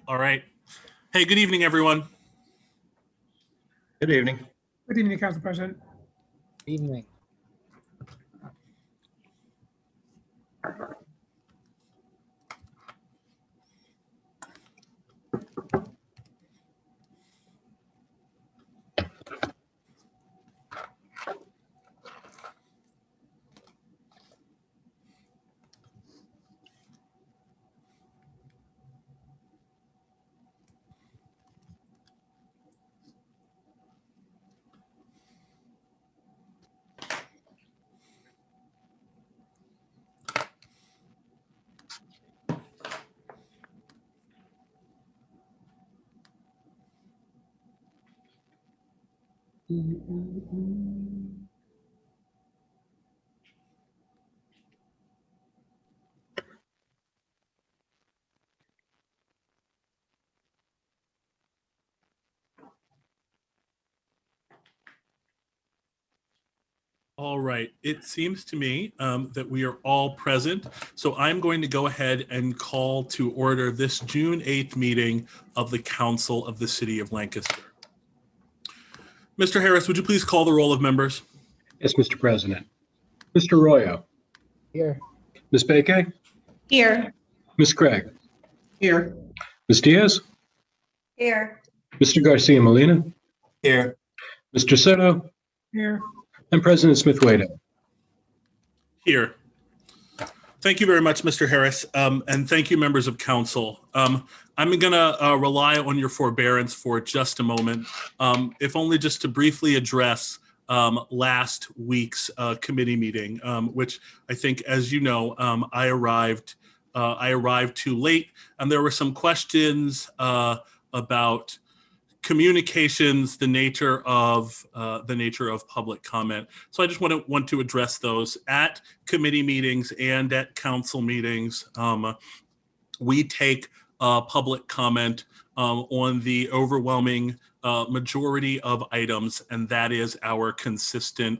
All right. Hey, good evening, everyone. Good evening. Good evening, Council President. Evening. All right. It seems to me that we are all present. So I'm going to go ahead and call to order this June 8th meeting of the Council of the City of Lancaster. Mr. Harris, would you please call the roll of members? Yes, Mr. President. Mr. Arroyo. Here. Ms. Beke. Here. Ms. Craig. Here. Ms. Diaz. Here. Mr. Garcia Molina. Here. Mr. Soto. Here. And President Smith-Waito. Here. Thank you very much, Mr. Harris, and thank you, members of council. I'm going to rely on your forbearance for just a moment, if only just to briefly address last week's committee meeting, which I think, as you know, I arrived too late, and there were some questions about communications, the nature of public comment. So I just want to address those at committee meetings and at council meetings. We take public comment on the overwhelming majority of items, and that is our consistent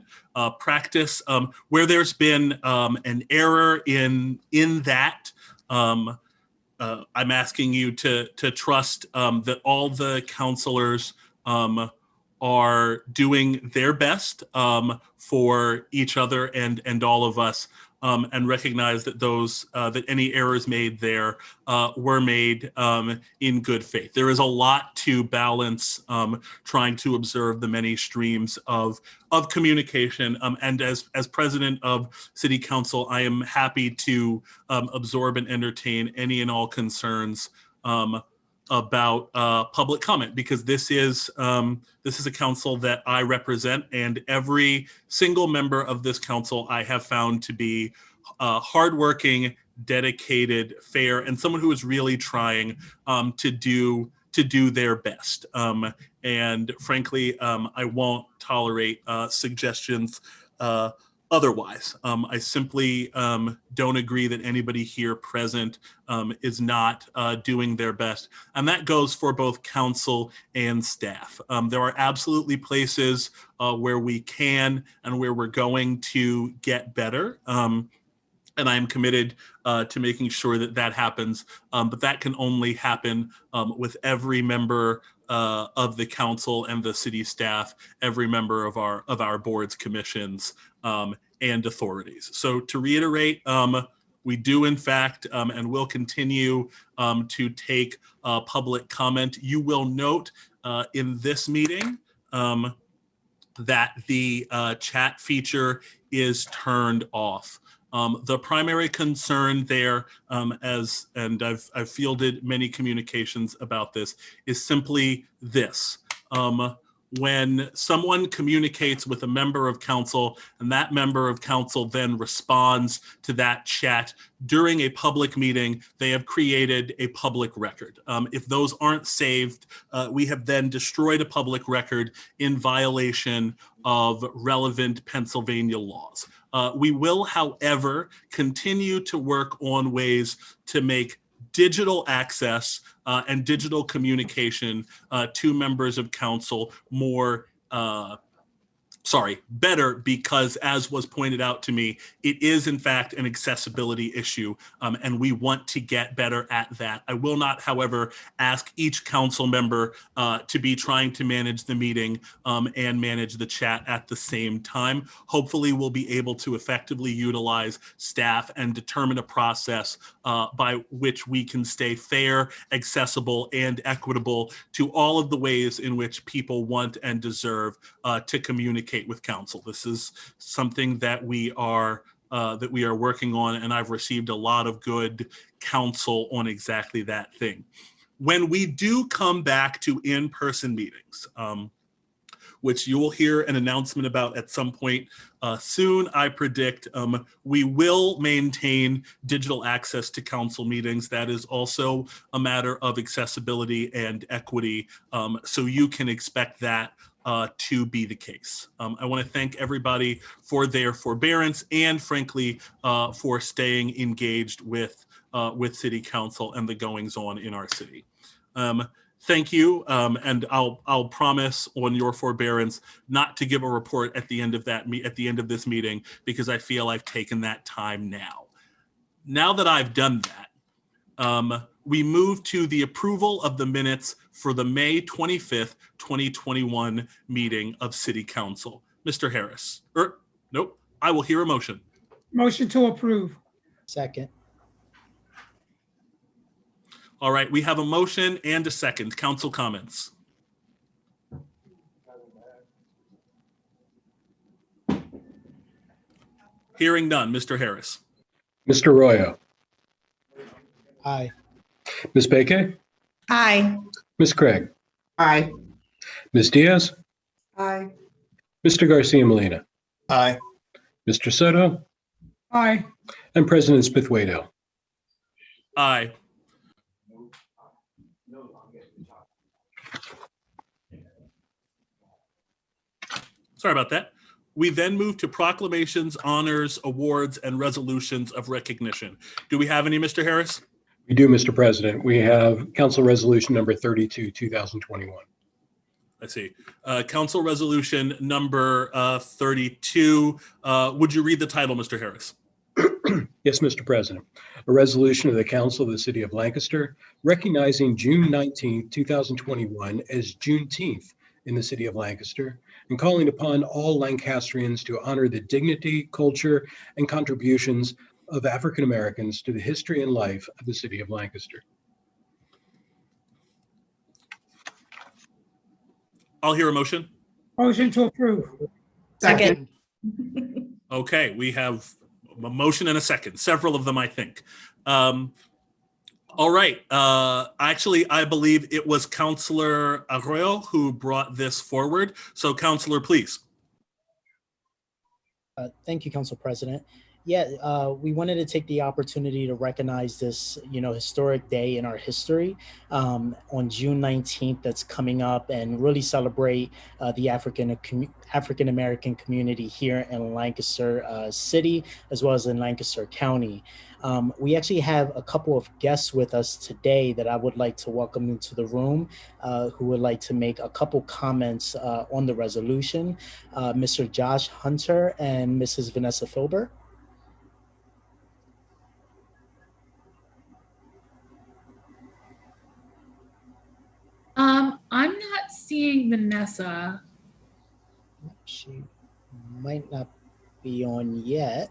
practice. Where there's been an error in that, I'm asking you to trust that all the counselors are doing their best for each other and all of us, and recognize that that any errors made there were made in good faith. There is a lot to balance, trying to observe the many streams of communication. And as president of City Council, I am happy to absorb and entertain any and all concerns about public comment, because this is a council that I represent, and every single member of this council I have found to be hardworking, dedicated, fair, and someone who is really trying to do their best. And frankly, I won't tolerate suggestions otherwise. I simply don't agree that anybody here present is not doing their best. And that goes for both council and staff. There are absolutely places where we can and where we're going to get better. And I am committed to making sure that happens. But that can only happen with every member of the council and the city staff, every member of our boards, commissions, and authorities. So to reiterate, we do in fact and will continue to take public comment. You will note in this meeting that the chat feature is turned off. The primary concern there, and I've fielded many communications about this, is simply this. When someone communicates with a member of council and that member of council then responds to that chat during a public meeting, they have created a public record. If those aren't saved, we have then destroyed a public record in violation of relevant Pennsylvania laws. We will, however, continue to work on ways to make digital access and digital communication to members of council more better, because as was pointed out to me, it is in fact an accessibility issue, and we want to get better at that. I will not, however, ask each council member to be trying to manage the meeting and manage the chat at the same time. Hopefully we'll be able to effectively utilize staff and determine a process by which we can stay fair, accessible, and equitable to all of the ways in which people want and deserve to communicate with council. This is something that we are working on, and I've received a lot of good counsel on exactly that thing. When we do come back to in-person meetings, which you will hear an announcement about at some point soon, I predict we will maintain digital access to council meetings. That is also a matter of accessibility and equity, so you can expect that to be the case. I want to thank everybody for their forbearance and, frankly, for staying engaged with City Council and the goings-on in our city. Thank you, and I'll promise on your forbearance not to give a report at the end of this meeting, because I feel I've taken that time now. Now that I've done that, we move to the approval of the minutes for the May 25th, 2021 meeting of City Council. Mr. Harris, nope, I will hear a motion. Motion to approve. Second. All right, we have a motion and a second. Council comments. Hearing none. Mr. Harris. Mr. Arroyo. Aye. Ms. Beke? Aye. Ms. Craig? Aye. Ms. Diaz? Aye. Mr. Garcia Molina? Aye. Mr. Soto? Aye. And President Smith-Waddell. Aye. Sorry about that. We then move to proclamations, honors, awards, and resolutions of recognition. Do we have any, Mr. Harris? We do, Mr. President. We have Council Resolution number 32, 2021. Let's see. Council Resolution number 32. Would you read the title, Mr. Harris? Yes, Mr. President. A resolution of the Council of the City of Lancaster recognizing June 19, 2021 as Juneteenth in the City of Lancaster, and calling upon all Lancastrians to honor the dignity, culture, and contributions of African Americans to the history and life of the City of Lancaster. I'll hear a motion. Motion to approve. Second. Okay, we have a motion and a second, several of them, I think. All right. Actually, I believe it was Councilor Arroyo who brought this forward. So, Councilor, please. Thank you, Council President. Yeah, we wanted to take the opportunity to recognize this, historic day in our history on June 19th that's coming up, and really celebrate the African American community here in Lancaster City, as well as in Lancaster County. We actually have a couple of guests with us today that I would like to welcome into the room, who would like to make a couple comments on the resolution. Mr. Josh Hunter and Mrs. Vanessa Filbert. I'm not seeing Vanessa. She might not be on yet.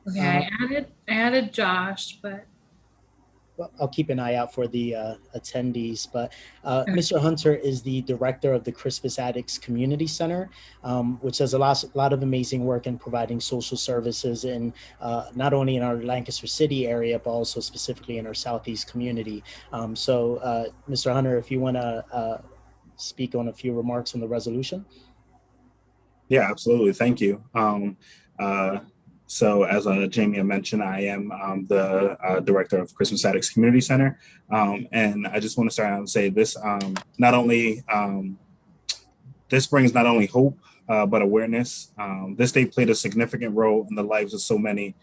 Okay, I added Josh, but Well, I'll keep an eye out for the attendees. But Mr. Hunter is the director of the Crispus Attucks Community Center, which does a lot of amazing work in providing social services in not only in our Lancaster City area, but also specifically in our Southeast community. So, Mr. Hunter, if you want to speak on a few remarks on the resolution. Yeah, absolutely. Thank you. So as Jamie mentioned, I am the director of Crispus Attucks Community Center. And I just want to start out and say this, this brings not only hope, but awareness. This day played a significant role in the lives of so many.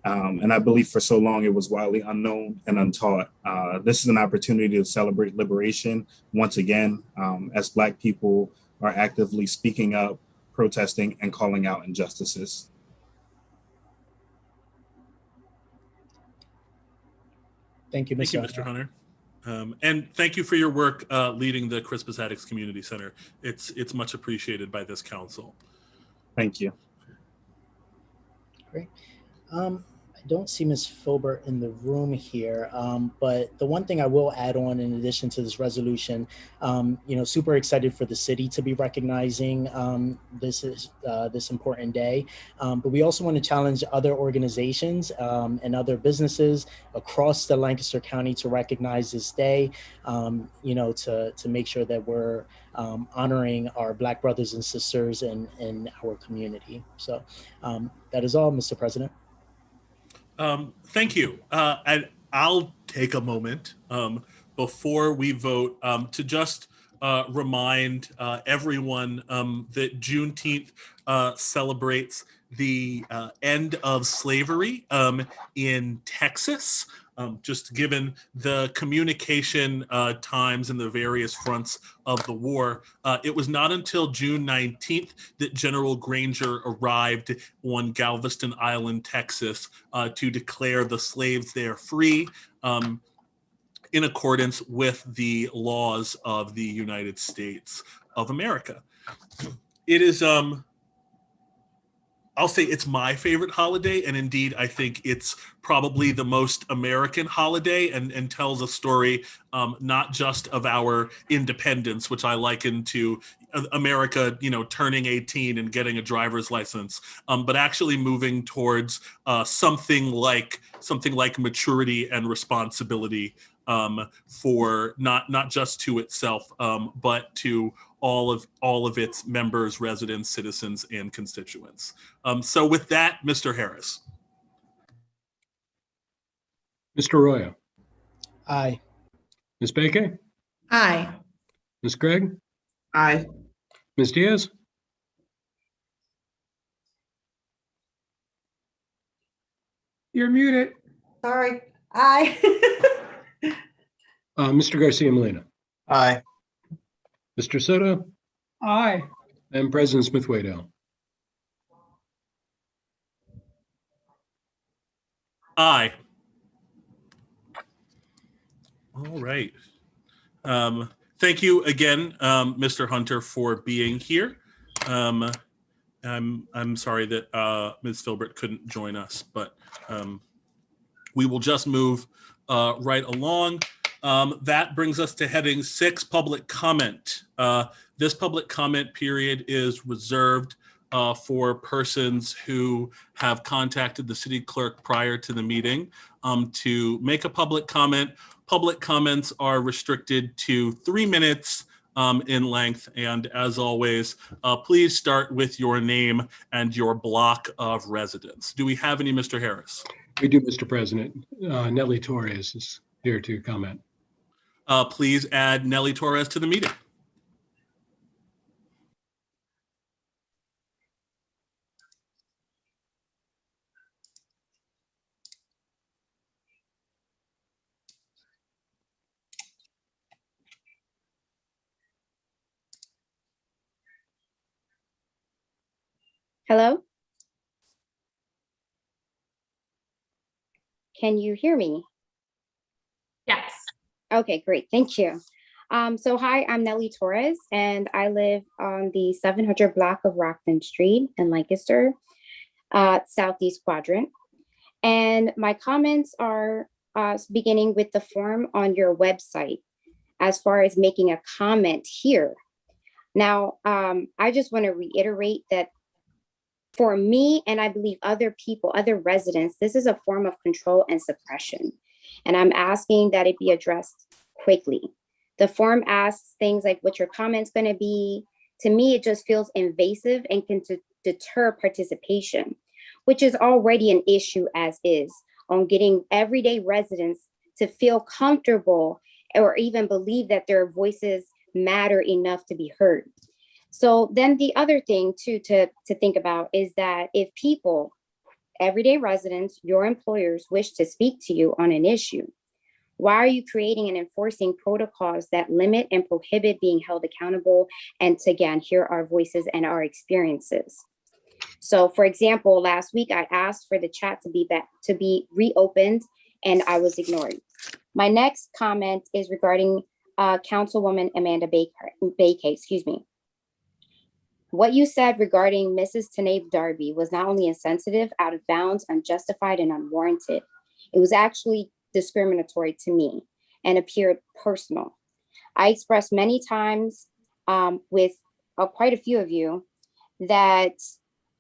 And I believe for so long it was widely unknown and untaught. This is an opportunity to celebrate liberation once again, as Black people are actively speaking up, protesting and calling out injustices. Thank you, Thank you, Mr. Mr. Hunter. And thank you for your work leading the Crispus Attucks Community Center. It's much appreciated by this council. Thank you. Great. I don't see Ms. Filbert in the room here, but the one thing I will add on in addition to this resolution, super excited for the city to be recognizing this important day, but we also want to challenge other organizations and other businesses across the Lancaster County to recognize this day, to make sure that we're honoring our Black brothers and sisters in our community. So that is all, Mr. President. Thank you. And I'll take a moment before we vote to just remind everyone that Juneteenth celebrates the end of slavery in Texas. Just given the communication times and the various fronts of the war, it was not until June 19th that General Granger arrived on Galveston Island, Texas, to declare the slaves there free in accordance with the laws of the United States of America. It is I'll say it's my favorite holiday, and indeed, I think it's probably the most American holiday and tells a story not just of our independence, which I liken to America, turning 18 and getting a driver's license, but actually moving towards something like maturity and responsibility for not just to itself, but to all of its members, residents, citizens, and constituents. So with that, Mr. Harris. Mr. Arroyo. Aye. Ms. Baker. Aye. Ms. Craig. Aye. Ms. Diaz. You're muted. Sorry. Aye. Mr. Garcia Molina. Aye. Mr. Soto. Aye. And President Smith-Waddell. Aye. All right. Thank you again, Mr. Hunter, for being here. I'm sorry that Ms. Filbert couldn't join us, but we will just move right along. That brings us to heading 6, public comment. This public comment period is reserved for persons who have contacted the city clerk prior to the meeting to make a public comment. Public comments are restricted to 3 minutes in length. And as always, please start with your name and your block of residence. Do we have any, Mr. Harris? We do, Mr. President. Nelly Torres is here to comment. Please add Nelly Torres to the meeting. Hello? Can you hear me? Yes. Okay, great. Thank you. So hi, I'm Nelly Torres, and I live on the 700 block of Rockland Street in Lancaster, Southeast Quadrant. And my comments are beginning with the form on your website as far as making a comment here. Now, I just want to reiterate that for me, and I believe other people, other residents, this is a form of control and suppression. And I'm asking that it be addressed quickly. The form asks things like what your comment's going to be. To me, it just feels invasive and can deter participation, which is already an issue as is on getting everyday residents to feel comfortable or even believe that their voices matter enough to be heard. So then the other thing too to think about is that if people, everyday residents, your employers wish to speak to you on an issue, Why are you creating and enforcing protocols that limit and prohibit being held accountable and to, again, hear our voices and our experiences? So, for example, last week I asked for the chat to be reopened, and I was ignored. My next comment is regarding Councilwoman Amanda Baker. What you said regarding Mrs. Tanabe Darby was not only insensitive, out of bounds, unjustified, and unwarranted. It was actually discriminatory to me and appeared personal. I expressed many times with quite a few of you that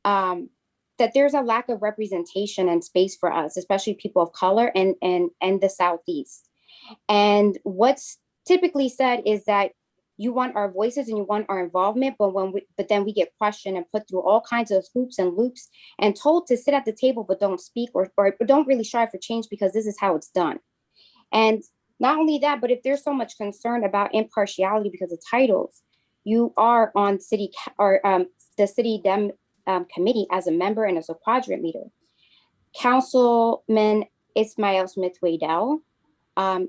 there's a lack of representation and space for us, especially people of color and the Southeast. And what's typically said is that you want our voices and you want our involvement, but then we get questioned and put through all kinds of hoops and loops and told to sit at the table but don't speak or don't really strive for change because this is how it's done. And not only that, but if there's so much concern about impartiality because of titles, you are on the city dem committee as a member and as a quadrant leader. Councilman Ismail Smith-Waddell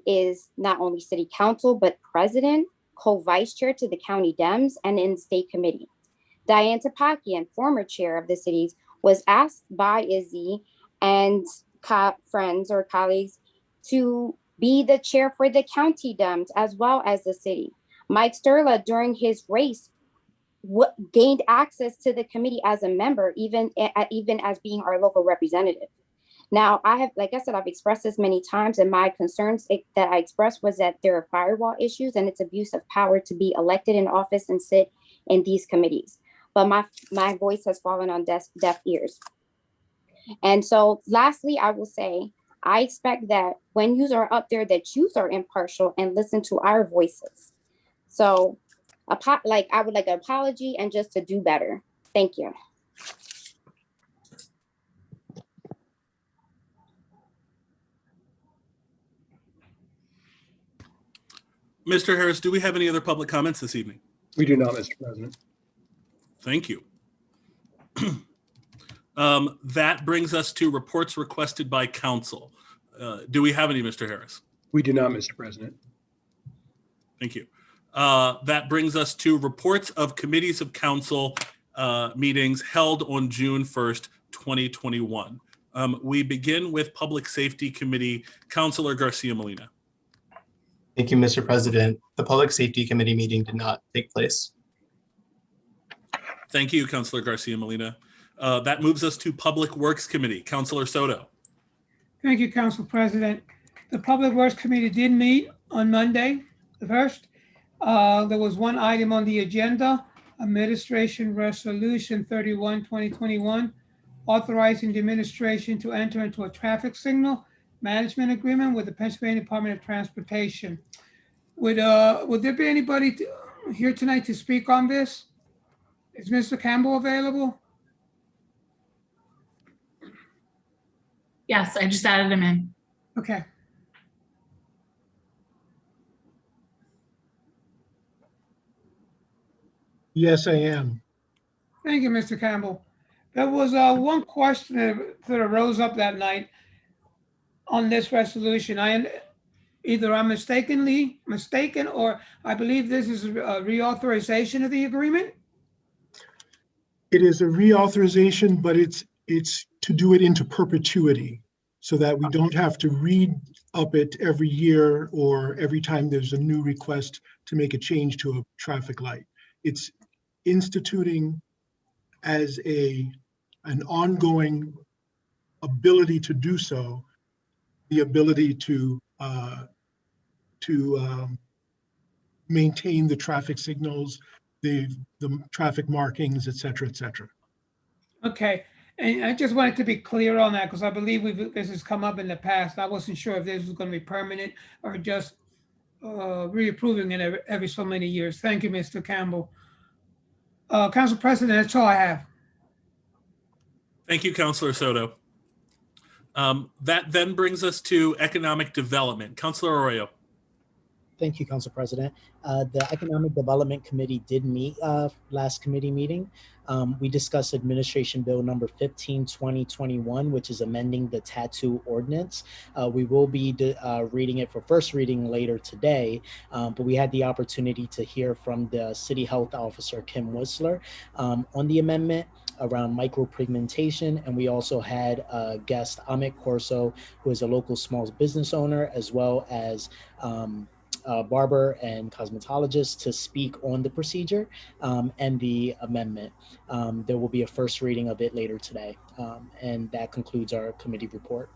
is not only city council, but president, co-vice chair to the county Dems and in the state committee. Diane Tapakian, former chair of the cities, was asked by Izzy and friends or colleagues to be the chair for the county Dems as well as the city. Mike Sturla, during his race, gained access to the committee as a member, even as being our local representative. Now, like I said, I've expressed this many times, and my concerns that I expressed was that there are firewall issues and it's abuse of power to be elected in office and sit in these committees. But my voice has fallen on deaf ears. And so lastly, I will say, I expect that when you are up there, that you are impartial and listen to our voices. So I would like an apology and just to do better. Thank you. Mr. Harris, do we have any other public comments this evening? We do not, Mr. President. Thank you. That brings us to reports requested by council. Do we have any, Mr. Harris? We do not, Mr. President. Thank you. That brings us to reports of committees of council meetings held on June 1st, 2021. We begin with Public Safety Committee, Councilor Garcia Molina. Thank you, Mr. President. The Public Safety Committee meeting did not take place. Thank you, Councilor Garcia Molina. That moves us to Public Works Committee, Councilor Soto. Thank you, Council President. The Public Works Committee did meet on Monday, the 1st. There was one item on the agenda, Administration Resolution 31, 2021, authorizing the administration to enter into a traffic signal management agreement with the Pennsylvania Department of Transportation. Would there be anybody here tonight to speak on this? Is Mr. Campbell available? Yes, I just added him in. Okay. Yes, I am. Thank you, Mr. Campbell. There was one question that arose up that night on this resolution. Either I'm mistaken, or I believe this is a reauthorization of the agreement. It is a reauthorization, but it's to do it into perpetuity so that we don't have to read up it every year or every time there's a new request to make a change to a traffic light. It's instituting as an ongoing ability to do so, the ability to maintain the traffic signals, the traffic markings, et cetera, et cetera. Okay, and I just wanted to be clear on that because I believe this has come up in the past. I wasn't sure if this was going to be permanent or just reapproving it every so many years. Thank you, Mr. Campbell. Council President, that's all I have. Thank you, Councilor Soto. That then brings us to Economic Development. Councilor Arroyo. Thank you, Council President. The Economic Development Committee did meet last committee meeting. We discussed Administration Bill number 15/2021, which is amending the tattoo ordinance. We will be reading it for first reading later today, but we had the opportunity to hear from the City Health Officer, Kim Whistler, on the amendment around micropigmentation, and we also had guest Amit Corso, who is a local small business owner, as well as barber and cosmetologist, to speak on the procedure and the amendment. There will be a first reading of it later today, and that concludes our committee report.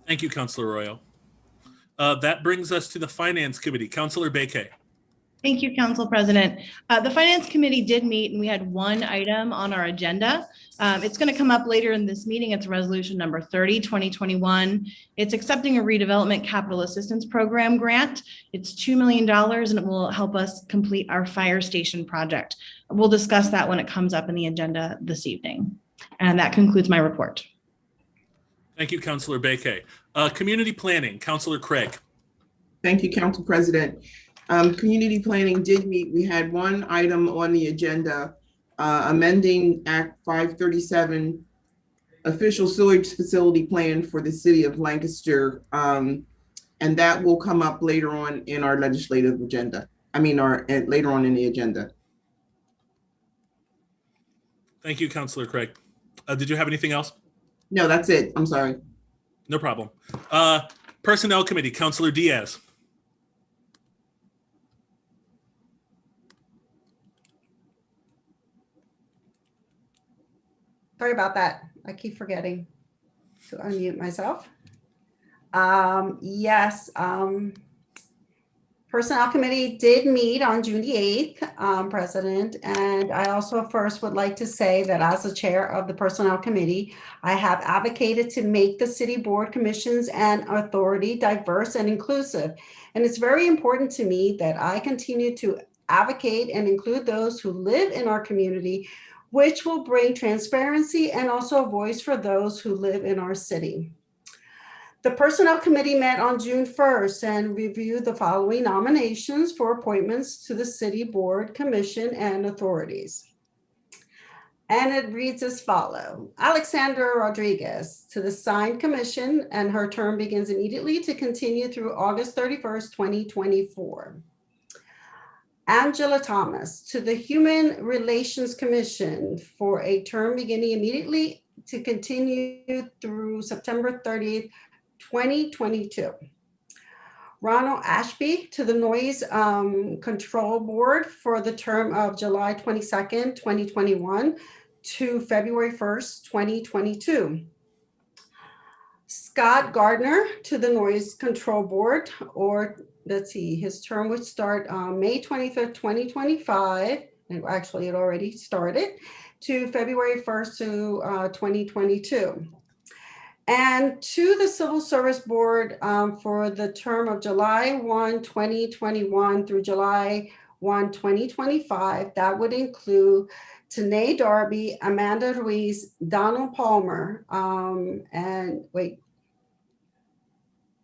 Thank you, Councilor Arroyo. That brings us to the Finance Committee. Councilor Bakay. Thank you, Council President. The Finance Committee did meet and we had one item on our agenda. It's going to come up later in this meeting. It's resolution number 30/2021. It's accepting a redevelopment capital assistance program grant. It's $2 million and it will help us complete our fire station project. We'll discuss that when it comes up in the agenda this evening. And that concludes my report. Thank you, Councilor Bakay. Community Planning, Councilor Craig. Thank you, Council President. Community Planning did meet. We had one item on the agenda, amending Act 537, official sewage facility plan for the city of Lancaster. And that will come up later on in our legislative agenda. Later on in the agenda. Thank you, Councilor Craig. Did you have anything else? No, that's it. I'm sorry. No problem. Personnel Committee, Councilor Diaz. Sorry about that. I keep forgetting to unmute myself. Yes, Personnel Committee did meet on June the 8th, President, and I also first would like to say that as the chair of the Personnel Committee, I have advocated to make the city board commissions and authority diverse and inclusive. And it's very important to me that I continue to advocate and include those who live in our community, which will bring transparency and also a voice for those who live in our city. The Personnel Committee met on June 1st and reviewed the following nominations for appointments to the City Board, Commission, and authorities. And it reads as follows. Alexandra Rodriguez to the Sign Commission, and her term begins immediately to continue through August 31st, 2024. Angela Thomas to the Human Relations Commission for a term beginning immediately to continue through September 30th, 2022. Ronald Ashby to the Noise Control Board for the term of July 22nd, 2021 to February 1st, 2022. Scott Gardner to the Noise Control Board, or let's see, his term would start May 25th, 2025, and actually it already started, to February 1st to 2022. And to the Civil Service Board for the term of July 1, 2021 through July 1, 2025, that would include Tanae Darby, Amanda Ruiz, Donald Palmer,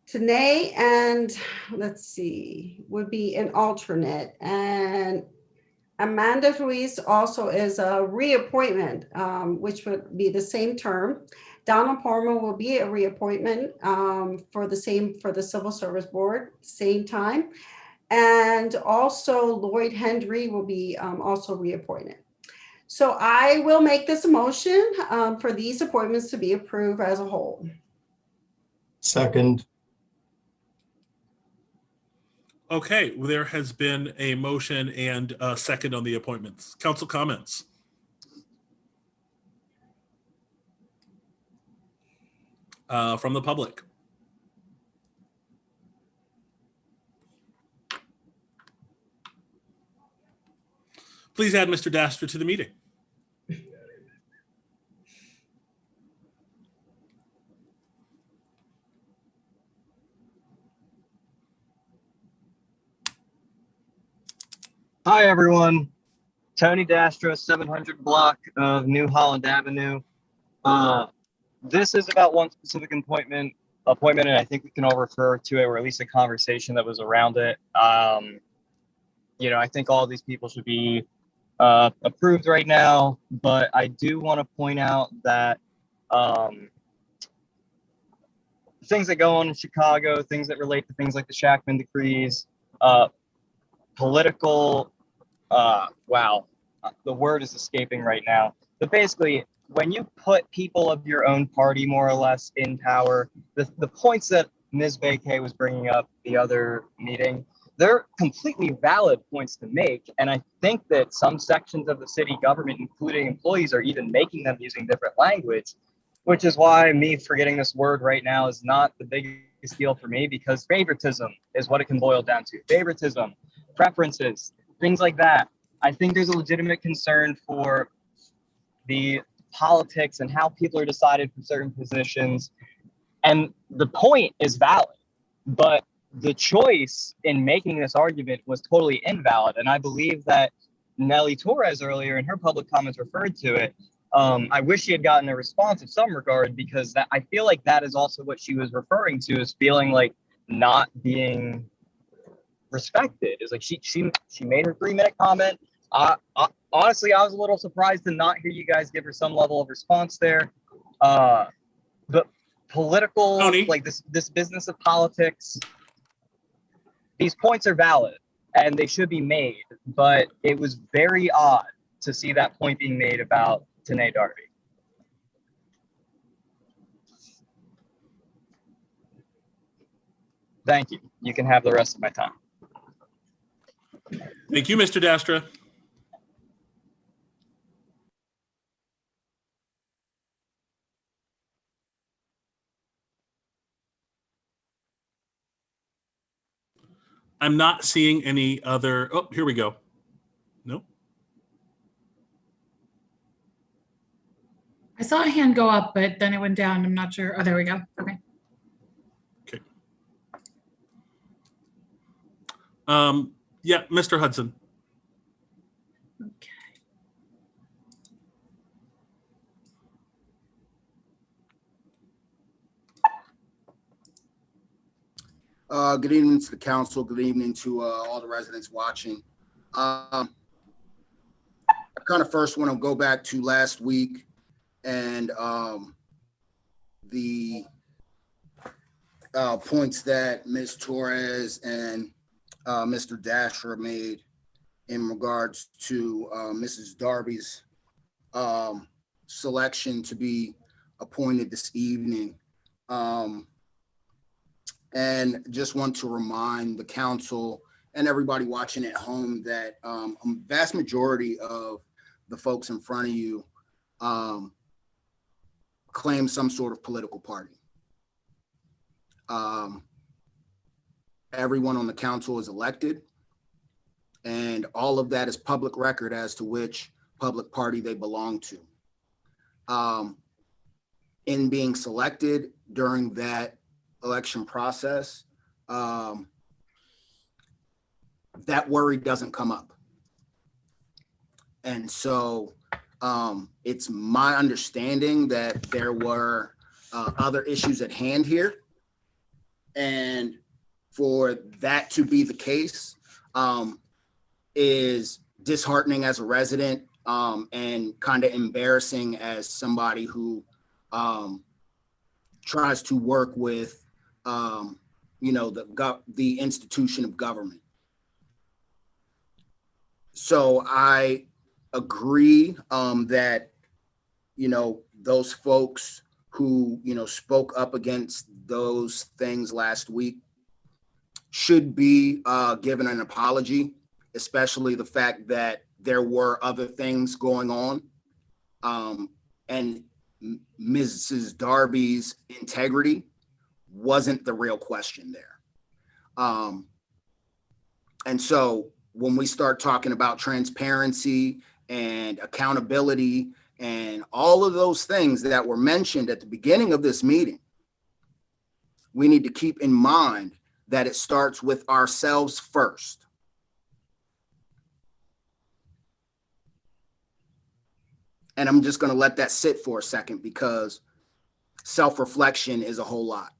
Tanae and let's see, would be an alternate, and Amanda Ruiz also is a reappointment, which would be the same term. Donald Palmer will be a reappointment for the Civil Service Board, same time. And also Lloyd Hendry will be also reappointed. So I will make this a motion for these appointments to be approved as a whole. Second. Okay, there has been a motion and a second on the appointments. Council comments. From the public. Please add Mr. Dastra to the meeting. Hi, everyone. Tony Dastra, 700 block of New Holland Avenue. This is about one specific appointment appointment, and I think we can all refer to it, or at least a conversation that was around it. I think all these people should be approved right now, but I do want to point out that things that go on in Chicago, things that relate to things like the Shackman decrees, political, the word is escaping right now. But basically, when you put people of your own party more or less in power, the points that Ms. Bakay was bringing up the other meeting, they're completely valid points to make. And I think that some sections of the city government, including employees, are even making them using different language, which is why me forgetting this word right now is not the biggest deal for me, because favoritism is what it can boil down to. Favoritism, preferences, things like that. I think there's a legitimate concern for the politics and how people are decided for certain positions. And the point is valid, but the choice in making this argument was totally invalid. And I believe that Nelly Torres earlier in her public comments referred to it. I wish she had gotten a response of some regard, because I feel like that is also what she was referring to, as feeling like not being respected. Is like she made her 3-minute comment. Honestly, I was a little surprised to not hear you guys give her some level of response there. But political, Tony? like this business of politics, these points are valid and they should be made, but it was very odd to see that point being made about Tanae Darby. Thank you. You can have the rest of my time. Thank you, Mr. Dastra. I'm not seeing any other. Oh, here we go. Nope. I saw a hand go up, but then it went down. I'm not sure. Oh, there we go. Okay. Okay. Yeah, Mr. Hudson. Okay. Good evening to the council. Good evening to all the residents watching. I kind of first want to go back to last week and the points that Ms. Torres and Mr. Dasher made in regards to Mrs. Darby's selection to be appointed this evening. And just want to remind the council and everybody watching at home that a vast majority of the folks in front of you claim some sort of political party. Everyone on the council is elected, and all of that is public record as to which public party they belong to. In being selected during that election process, that worry doesn't come up. And so it's my understanding that there were other issues at hand here. And for that to be the case is disheartening as a resident and kind of embarrassing as somebody who tries to work with the institution of government. So I agree that, those folks who, spoke up against those things last week should be given an apology, especially the fact that there were other things going on. And Mrs. Darby's integrity wasn't the real question there. And so when we start talking about transparency and accountability and all of those things that were mentioned at the beginning of this meeting, we need to keep in mind that it starts with ourselves first. And I'm just going to let that sit for a second, because self-reflection is a whole lot.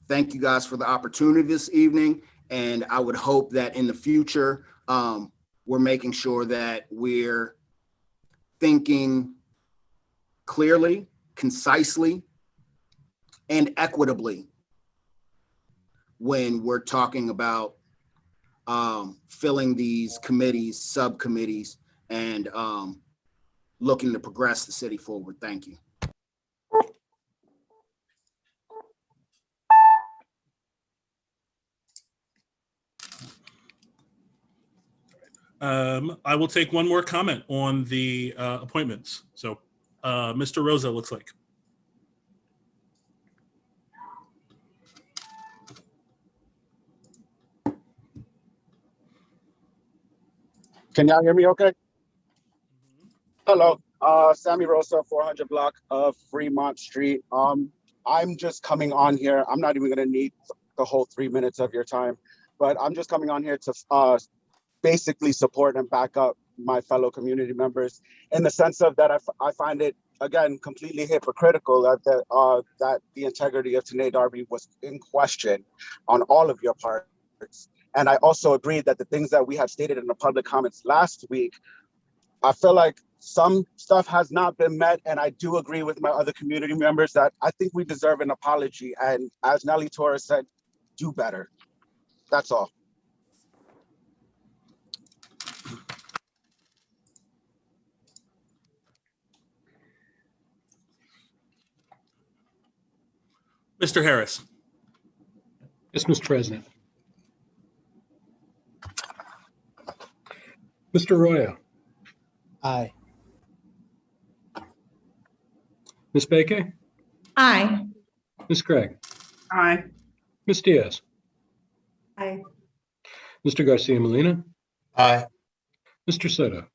thank you guys for the opportunity this evening. And I would hope that in the future, we're making sure that we're thinking clearly, concisely, and equitably when we're talking about filling these committees, subcommittees, and looking to progress the city forward. Thank you. I will take one more comment on the appointments. So Mr. Rosa looks like. Can y'all hear me okay? Hello, Sammy Rosa, 400 block of Fremont Street. I'm just coming on here. I'm not even gonna need the whole 3 minutes of your time, but I'm just coming on here to basically support and back up my fellow community members in the sense of that I find it, again, completely hypocritical that the integrity of Tanae Darby was in question on all of your parts. And I also agree that the things that we have stated in the public comments last week, I feel like some stuff has not been met. And I do agree with my other community members that I think we deserve an apology. And as Nelly Torres said, do better. That's all. Mr. Harris. Yes, Mr. President. Mr. Arroyo. Aye. Ms. Baker. Aye. Ms. Craig. Aye. Ms. Diaz. Aye. Mr. Garcia Molina. Aye. Mr. Soto.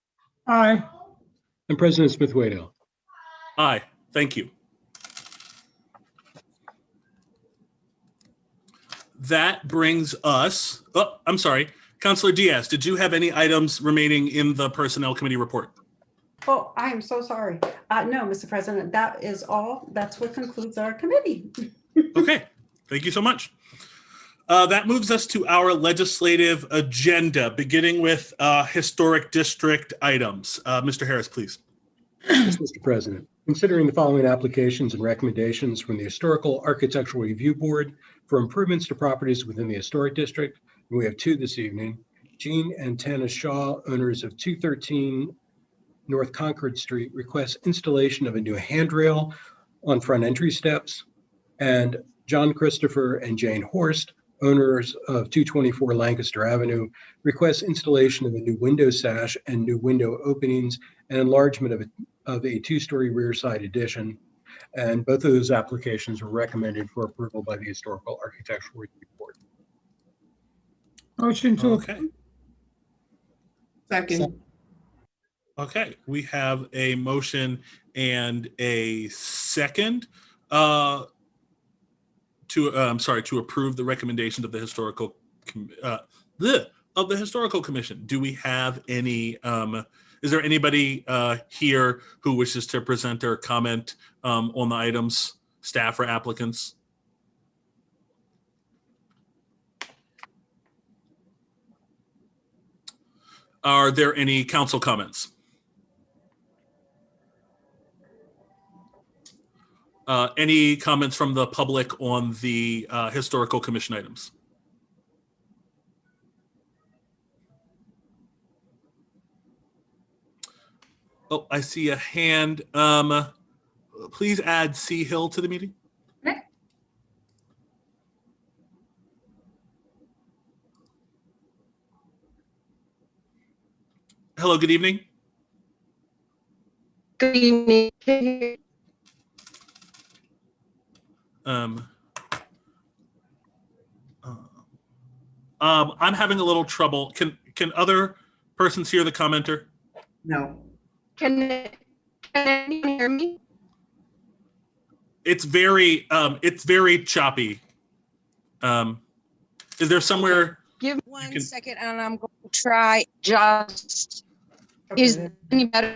Aye. And President Smith-Waddell. Aye. Thank you. That brings us, oh, I'm sorry. Councilor Diaz, did you have any items remaining in the Personnel Committee report? Oh, I am so sorry. No, Mr. President, that is all. That's what concludes our committee. Okay, thank you so much. That moves us to our legislative agenda, beginning with historic district items. Mr. Harris, please. Yes, Mr. President. Considering the following applications and recommendations from the Historical Architectural Review Board for improvements to properties within the historic district, and we have two this evening. Jean and Tana Shaw, owners of 213 North Concord Street, request installation of a new handrail on front entry steps. And John Christopher and Jane Horst, owners of 224 Lancaster Avenue, request installation of a new window sash and new window openings and enlargement of a two-story rear side addition. And both of those applications were recommended for approval by the Historical Architectural Review Board. Motion to Okay. Second. Okay, we have a motion and a second to approve the recommendations of the Historical Commission. Do we have any? Is there anybody here who wishes to present or comment on the items, staff or applicants? Are there any council comments? Any comments from the public on the Historical Commission items? Oh, I see a hand. Please add C. Hill to the meeting. Okay. Hello, good evening. Good evening. I'm having a little trouble. Can other persons hear the commenter? No. Can anyone hear me? It's very choppy. Is there somewhere? Give me 1 second and I'm going to try just, is it any better?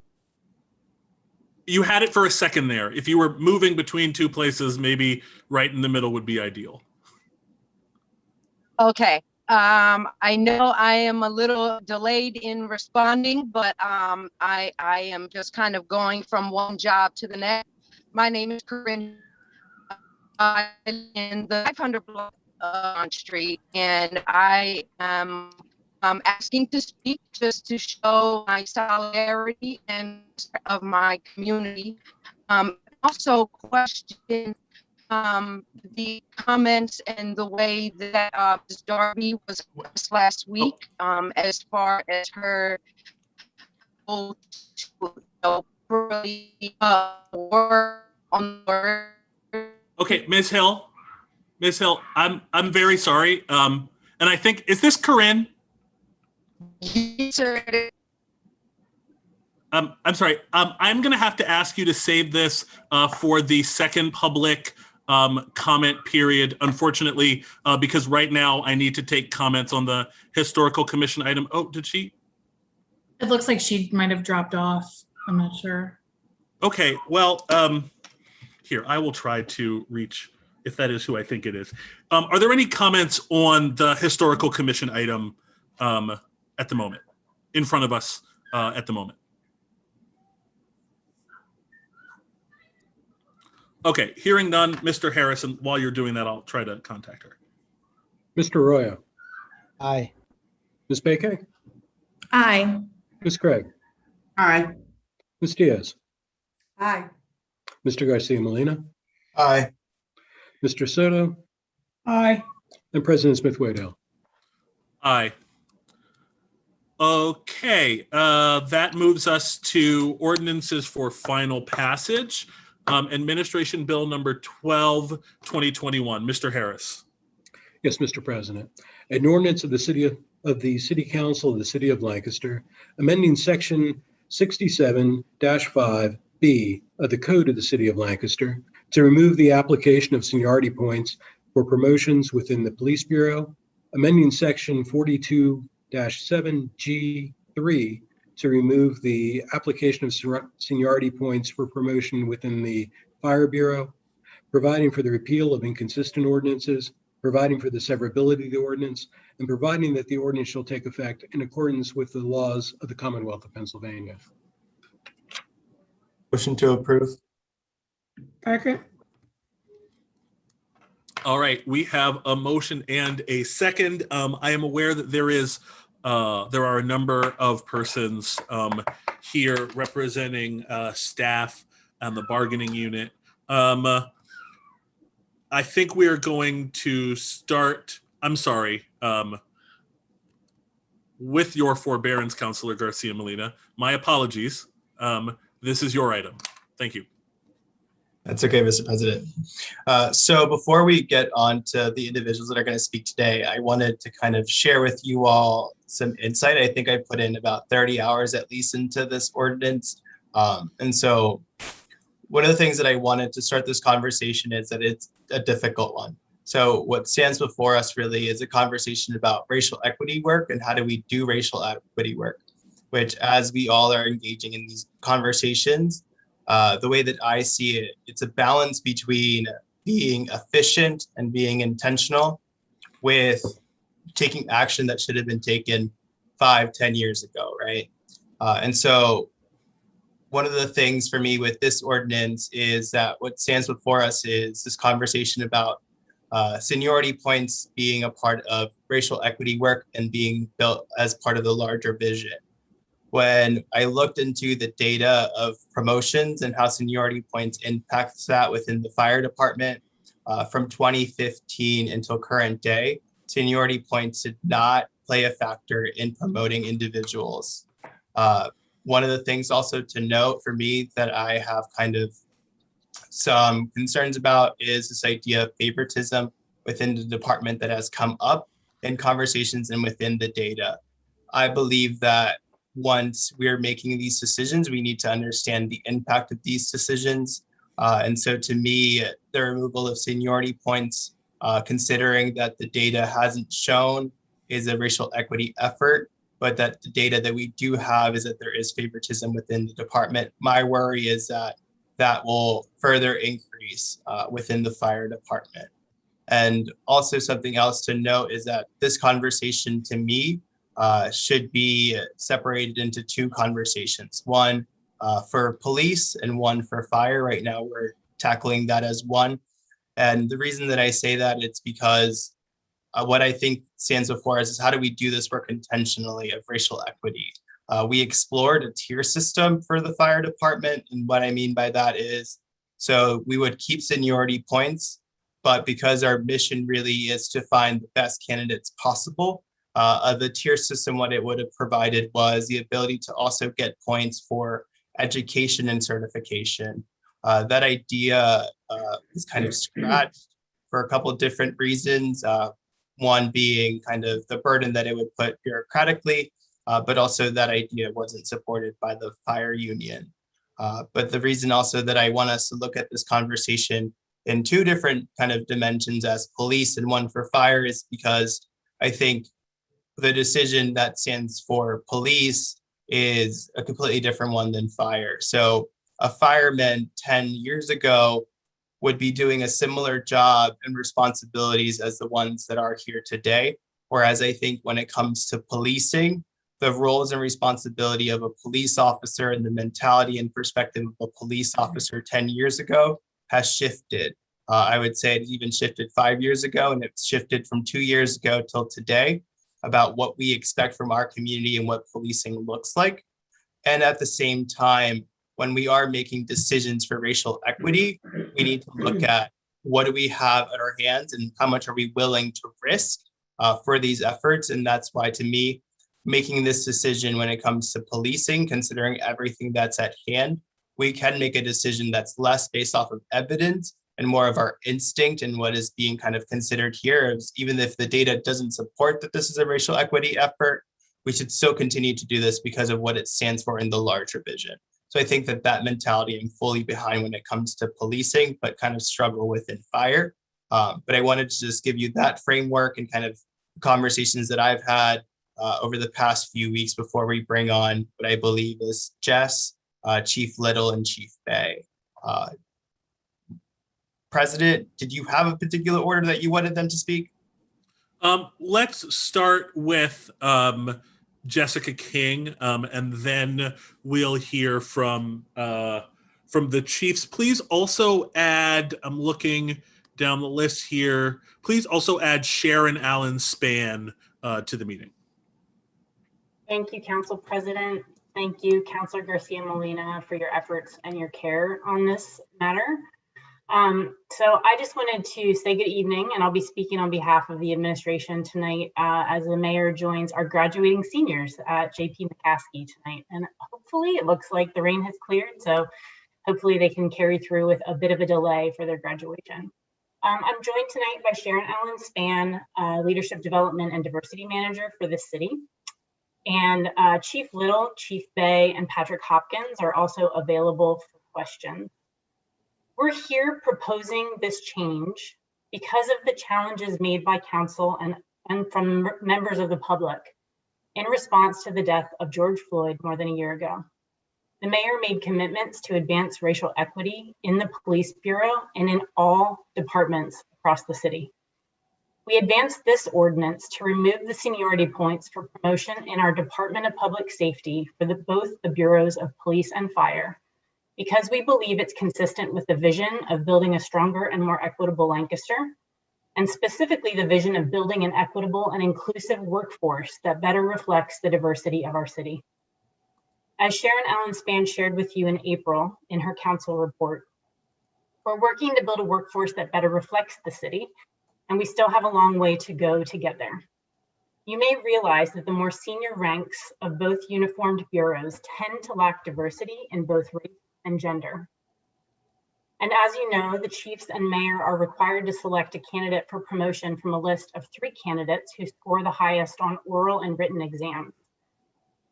You had it for a second there. If you were moving between two places, maybe right in the middle would be ideal. Okay. I know I am a little delayed in responding, but I am just kind of going from one job to the next. My name is Corinne. I live in the 500 block on Street, and I am asking to speak just to show my solidarity and of my community. Also question the comments and the way that Ms. Darby was asked last week as far as her work on the Okay, Ms. Hill, I'm very sorry. And I think, is this Corinne? Yes, sir. I'm sorry. I'm going to have to ask you to save this for the second public comment period, unfortunately, because right now I need to take comments on the historical commission item. Oh, did she? It looks like she might have dropped off. I'm not sure. Okay, well, here, I will try to reach, if that is who I think it is. Are there any comments on the historical commission item at the moment, in front of us at the moment? Okay, hearing none, Mr. Harrison, while you're doing that, I'll try to contact her. Mr. Arroyo, Aye. Ms. Bakay, Aye. Ms. Craig, Aye. Ms. Diaz, Aye. Mr. Garcia Molina, Aye. Mr. Soto, Aye. and President Smith-Waydell. Aye. Okay, that moves us to ordinances for final passage. Administration Bill number 12, 2021. Mr. Harris. Yes, Mr. President. An ordinance of the City Council of the City of Lancaster, amending Section 67-5B of the Code of the City of Lancaster to remove the application of seniority points for promotions within the Police Bureau, amending Section 42-7G3 to remove the application of seniority points for promotion within the Fire Bureau, providing for the repeal of inconsistent ordinances, providing for the severability of the ordinance, and providing that the ordinance shall take effect in accordance with the laws of the Commonwealth of Pennsylvania. Motion to approve. Second. All right, we have a motion and a second. I am aware that there are a number of persons here representing staff and the bargaining unit. I think we are going to start, I'm sorry, with your forbearance, Councilor Garcia Molina. My apologies. This is your item. Thank you. That's okay, Mr. President. So before we get on to the individuals that are going to speak today, I wanted to kind of share with you all some insight. I think I put in about 30 hours at least into this ordinance. And so one of the things that I wanted to start this conversation is that it's a difficult one. So what stands before us really is a conversation about racial equity work and how do we do racial equity work, which as we all are engaging in these conversations, the way that I see it, it's a balance between being efficient and being intentional with taking action that should have been taken 5-10 years ago, right? And so one of the things for me with this ordinance is that what stands before us is this conversation about seniority points being a part of racial equity work and being built as part of the larger vision. When I looked into the data of promotions and how seniority points impacts that within the fire department from 2015 until current day, seniority points did not play a factor in promoting individuals. One of the things also to note for me that I have kind of some concerns about is this idea of favoritism within the department that has come up in conversations and within the data. I believe that once we're making these decisions, we need to understand the impact of these decisions. And so to me, the removal of seniority points, considering that the data hasn't shown is a racial equity effort, but that the data that we do have is that there is favoritism within the department. My worry is that that will further increase within the fire department. And also something else to note is that this conversation to me should be separated into two conversations. One for police and one for fire. Right now we're tackling that as one. And the reason that I say that, it's because what I think stands before us is how do we do this work intentionally of racial equity? We explored a tier system for the fire department. And what I mean by that is, so we would keep seniority points, but because our mission really is to find the best candidates possible, the tier system, what it would have provided was the ability to also get points for education and certification. That idea is kind of scratched for a couple of different reasons. One being kind of the burden that it would put bureaucratically, but also that idea wasn't supported by the fire union. But the reason also that I want us to look at this conversation in two different kind of dimensions as police and one for fire is because I think the decision that stands for police is a completely different one than fire. So a fireman 10 years ago would be doing a similar job and responsibilities as the ones that are here today. Whereas I think when it comes to policing, the roles and responsibility of a police officer and the mentality and perspective of a police officer 10 years ago has shifted. I would say it even shifted 5 years ago, and it's shifted from 2 years ago till today about what we expect from our community and what policing looks like. And at the same time, when we are making decisions for racial equity, we need to look at what do we have at our hands and how much are we willing to risk for these efforts. And that's why, to me, making this decision when it comes to policing, considering everything that's at hand, we can make a decision that's less based off of evidence and more of our instinct and what is being kind of considered here. Is even if the data doesn't support that this is a racial equity effort, we should still continue to do this because of what it stands for in the larger vision. So I think that that mentality I'm fully behind when it comes to policing, but kind of struggle within fire. But I wanted to just give you that framework and kind of conversations that I've had over the past few weeks before we bring on what I believe is Jess, Chief Little, and Chief Bay. President, did you have a particular order that you wanted them to speak? Let's start with Jessica King, and then we'll hear from the chiefs. Please also add, I'm looking down the list here, please also add Sharon Allen Span to the meeting. Thank you, Council President. Thank you, Councilor Garcia Molina, for your efforts and your care on this matter. So I just wanted to say good evening, and I'll be speaking on behalf of the administration tonight as the mayor joins our graduating seniors at JP McCaskey tonight. And hopefully it looks like the rain has cleared, so hopefully they can carry through with a bit of a delay for their graduation. I'm joined tonight by Sharon Allen Span, Leadership Development and Diversity Manager for the city. And Chief Little, Chief Bay, and Patrick Hopkins are also available for questions. We're here proposing this change because of the challenges made by council and from members of the public in response to the death of George Floyd more than a year ago. The mayor made commitments to advance racial equity in the police bureau and in all departments across the city. We advanced this ordinance to remove the seniority points for promotion in our Department of Public Safety for both the bureaus of police and fire, because we believe it's consistent with the vision of building a stronger and more equitable Lancaster, and specifically the vision of building an equitable and inclusive workforce that better reflects the diversity of our city. As Sharon Allen Span shared with you in April in her council report, we're working to build a workforce that better reflects the city, and we still have a long way to go to get there. You may realize that the more senior ranks of both uniformed bureaus tend to lack diversity in both race and gender. And as you know, the chiefs and mayor are required to select a candidate for promotion from a list of 3 candidates who score the highest on oral and written exams.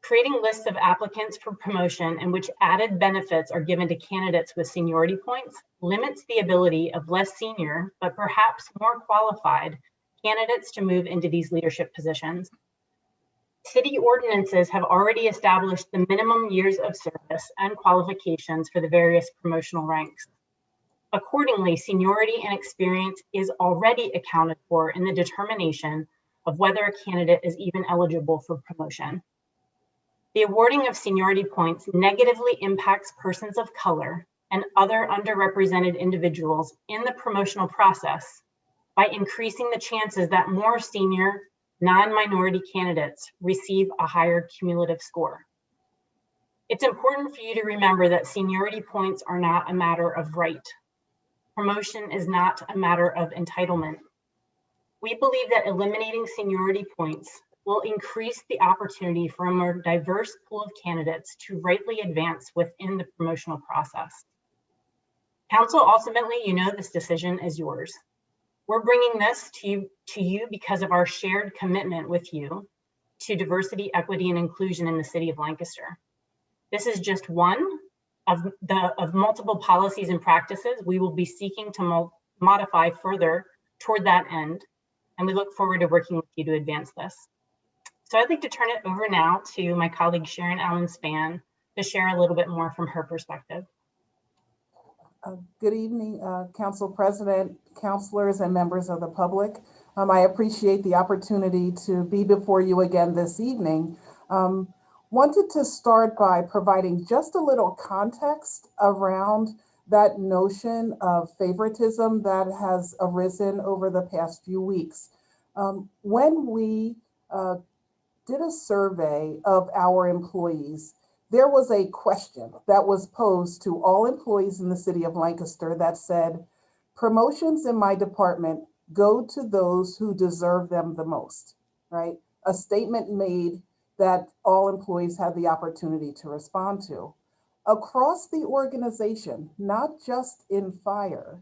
Creating lists of applicants for promotion in which added benefits are given to candidates with seniority points limits the ability of less senior, but perhaps more qualified candidates to move into these leadership positions. City ordinances have already established the minimum years of service and qualifications for the various promotional ranks. Accordingly, seniority and experience is already accounted for in the determination of whether a candidate is even eligible for promotion. The awarding of seniority points negatively impacts persons of color and other underrepresented individuals in the promotional process by increasing the chances that more senior non-minority candidates receive a higher cumulative score. It's important for you to remember that seniority points are not a matter of right. Promotion is not a matter of entitlement. We believe that eliminating seniority points will increase the opportunity for a more diverse pool of candidates to rightly advance within the promotional process. Council, ultimately, you know this decision is yours. We're bringing this to you because of our shared commitment with you to diversity, equity, and inclusion in the city of Lancaster. This is just one of multiple policies and practices we will be seeking to modify further toward that end, and we look forward to working with you to advance this. So I'd like to turn it over now to my colleague Sharon Allen Spann to share a little bit more from her perspective. Good evening, Council President, councilors, and members of the public. I appreciate the opportunity to be before you again this evening. Wanted to start by providing just a little context around that notion of favoritism that has arisen over the past few weeks. When we did a survey of our employees, there was a question that was posed to all employees in the city of Lancaster that said, promotions in my department go to those who deserve them the most, right? A statement made that all employees had the opportunity to respond to. Across the organization, not just in fire,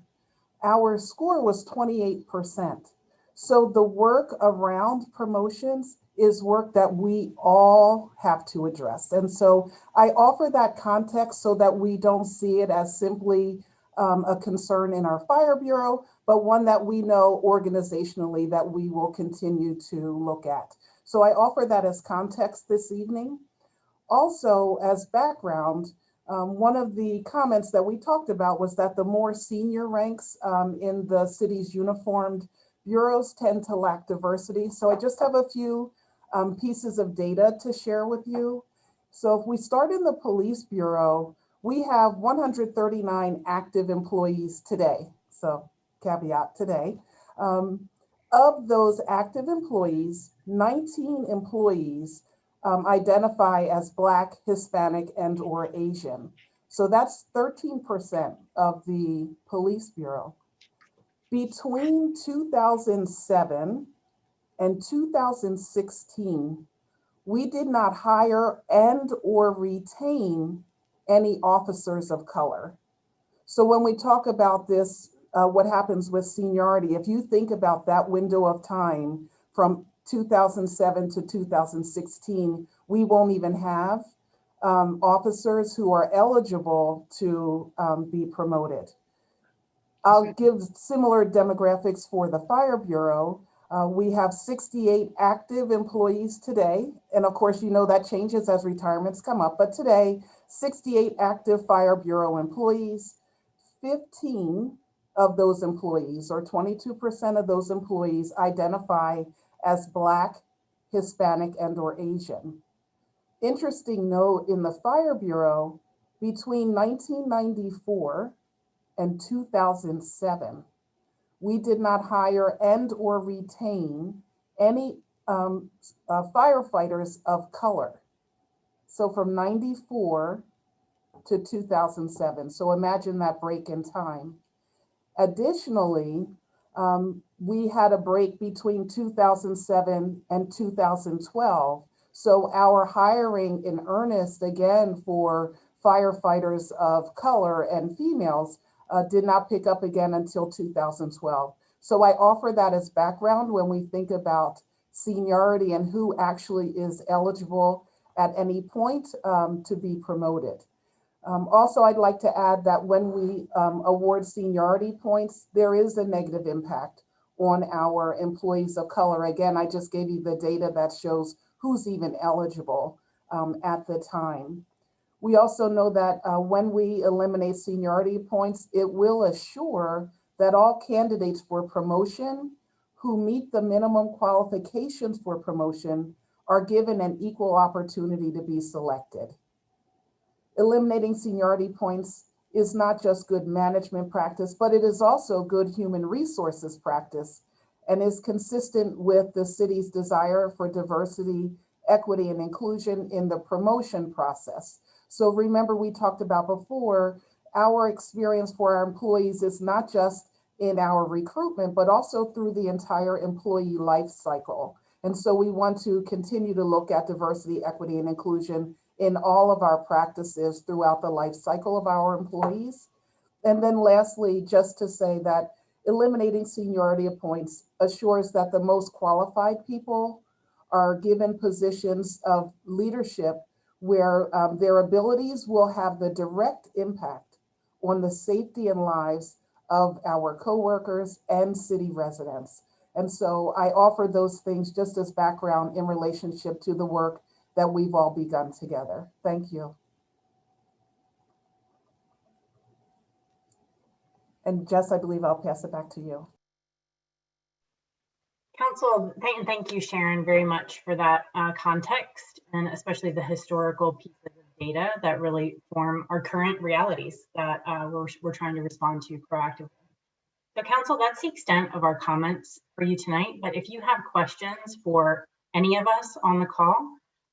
our score was 28%. So the work around promotions is work that we all have to address. And so I offer that context so that we don't see it as simply a concern in our fire bureau, but one that we know organizationally that we will continue to look at. So I offer that as context this evening. Also, as background, one of the comments that we talked about was that the more senior ranks in the city's uniformed bureaus tend to lack diversity. So I just have a few pieces of data to share with you. So if we start in the police bureau, we have 139 active employees today. So caveat today. Of those active employees, 19 employees identify as Black, Hispanic, and/or Asian. So that's 13% of the police bureau. Between 2007 and 2016, we did not hire and/or retain any officers of color. So when we talk about this, what happens with seniority, if you think about that window of time from 2007 to 2016, we won't even have officers who are eligible to be promoted. I'll give similar demographics for the Fire Bureau. We have 68 active employees today. And of course, you know that changes as retirements come up. But today, 68 active Fire Bureau employees, 15 of those employees, or 22% of those employees, identify as Black, Hispanic, and/or Asian. Interesting note, in the Fire Bureau, between 1994 and 2007, we did not hire and/or retain any firefighters of color. So from 94 to 2007. So imagine that break in time. Additionally, we had a break between 2007 and 2012. So our hiring in earnest, again, for firefighters of color and females did not pick up again until 2012. So I offer that as background when we think about seniority and who actually is eligible at any point to be promoted. Also, I'd like to add that when we award seniority points, there is a negative impact on our employees of color. Again, I just gave you the data that shows who's even eligible at the time. We also know that when we eliminate seniority points, it will assure that all candidates for promotion who meet the minimum qualifications for promotion are given an equal opportunity to be selected. Eliminating seniority points is not just good management practice, but it is also good human resources practice and is consistent with the city's desire for diversity, equity, and inclusion in the promotion process. So remember, we talked about before, our experience for our employees is not just in our recruitment, but also through the entire employee life cycle. And so we want to continue to look at diversity, equity, and inclusion in all of our practices throughout the life cycle of our employees. And then lastly, just to say that eliminating seniority points assures that the most qualified people are given positions of leadership where their abilities will have the direct impact on the safety and lives of our coworkers and city residents. And so I offer those things just as background in relationship to the work that we've all begun together. Thank you. And Jess, I believe I'll pass it back to you. Council, thank you, Sharon, very much for that context, and especially the historical pieces of data that really form our current realities that we're trying to respond to proactively. So Council, that's the extent of our comments for you tonight, but if you have questions for any of us on the call,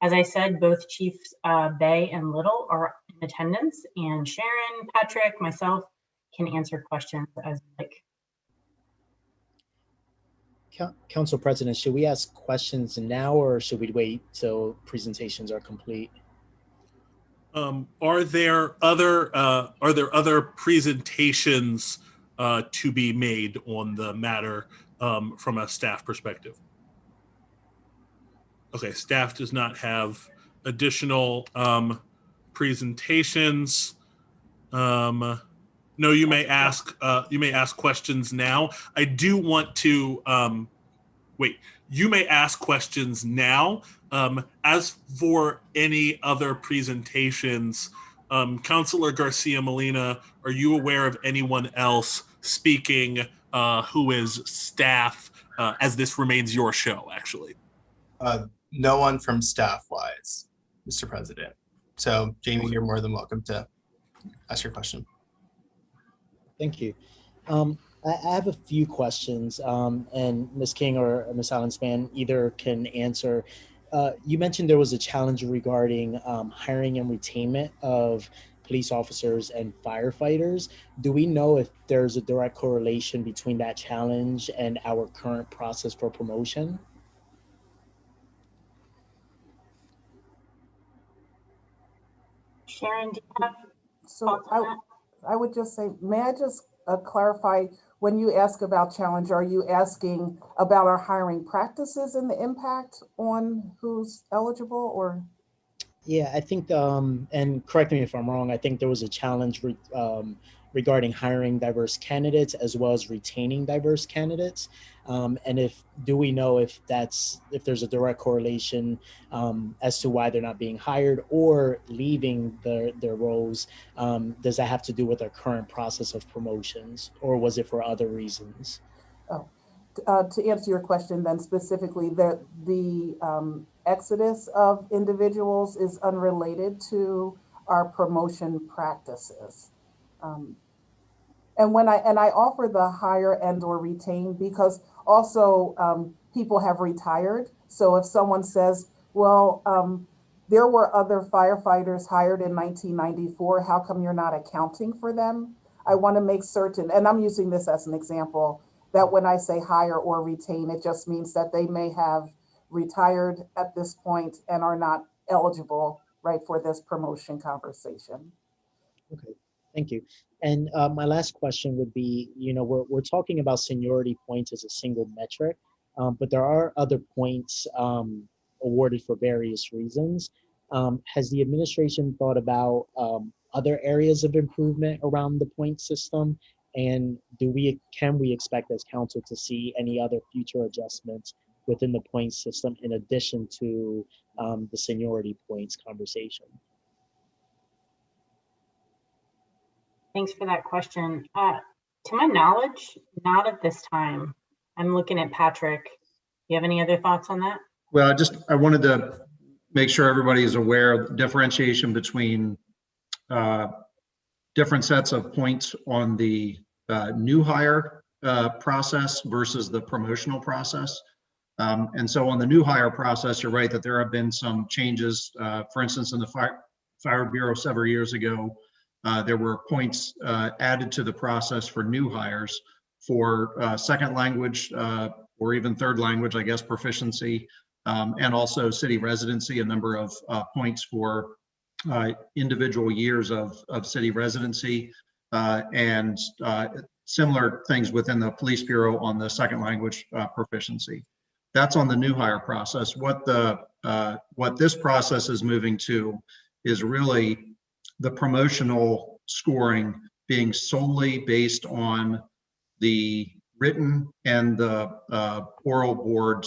as I said, both Chiefs Bay and Little are in attendance, and Sharon, Patrick, myself can answer questions as you like. Council President, should we ask questions now or should we wait till presentations are complete? Are there other presentations to be made on the matter from a staff perspective? Okay, staff does not have additional presentations. No, you may ask questions now. I do want to wait. You may ask questions now. As for any other presentations, Councilor Garcia Molina, are you aware of anyone else speaking who is staff as this remains your show, actually? No one from staff-wise, Mr. President. So, Jamie, you're more than welcome to ask your question. Thank you. I have a few questions, and Ms. King or Ms. Allenspan either can answer. You mentioned there was a challenge regarding hiring and retainment of police officers and firefighters. Do we know if there's a direct correlation between that challenge and our current process for promotion? Sharon, do you have So I would just say, may I just clarify, when you ask about challenge, are you asking about our hiring practices and the impact on who's eligible, or? Yeah, I think, and correct me if I'm wrong, I think there was a challenge regarding hiring diverse candidates as well as retaining diverse candidates. And do we know if there's a direct correlation as to why they're not being hired or leaving their roles? Does that have to do with our current process of promotions, or was it for other reasons? To answer your question then specifically, the exodus of individuals is unrelated to our promotion practices. And I offer the hire and or retain because also people have retired. So if someone says, well, there were other firefighters hired in 1994, how come you're not accounting for them? I want to make certain, and I'm using this as an example, that when I say hire or retain, it just means that they may have retired at this point and are not eligible, right, for this promotion conversation. Okay, thank you. And my last question would be, we're talking about seniority points as a single metric, but there are other points awarded for various reasons. Has the administration thought about other areas of improvement around the point system? And can we expect as council to see any other future adjustments within the point system in addition to the seniority points conversation? Thanks for that question. To my knowledge, not at this time. I'm looking at Patrick. You have any other thoughts on that? Well, I wanted to make sure everybody is aware of the differentiation between different sets of points on the new hire process versus the promotional process. And so on the new hire process, you're right that there have been some changes. For instance, in the Fire Bureau several years ago, there were points added to the process for new hires for second language or even third language, I guess, proficiency, and also city residency, a number of points for individual years of city residency, and similar things within the police bureau on the second language proficiency. That's on the new hire process. What this process is moving to is really the promotional scoring being solely based on the written and the oral board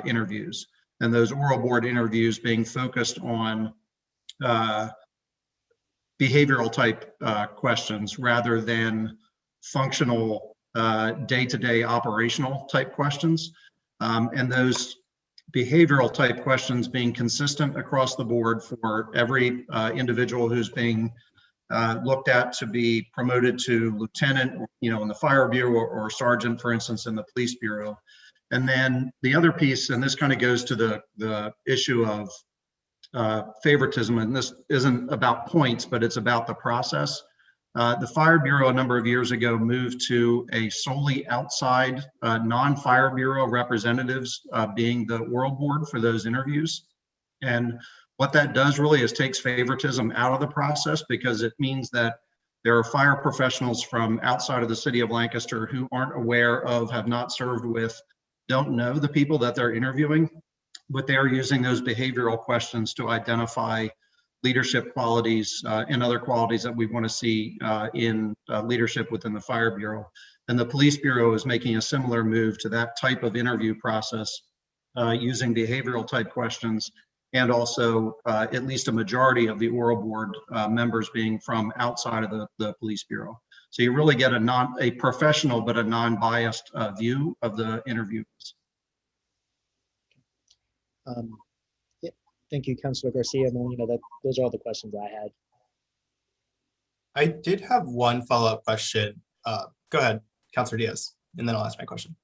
interviews, and those oral board interviews being focused on behavioral type questions rather than functional day-to-day operational type questions. And those behavioral type questions being consistent across the board for every individual who's being looked at to be promoted to lieutenant, in the fire bureau, or sergeant, for instance, in the police bureau. And then the other piece, and this kind of goes to the issue of favoritism, and this isn't about points, but it's about the process. The Fire Bureau a number of years ago moved to a solely outside non-Fire Bureau representatives being the oral board for those interviews. And what that does really is takes favoritism out of the process, because it means that there are fire professionals from outside of the city of Lancaster who aren't aware of, have not served with, don't know the people that they're interviewing, but they are using those behavioral questions to identify leadership qualities and other qualities that we want to see in leadership within the Fire Bureau. And the Police Bureau is making a similar move to that type of interview process using behavioral type questions, and also at least a majority of the oral board members being from outside of the Police Bureau. So you really get a professional but a non-biased view of the interviews. Yeah, thank you, Councilor Garcia Molina. Those are all the questions I had. I did have one follow-up question. Go ahead, Councilor Diaz, and then I'll ask my question.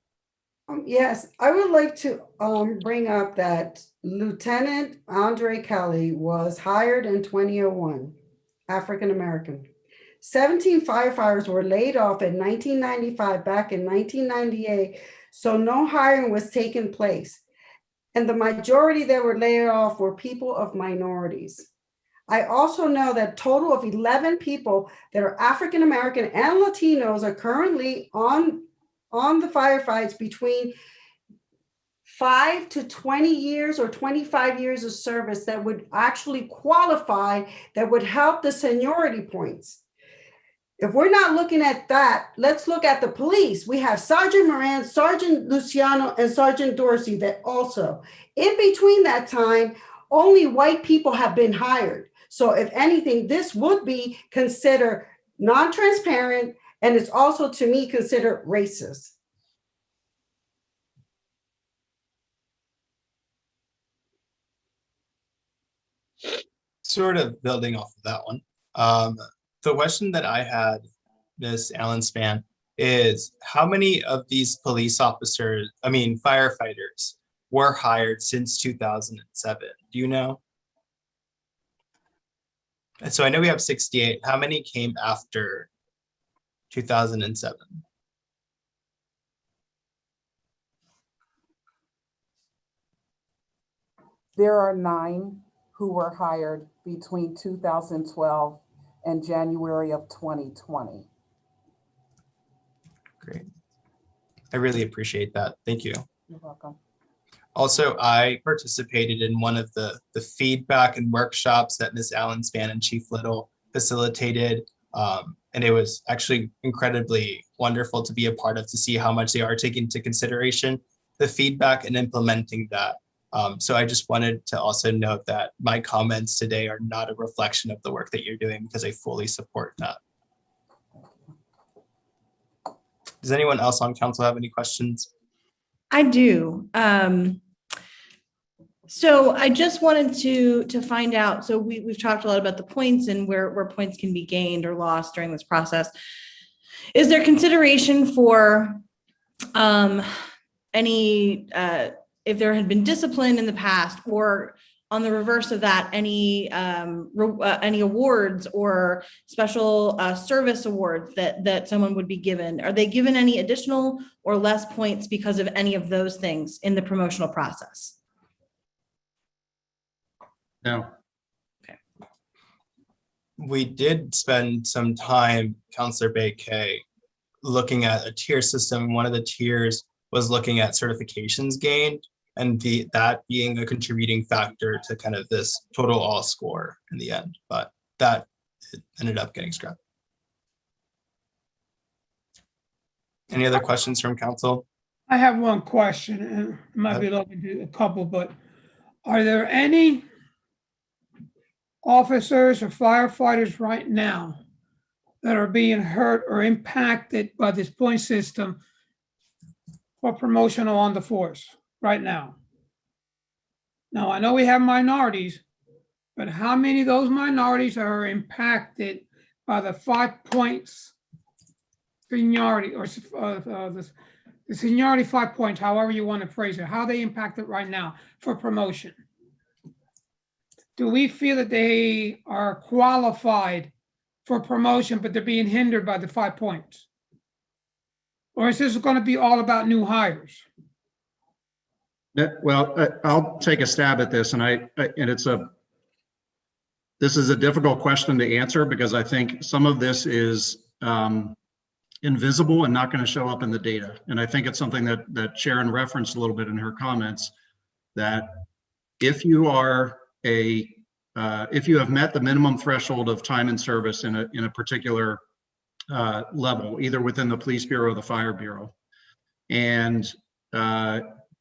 Yes, I would like to bring up that Lieutenant Andre Kelly was hired in 2001, African American. 17 firefighters were laid off in 1995, back in 1998, so no hiring was taking place. And the majority that were laid off were people of minorities. I also know that a total of 11 people that are African American and Latinos are currently on the firefights between 5 to 20 years or 25 years of service that would actually qualify, that would help the seniority points. If we're not looking at that, let's look at the police. We have Sergeant Moran, Sergeant Luciano, and Sergeant Dorsey that also, in between that time, only white people have been hired. So if anything, this would be considered non-transparent, and it's also, to me, considered racist. Sort of building off of that one. The question that I had, Ms. Allenspan, is how many of these firefighters were hired since 2007? Do you know? And so I know we have 68. How many came after 2007? There are 9 who were hired between 2012 and January of 2020. Great. I really appreciate that. Thank you. You're welcome. Also, I participated in one of the feedback and workshops that Ms. Allenspan and Chief Little facilitated. And it was actually incredibly wonderful to be a part of, to see how much they are taking into consideration the feedback and implementing that. So I just wanted to also note that my comments today are not a reflection of the work that you're doing, because I fully support that. Does anyone else on council have any questions? I do. So I just wanted to find out, so we've talked a lot about the points and where points can be gained or lost during this process. Is there consideration for any, if there had been discipline in the past, or on the reverse of that, any awards or special service awards that someone would be given? Are they given any additional or less points because of any of those things in the promotional process? No. Okay. We did spend some time, Councillor Bakay, looking at a tier system. One of the tiers was looking at certifications gained, and that being a contributing factor to kind of this total all score in the end, but that ended up getting scrapped. Any other questions from council? I have one question, and it might be looking to a couple, but are there any officers or firefighters right now that are being hurt or impacted by this point system for promotional on the force right now? Now, I know we have minorities, but how many of those minorities are impacted by the 5 points seniority, or the seniority 5 points, however you want to phrase it? How are they impacted right now for promotion? Do we feel that they are qualified for promotion, but they're being hindered by the 5 points? Or is this going to be all about new hires? Well, I'll take a stab at this, and this is a difficult question to answer, because I think some of this is invisible and not going to show up in the data. And I think it's something that Sharon referenced a little bit in her comments, that if you are if you have met the minimum threshold of time in service in a particular level, either within the police bureau or the fire bureau, and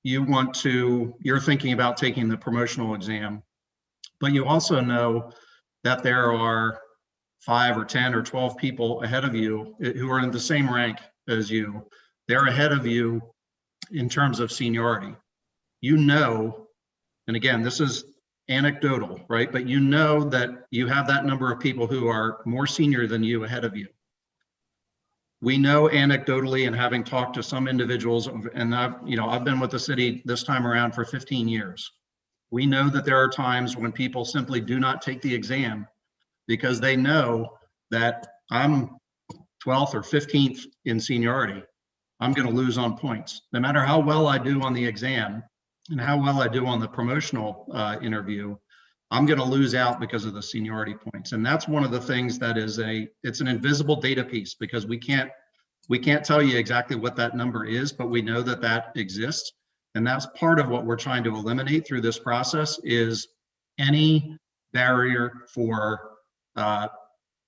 you're thinking about taking the promotional exam, but you also know that there are 5 or 10 or 12 people ahead of you who are in the same rank as you. They're ahead of you in terms of seniority. You know, and again, this is anecdotal, right? But you know that you have that number of people who are more senior than you ahead of you. We know anecdotally, and having talked to some individuals, and I've been with the city this time around for 15 years. We know that there are times when people simply do not take the exam because they know that I'm 12th or 15th in seniority. I'm going to lose on points. No matter how well I do on the exam and how well I do on the promotional interview, I'm going to lose out because of the seniority points. And that's one of the things that is it's an invisible data piece, because we can't tell you exactly what that number is, but we know that that exists. And that's part of what we're trying to eliminate through this process, is any barrier for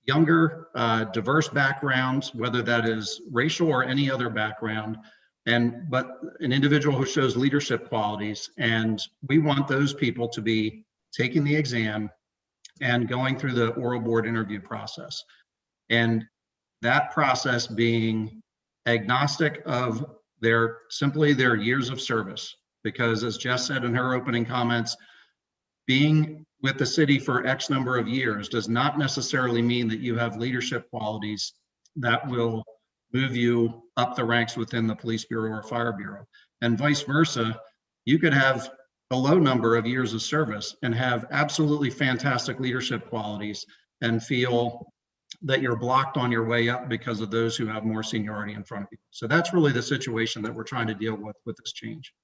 younger, diverse backgrounds, whether that is racial or any other background, but an individual who shows leadership qualities. And we want those people to be taking the exam and going through the oral board interview process. And that process being agnostic of simply their years of service. Because as Jess said in her opening comments, being with the city for X number of years does not necessarily mean that you have leadership qualities that will move you up the ranks within the police bureau or fire bureau. And vice versa, you could have a low number of years of service and have absolutely fantastic leadership qualities and feel that you're blocked on your way up because of those who have more seniority in front of you. So that's really the situation that we're trying to deal with this change.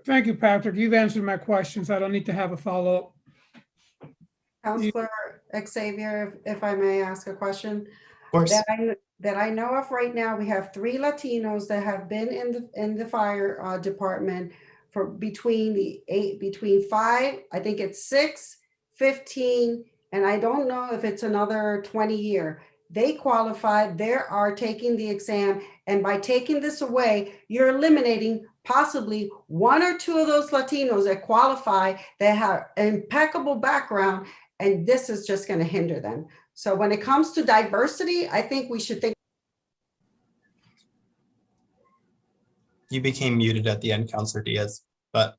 Thank you, Patrick. You've answered my questions. I don't need to have a follow-up. Councillor Xavier, if I may ask a question. Of course. That I know of right now, we have 3 Latinos that have been in the fire department for between 5, I think it's 6, 15, and I don't know if it's another 20 year. They qualified, they are taking the exam, and by taking this away, you're eliminating possibly 1 or 2 of those Latinos that qualify, that have impeccable background, and this is just going to hinder them. So when it comes to diversity, I think we should think. You became muted at the end, Counselor Diaz, but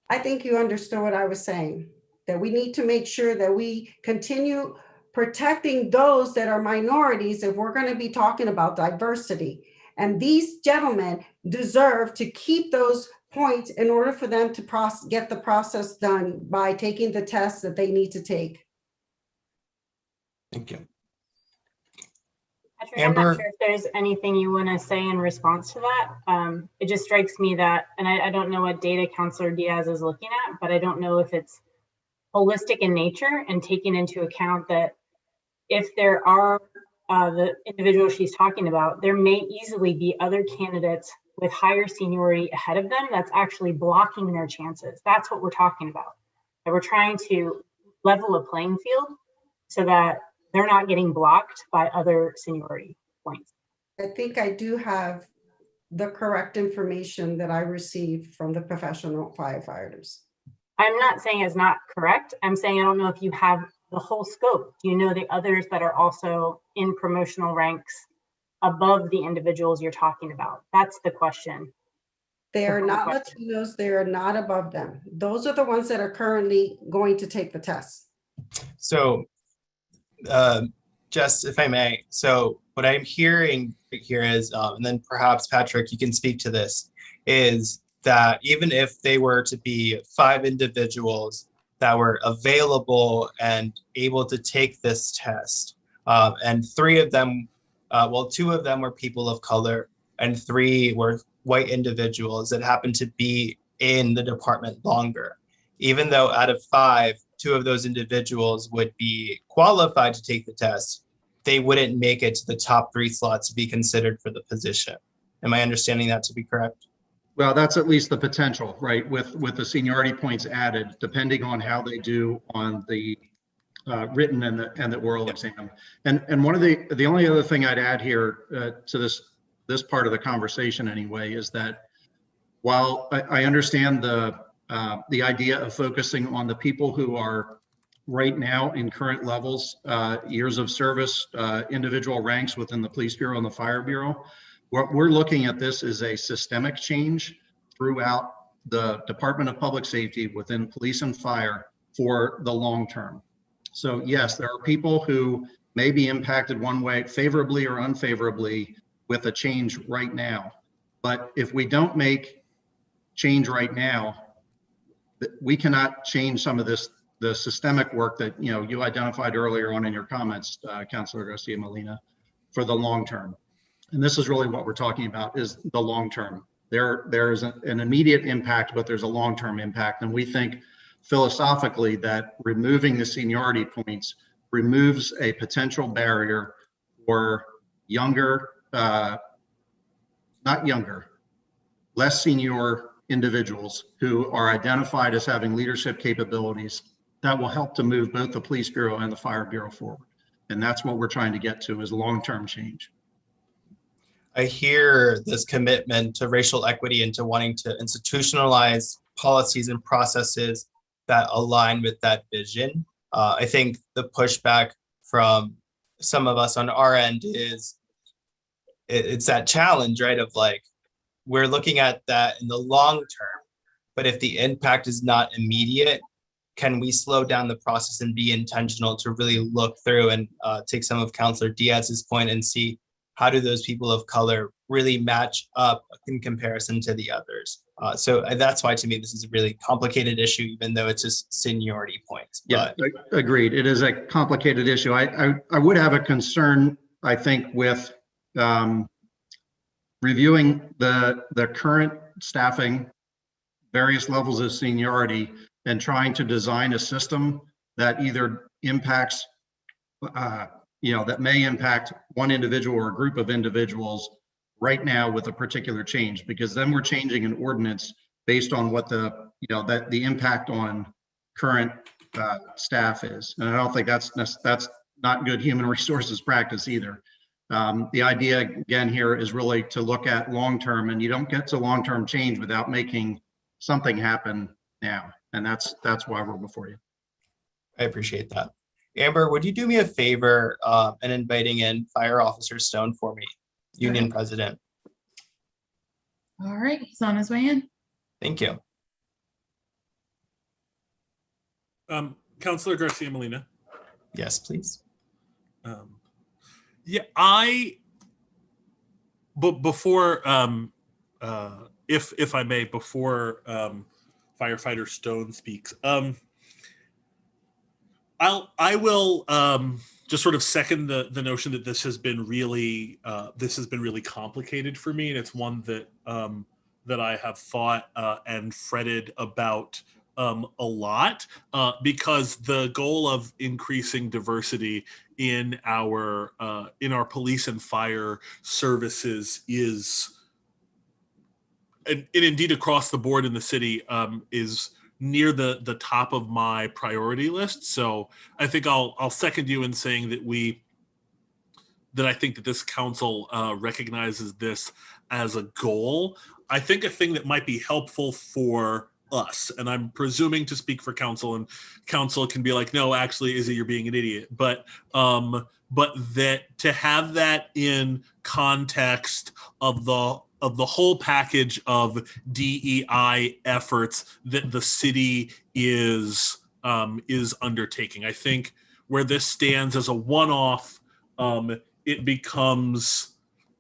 I think you understood what I was saying, that we need to make sure that we continue protecting those that are minorities if we're going to be talking about diversity. And these gentlemen deserve to keep those points in order for them to get the process done by taking the tests that they need to take. thank you. Patrick, I'm Amber? not sure if there's anything you want to say in response to that. It just strikes me that, and I don't know what data Councilor Diaz is looking at, but I don't know if it's holistic in nature and taking into account that if there are the individuals she's talking about, there may easily be other candidates with higher seniority ahead of them that's actually blocking their chances. That's what we're talking about. That we're trying to level a playing field so that they're not getting blocked by other seniority points. I think I do have the correct information that I received from the professional firefighters. I'm not saying it's not correct. I'm saying I don't know if you have the whole scope. Do you know the others that are also in promotional ranks above the individuals you're talking about? That's the question. They are not Latinos. They are not above them. Those are the ones that are currently going to take the test. So, just if I may, so what I'm hearing here is, and then perhaps Patrick, you can speak to this, is that even if they were to be 5 individuals that were available and able to take this test, and 3 of them, well, 2 of them were people of color and 3 were white individuals that happened to be in the department longer. Even though out of 5, 2 of those individuals would be qualified to take the test, they wouldn't make it to the top 3 slots to be considered for the position. Am I understanding that to be correct? Well, that's at least the potential, right? With the seniority points added, depending on how they do on the written and the oral exam. And one of the only other thing I'd add here to this part of the conversation anyway is that while I understand the idea of focusing on the people who are right now in current levels, years of service, individual ranks within the Police Bureau and the Fire Bureau, we're looking at this as a systemic change throughout the Department of Public Safety within police and fire for the long term. So yes, there are people who may be impacted one way, favorably or unfavorably, with a change right now. But if we don't make change right now, we cannot change some of the systemic work that you identified earlier on in your comments, Councilor Garcia Molina, for the long term. And this is really what we're talking about, is the long term. There is an immediate impact, but there's a long-term impact. And we think philosophically that removing the seniority points removes a potential barrier for younger, not younger, less senior individuals who are identified as having leadership capabilities that will help to move both the Police Bureau and the Fire Bureau forward. And that's what we're trying to get to, is long-term change. I hear this commitment to racial equity and to wanting to institutionalize policies and processes that align with that vision. I think the pushback from some of us on our end is it's that challenge, right? Of like, we're looking at that in the long term, but if the impact is not immediate, can we slow down the process and be intentional to really look through and take some of Councilor Diaz's point and see how do those people of color really match up in comparison to the others? So that's why, to me, this is a really complicated issue, even though it's just seniority points. Yeah, agreed. It is a complicated issue. I would have a concern, I think, with reviewing the current staffing, various levels of seniority, and trying to design a system that either impacts that may impact one individual or a group of individuals right now with a particular change, because then we're changing an ordinance based on what the impact on current staff is. And I don't think that's not good human resources practice either. The idea again here is really to look at long-term, and you don't get to long-term change without making something happen now. And that's why we're before you. I appreciate that. Amber, would you do me a favor in inviting in Fire Officer Stone for me, Union President? All right, he's on his way in. Thank you. Councilor Garcia Molina. Yes, please. Yeah, before if I may, before Firefighter Stone speaks, I will just sort of second the notion that this has been really complicated for me, and it's one that that I have thought and fretted about a lot, because the goal of increasing diversity in our police and fire services is, and indeed across the board in the city, is near the top of my priority list. So I think I'll second you in saying that I think that this council recognizes this as a goal. I think a thing that might be helpful for us, and I'm presuming to speak for council, and council can be like, no, actually, Izzy, you're being an idiot. But that to have that in context of the whole package of DEI efforts that the city is undertaking. I think where this stands as a one-off, it becomes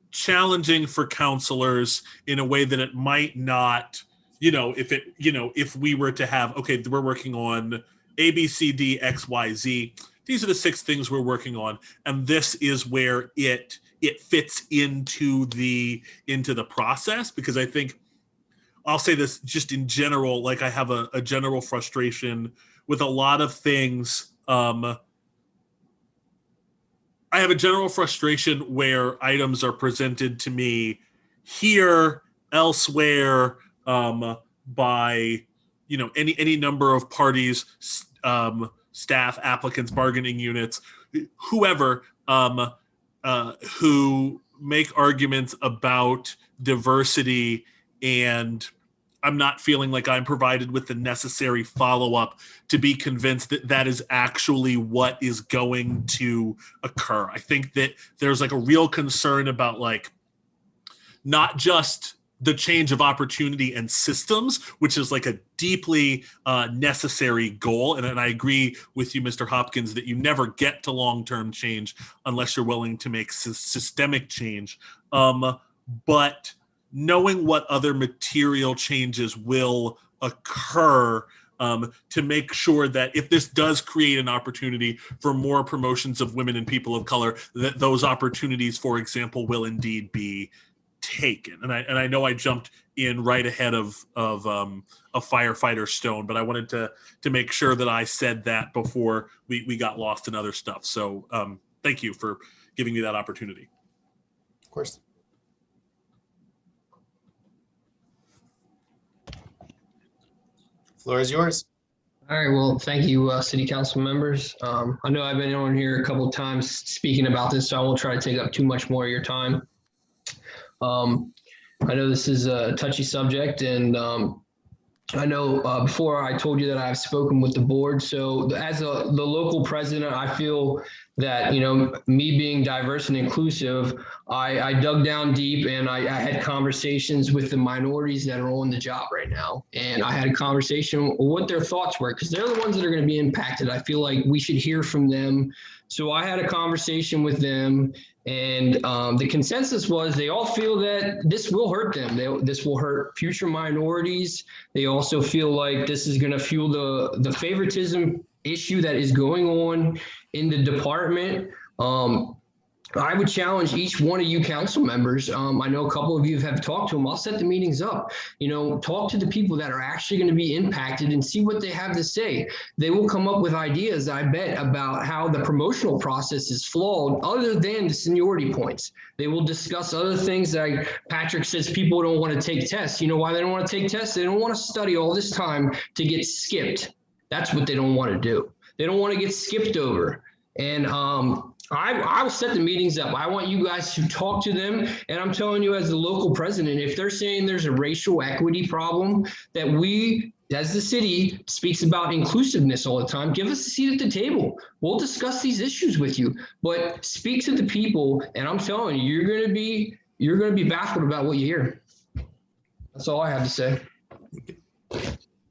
challenging for counselors in a way that it might not, if we were to have, okay, we're working on A, B, C, D, X, Y, Z. These are the 6 things we're working on, and this is where it fits into the process. Because I think, I'll say this just in general, like I have a general frustration with a lot of things. I have a general frustration where items are presented to me here, elsewhere, by any number of parties, staff, applicants, bargaining units, whoever, who make arguments about diversity, and I'm not feeling like I'm provided with the necessary follow-up to be convinced that that is actually what is going to occur. I think that there's like a real concern about like not just the change of opportunity and systems, which is like a deeply necessary goal. And I agree with you, Mr. Hopkins, that you never get to long-term change unless you're willing to make systemic change. But knowing what other material changes will occur, to make sure that if this does create an opportunity for more promotions of women and people of color, that those opportunities, for example, will indeed be taken. And I know I jumped in right ahead of a Firefighter Stone, but I wanted to make sure that I said that before we got lost in other stuff. So thank you for giving me that opportunity. Of course. Floor is yours. All right, well, thank you, city council members. I know I've been on here a couple of times speaking about this, so I won't try to take up too much more of your time. I know this is a touchy subject, and I know before I told you that I've spoken with the board. So as the local president, I feel that, me being diverse and inclusive, I dug down deep, and I had conversations with the minorities that are on the job right now. And I had a conversation what their thoughts were, because they're the ones that are going to be impacted. I feel like we should hear from them. So I had a conversation with them, and the consensus was they all feel that this will hurt them. This will hurt future minorities. They also feel like this is going to fuel the favoritism issue that is going on in the department. I would challenge each one of you council members. I know a couple of you have talked to them. I'll set the meetings up. Talk to the people that are actually going to be impacted and see what they have to say. They will come up with ideas, I bet, about how the promotional process is flawed other than the seniority points. They will discuss other things like Patrick says people don't want to take tests. You know why they don't want to take tests? They don't want to study all this time to get skipped. That's what they don't want to do. They don't want to get skipped over. And I will set the meetings up. I want you guys to talk to them. And I'm telling you, as the local president, if they're saying there's a racial equity problem, that we, as the city, speaks about inclusiveness all the time, give us a seat at the table. We'll discuss these issues with you. But speak to the people, and I'm telling you, you're going to be baffled about what you hear. That's all I have to say.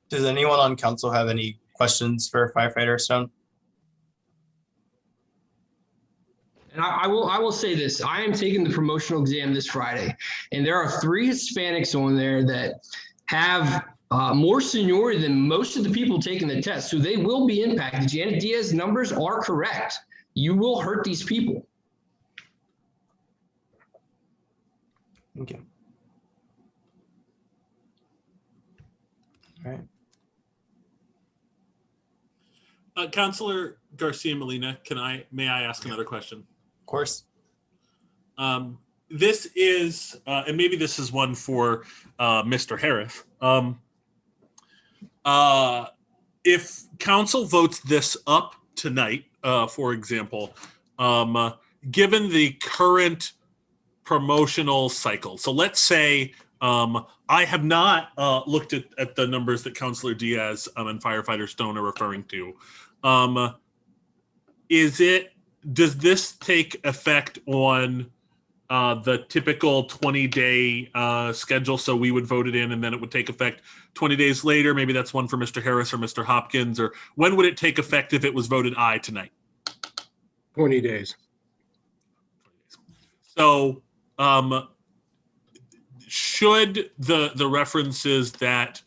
Does anyone on council have any questions for firefighter Stone? And I will say this, I am taking the promotional exam this Friday, and there are 3 Hispanics on there that have more seniority than most of the people taking the test. So they will be impacted. Janet Diaz's numbers are correct. You will hurt these people. Okay. All right. Councilor Garcia Molina, may I ask another question? Of course. This is, and maybe this is one for Mr. Harris. If council votes this up tonight, for example, given the current promotional cycle, so let's say I have not looked at the numbers that Councilor Diaz and Firefighter Stone are referring to. Does this take effect on the typical 20-day schedule? So we would vote it in and then it would take effect 20 days later. Maybe that's one for Mr. Harris or Mr. Hopkins. Or when would it take effect if it was voted aye tonight? 20 days. So should the references that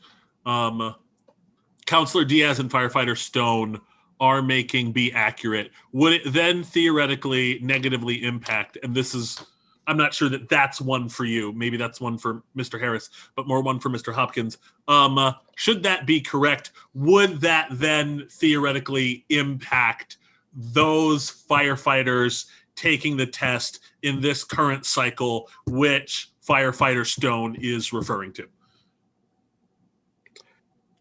Councilor Diaz and Firefighter Stone are making be accurate, would it then theoretically negatively impact, and this is, I'm not sure that that's one for you, maybe that's one for Mr. Harris, but more one for Mr. Hopkins. Should that be correct, would that then theoretically impact those firefighters taking the test in this current cycle, which Firefighter Stone is referring to?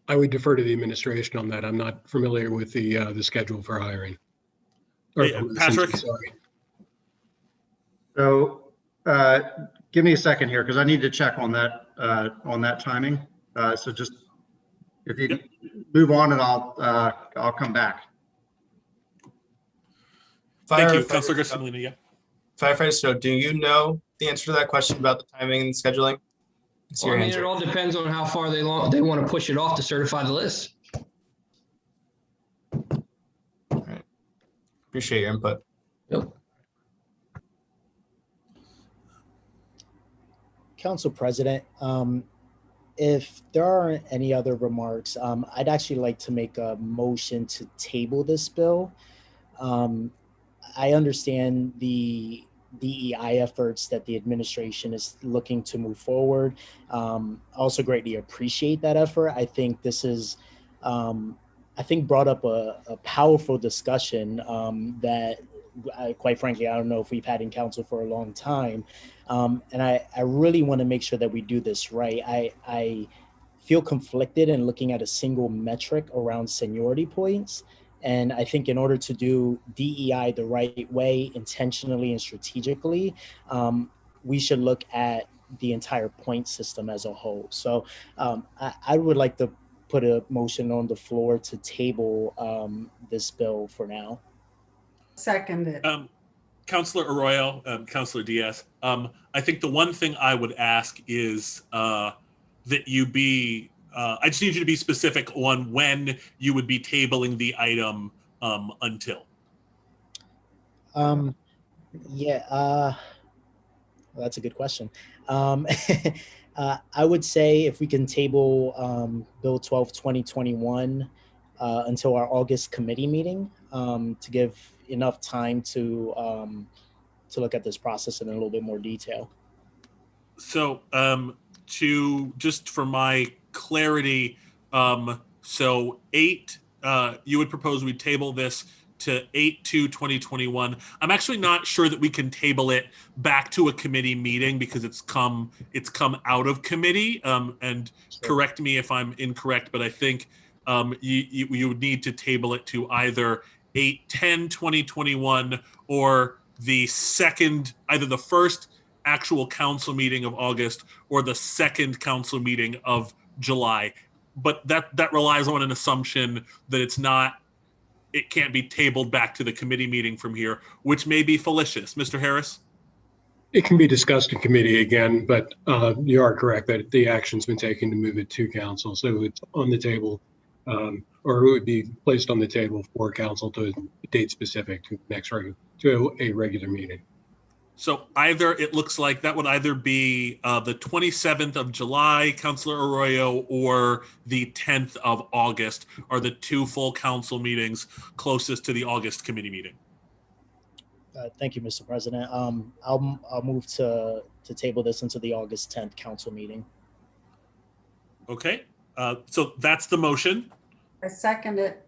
I would defer to the administration on that. I'm not familiar with the schedule for hiring. Or, Patrick? Sorry. So give me a second here because I need to check on that timing. So just if you move on and I'll come back. Thank you, Councilor Garcia. Yeah. Firefighter Stone, do you know the answer to that question about the timing and scheduling? Well, I mean, it all depends on how far they want to push it off to certify the list. All right. Appreciate your input. Yep. Council President, if there aren't any other remarks, I'd actually like to make a motion to table this bill. I understand the DEI efforts that the administration is looking to move forward. I also greatly appreciate that effort. I think this is, brought up a powerful discussion that, quite frankly, I don't know if we've had in council for a long time. And I really want to make sure that we do this right. I feel conflicted in looking at a single metric around seniority points. And I think in order to do DEI the right way, intentionally and strategically, we should look at the entire point system as a whole. So I would like to put a motion on the floor to table this bill for now. Seconded. Councilor Arroyo, Councilor Diaz, I think the one thing I would ask is that you be, I just need you to be specific on when you would be tabling the item until. Well, that's a good question. I would say if we can table Bill 12, 2021 until our August committee meeting to give enough time to look at this process in a little bit more detail. So just for my clarity, so you would propose we table this to 8/2/2021. I'm actually not sure that we can table it back to a committee meeting because it's come out of committee. And correct me if I'm incorrect, but I think you would need to table it to either 8/10/2021 or either the first actual council meeting of August or the second council meeting of July. But that relies on an assumption that it can't be tabled back to the committee meeting from here, which may be fallacious. Mr. Harris? It can be discussed in committee again, but you are correct that the action's been taken to move it to council. So it's on the table, or it would be placed on the table for council to date specific to a regular meeting. So either, it looks like that would either be the 27th of July, Councilor Arroyo, or the 10th of August are the two full council meetings closest to the August committee meeting. Thank you, Mr. President. I'll move to table this into the August 10th council meeting. Okay, so that's the motion. I second it.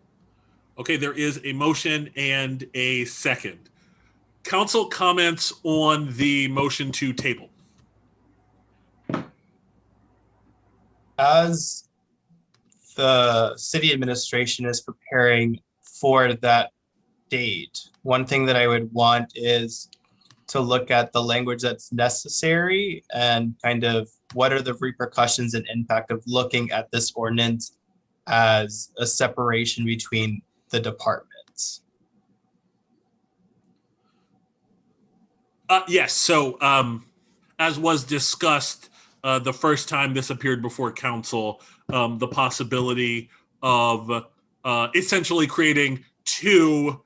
Okay, there is a motion and a second. Council comments on the motion to table. As the city administration is preparing for that date, one thing that I would want is to look at the language that's necessary and kind of what are the repercussions and impact of looking at this ordinance as a separation between the departments. Yes, so as was discussed the first time this appeared before council, the possibility of essentially creating two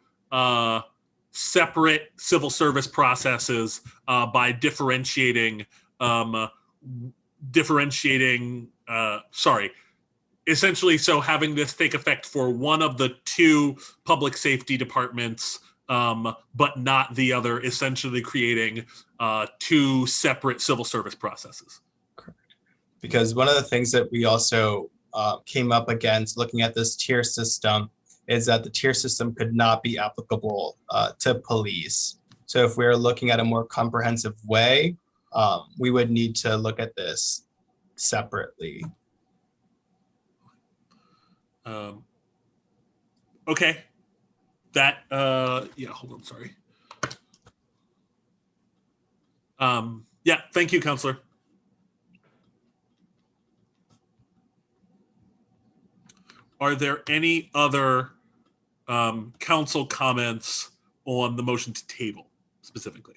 separate civil service processes by essentially, so having this take effect for one of the two public safety departments, but not the other, essentially creating two separate civil service processes. Correct. Because one of the things that we also came up against looking at this tier system is that the tier system could not be applicable to police. So if we're looking at a more comprehensive way, we would need to look at this separately. Okay. That, yeah, hold on, sorry. Yeah, thank you, Counselor. Are there any other council comments on the motion to table specifically?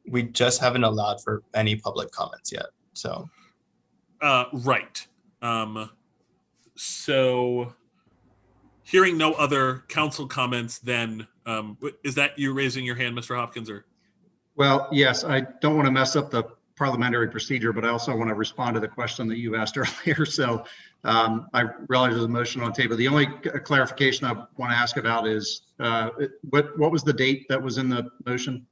We just haven't allowed for any public comments yet, so. Right. So hearing no other council comments, then is that you raising your hand, Mr. Hopkins, or? Well, yes, I don't want to mess up the parliamentary procedure, but I also want to respond to the question that you asked earlier. So I realize there's a motion on the table. The only clarification I want to ask about is what was the date that was in the motion?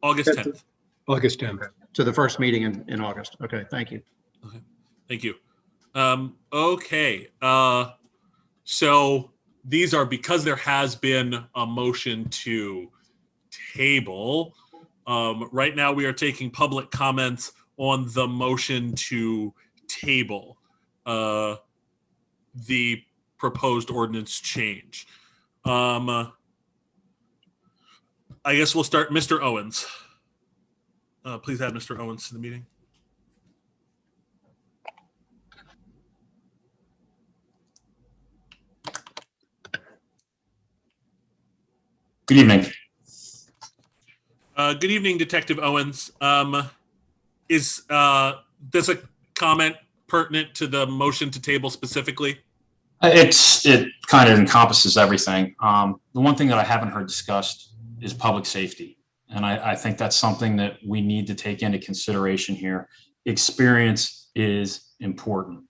August 10th. August 10th. To the first meeting in August. Okay, thank you. Okay, thank you. Okay, so these are, because there has been a motion to table, right now we are taking public comments on the motion to table the proposed ordinance change. I guess we'll start, Mr. Owens. Please add Mr. Owens to the meeting. Good evening. Good evening, Detective Owens. Is this a comment pertinent to the motion to table specifically? It kind of encompasses everything. The one thing that I haven't heard discussed is public safety. And I think that's something that we need to take into consideration here. Experience is important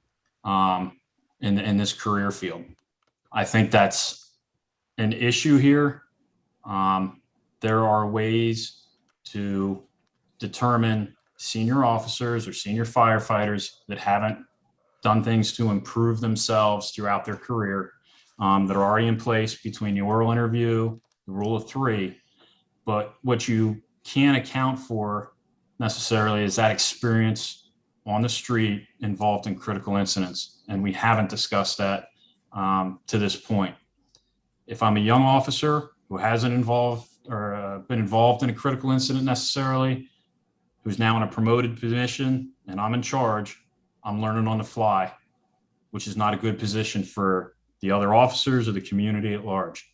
in this career field. I think that's an issue here. There are ways to determine senior officers or senior firefighters that haven't done things to improve themselves throughout their career that are already in place between the oral interview, the rule of three. But what you can't account for necessarily is that experience on the street involved in critical incidents. And we haven't discussed that to this point. If I'm a young officer who hasn't been involved in a critical incident necessarily, who's now in a promoted position and I'm in charge, I'm learning on the fly, which is not a good position for the other officers or the community at large.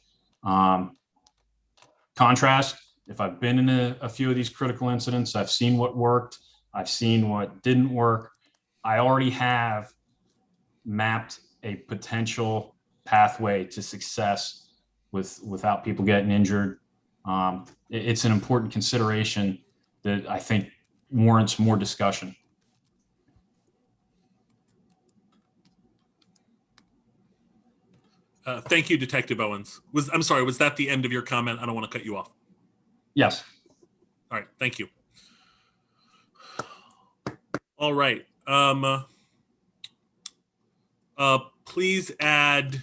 Contrast, If I've been in a few of these critical incidents, I've seen what worked, I've seen what didn't work. I already have mapped a potential pathway to success without people getting injured. It's an important consideration that I think warrants more discussion. Thank you, Detective Owens. I'm sorry, was that the end of your comment? I don't want to cut you off. Yes. All right, thank you. All right. Please add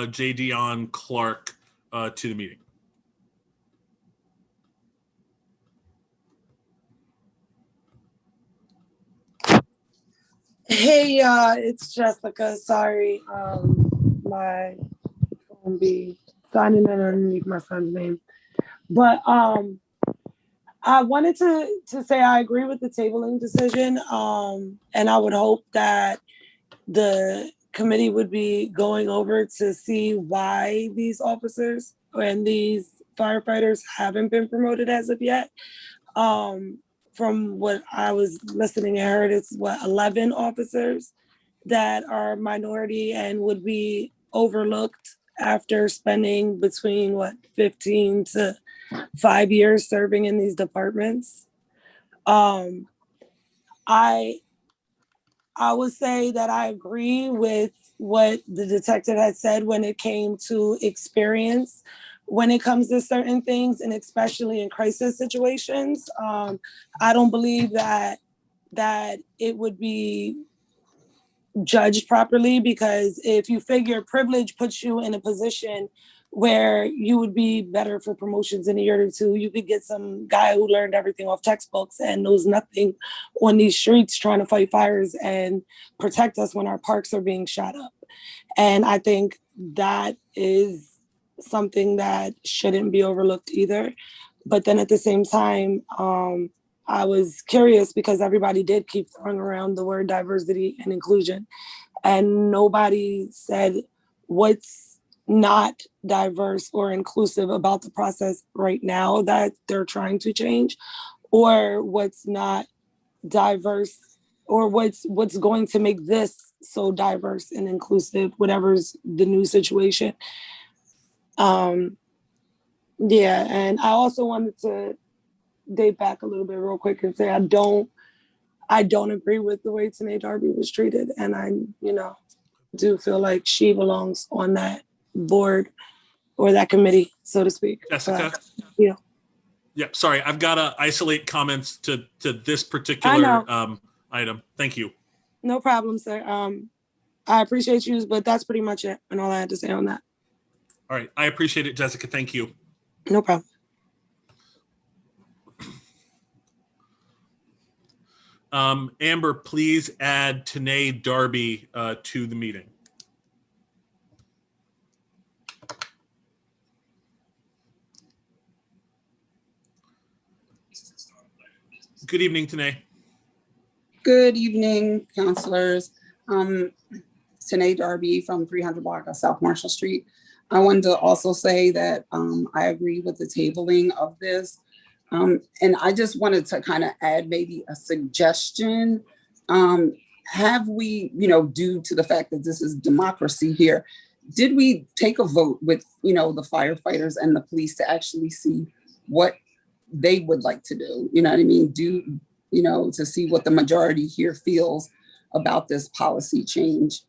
J. Dion Clark to the meeting. Hey, it's Jessica. Sorry, my phone be signing in underneath my son's name. But I wanted to say I agree with the tabling decision, and I would hope that the committee would be going over to see why these officers and these firefighters haven't been promoted as of yet. From what I was listening and heard, it's 11 officers that are minority and would be overlooked after spending between 15 to 5 years serving in these departments. I would say that I agree with what the detective had said when it came to experience when it comes to certain things, and especially in crisis situations. I don't believe that it would be judged properly, because if you figure privilege puts you in a position where you would be better for promotions in a year or two, you could get some guy who learned everything off textbooks and knows nothing on these streets trying to fight fires and protect us when our parks are being shot up. And I think that is something that shouldn't be overlooked either. But then at the same time, I was curious because everybody did keep throwing around the word diversity and inclusion, and nobody said what's not diverse or inclusive about the process right now that they're trying to change, or what's not diverse, or what's going to make this so diverse and inclusive, whatever's the new situation. Yeah, and I also wanted to date back a little bit real quick and say I don't agree with the way Tanae Darby was treated, and I do feel like she belongs on that board or that committee, so to speak. Jessica? Yeah. Yeah, sorry, I've got to isolate comments to this particular item. Thank you. No problem, sir. I appreciate you, but that's pretty much it and all I had to say on that. All right, I appreciate it, Jessica. Thank you. No problem. Amber, please add Tanae Darby to the meeting. Good evening, Tanae. Good evening, counselors. Tanae Darby from 300 block of South Marshall Street. I wanted to also say that I agree with the tabling of this. And I just wanted to kind of add maybe a suggestion. Have we, due to the fact that this is democracy here, did we take a vote with, the firefighters and the police to actually see what they would like to do? You know what I mean? To see what the majority here feels about this policy change.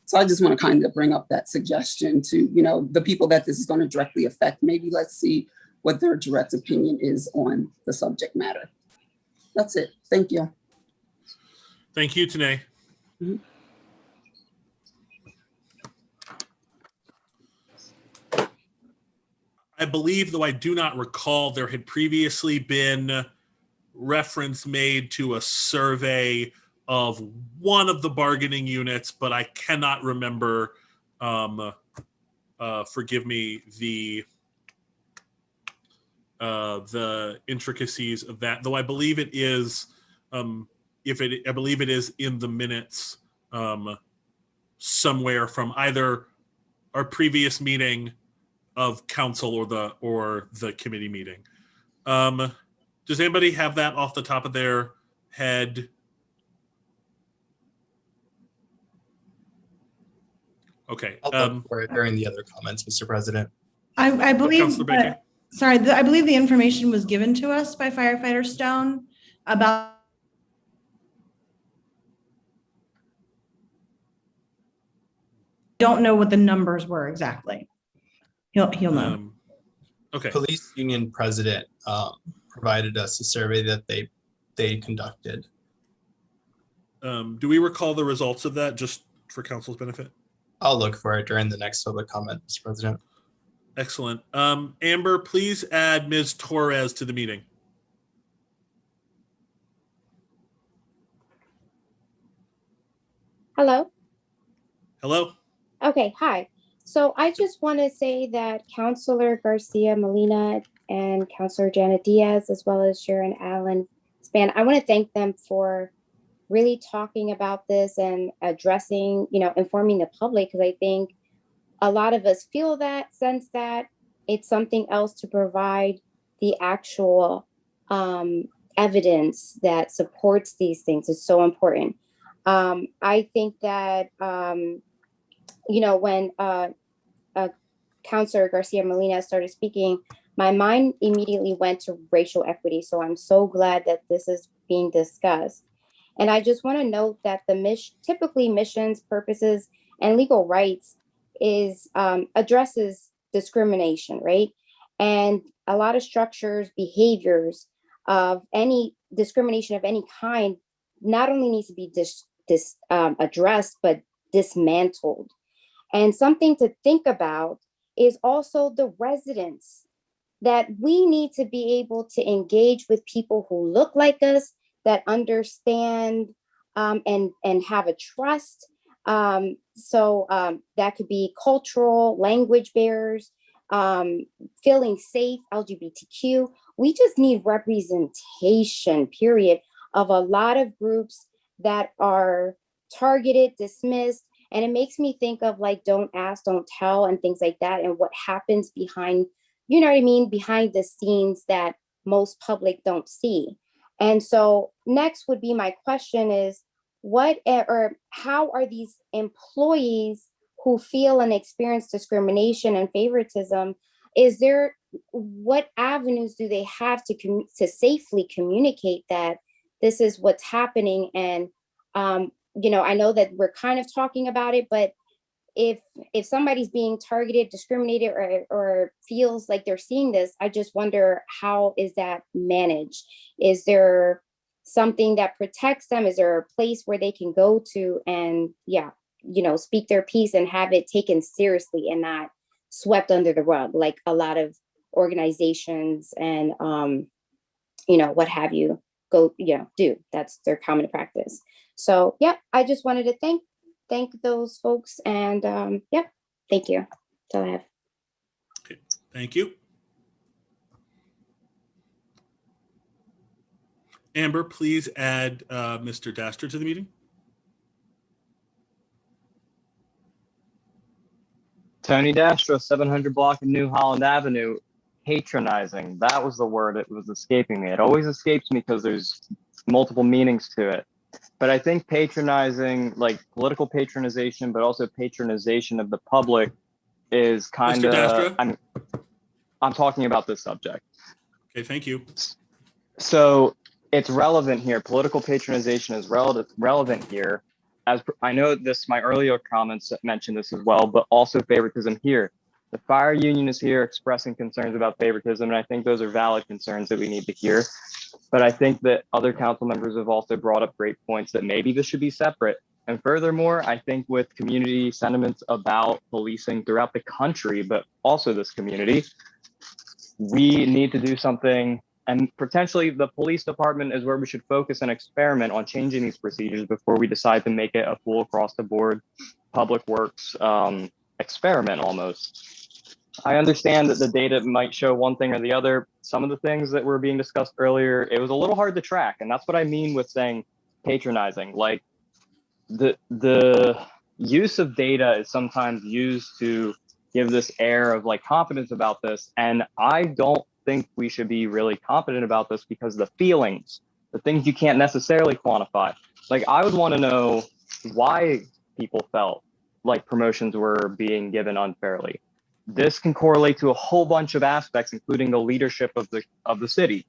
So I just want to kind of bring up that suggestion to, the people that this is going to directly affect. Maybe let's see what their direct opinion is on the subject matter. That's it. Thank you. Thank you, Tanae. Mm-hmm. I believe, though I do not recall, there had previously been reference made to a survey of one of the bargaining units, but I cannot remember, forgive me, the intricacies of that, though I believe it is, I believe it is in the minutes somewhere from either our previous meeting of council or the committee meeting. Does anybody have that off the top of their head? Okay. I'll look for it during the other comments, Mr. President. I believe, Councilor Baker? I believe the information was given to us by firefighter Stone about don't know what the numbers were exactly. He'll know. Okay. Police union president provided us a survey that they conducted. Do we recall the results of that, just for council's benefit? I'll look for it during the next public comment, Mr. President. Excellent. Amber, please add Ms. Torres to the meeting. Hello. Hello. Okay, hi. So I just want to say that Councilor Garcia Molina and Councilor Janet Diaz, as well as Sharon Allen Span, I want to thank them for really talking about this and addressing, informing the public, because I think a lot of us feel that, sense that it's something else to provide the actual evidence that supports these things is so important. I think that, when Councilor Garcia Molina started speaking, my mind immediately went to racial equity. So I'm so glad that this is being discussed. And I just want to note that typically missions, purposes, and legal rights addresses discrimination, right? And a lot of structures, behaviors of any discrimination of any kind not only needs to be addressed, but dismantled. And something to think about is also the residents, that we need to be able to engage with people who look like us, that understand and have a trust. So that could be cultural, language barriers, feeling safe, LGBTQ. We just need representation, period, of a lot of groups that are targeted, dismissed. And it makes me think of like, don't ask, don't tell, and things like that, and what happens behind, behind the scenes that most public don't see. And so next would be my question is, how are these employees who feel and experience discrimination and favoritism, what avenues do they have to safely communicate that this is what's happening? And, I know that we're kind of talking about it, but if somebody's being targeted, discriminated, or feels like they're seeing this, I just wonder, how is that managed? Is there something that protects them? Is there a place where they can go to and speak their piece and have it taken seriously and not swept under the rug like a lot of organizations and what have you do? That's their common practice. So I just wanted to thank those folks, and thank you. That's all I have. Okay, thank you. Amber, please add Mr. Daster to the meeting. Tony Dastra, 700 block of New Holland Avenue, patronizing. That was the word that was escaping me. It always escapes me because there's multiple meanings to it. But I think patronizing, like political patronization, but also patronization of the public is kind of, I'm talking about this subject. Okay, thank you. So it's relevant here. Political patronization is relevant here. As I know my earlier comments mentioned this as well, but also favoritism here. The fire union is here expressing concerns about favoritism, and I think those are valid concerns that we need to hear. But I think that other council members have also brought up great points that maybe this should be separate. And furthermore, I think with community sentiments about policing throughout the country, but also this community, we need to do something. And potentially the police department is where we should focus and experiment on changing these procedures before we decide to make it a full across the board public works experiment almost. I understand that the data might show one thing or the other. Some of the things that were being discussed earlier, it was a little hard to track. And that's what I mean with saying patronizing. Like the use of data is sometimes used to give this air of like confidence about this. And I don't think we should be really confident about this because the feelings, the things you can't necessarily quantify. Like, I would want to know why people felt like promotions were being given unfairly. This can correlate to a whole bunch of aspects, including the leadership of the city.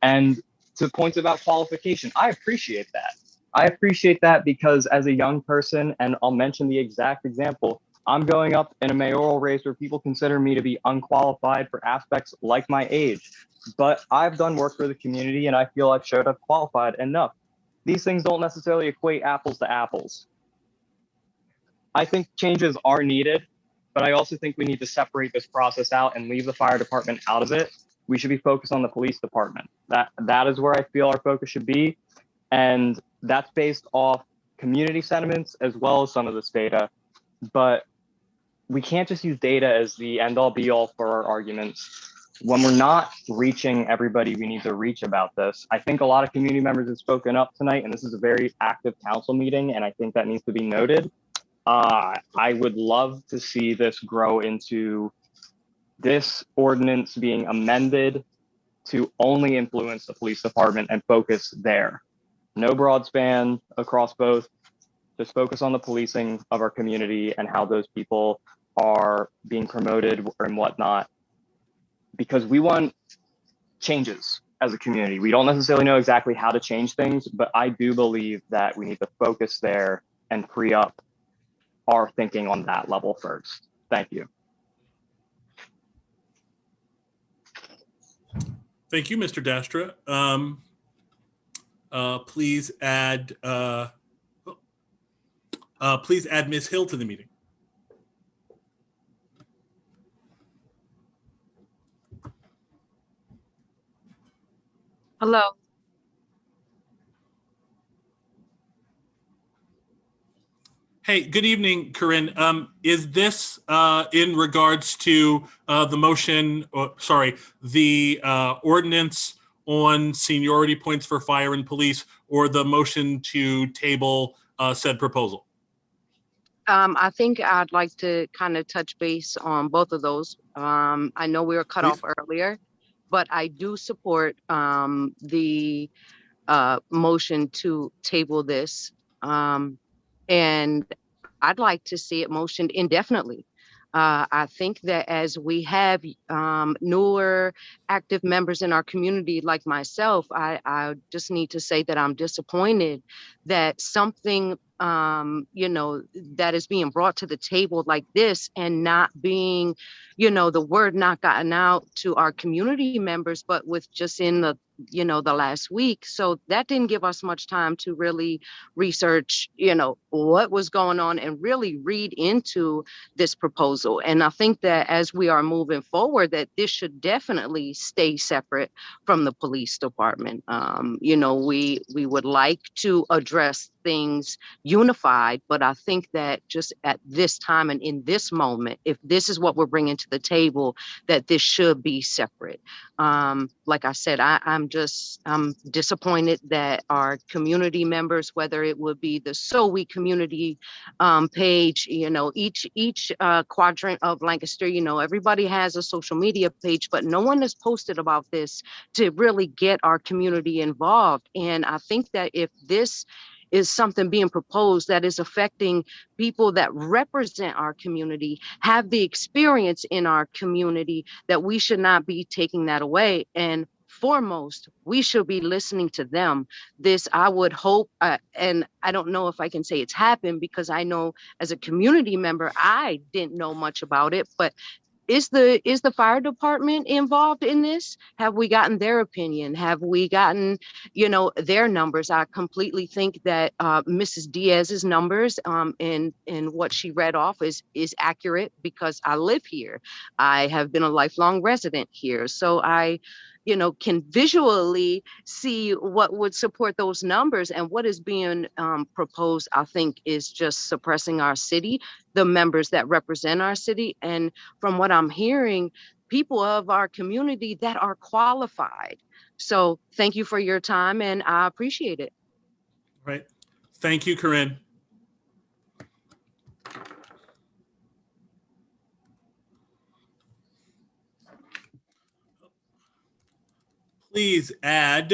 And to points about qualification, I appreciate that. I appreciate that because as a young person, and I'll mention the exact example, I'm going up in a mayoral race where people consider me to be unqualified for aspects like my age. But I've done work for the community and I feel I've showed up qualified enough. These things don't necessarily equate apples to apples. I think changes are needed, but I also think we need to separate this process out and leave the fire department out of it. We should be focused on the police department. That is where I feel our focus should be. And that's based off community sentiments as well as some of this data. But we can't just use data as the end all be all for our arguments. When we're not reaching everybody we need to reach about this, I think a lot of community members have spoken up tonight, and this is a very active council meeting, and I think that needs to be noted. I would love to see this grow into this ordinance being amended to only influence the police department and focus there. No broad span across both, just focus on the policing of our community and how those people are being promoted and whatnot. Because we want changes as a community. We don't necessarily know exactly how to change things, but I do believe that we need to focus there and free up our thinking on that level first. Thank you. Thank you, Mr. Dastra. Please add Ms. Hill to the meeting. Hello. Hey, good evening, Corinne. Is this in regards to the motion, the ordinance on seniority points for fire and police, or the motion to table said proposal? I think I'd like to kind of touch base on both of those. I know we were cut off earlier, but I do support the motion to table this. And I'd like to see it motioned indefinitely. I think that as we have newer active members in our community like myself, I just need to say that I'm disappointed that something that is being brought to the table like this and not being, the word not gotten out to our community members, but with just in the last week. So that didn't give us much time to really research, what was going on and really read into this proposal. And I think that as we are moving forward, that this should definitely stay separate from the police department. We would like to address things unified, but I think that just at this time and in this moment, if this is what we're bringing to the table, that this should be separate. Like I said, I'm disappointed that our community members, whether it would be the SOWE community page, each quadrant of Lancaster, everybody has a social media page, but no one has posted about this to really get our community involved. And I think that if this is something being proposed that is affecting people that represent our community, have the experience in our community, that we should not be taking that away. And foremost, we should be listening to them. This, I would hope, and I don't know if I can say it's happened because I know as a community member, I didn't know much about it, but is the fire department involved in this? Have we gotten their opinion? Have we gotten, their numbers? I completely think that Mrs. Diaz's numbers and what she read off is accurate because I live here. I have been a lifelong resident here. So I can visually see what would support those numbers, and what is being proposed, I think, is just suppressing our city, the members that represent our city. And from what I'm hearing, people of our community that are qualified. So thank you for your time, and I appreciate it. Right. Thank you, Corinne. please add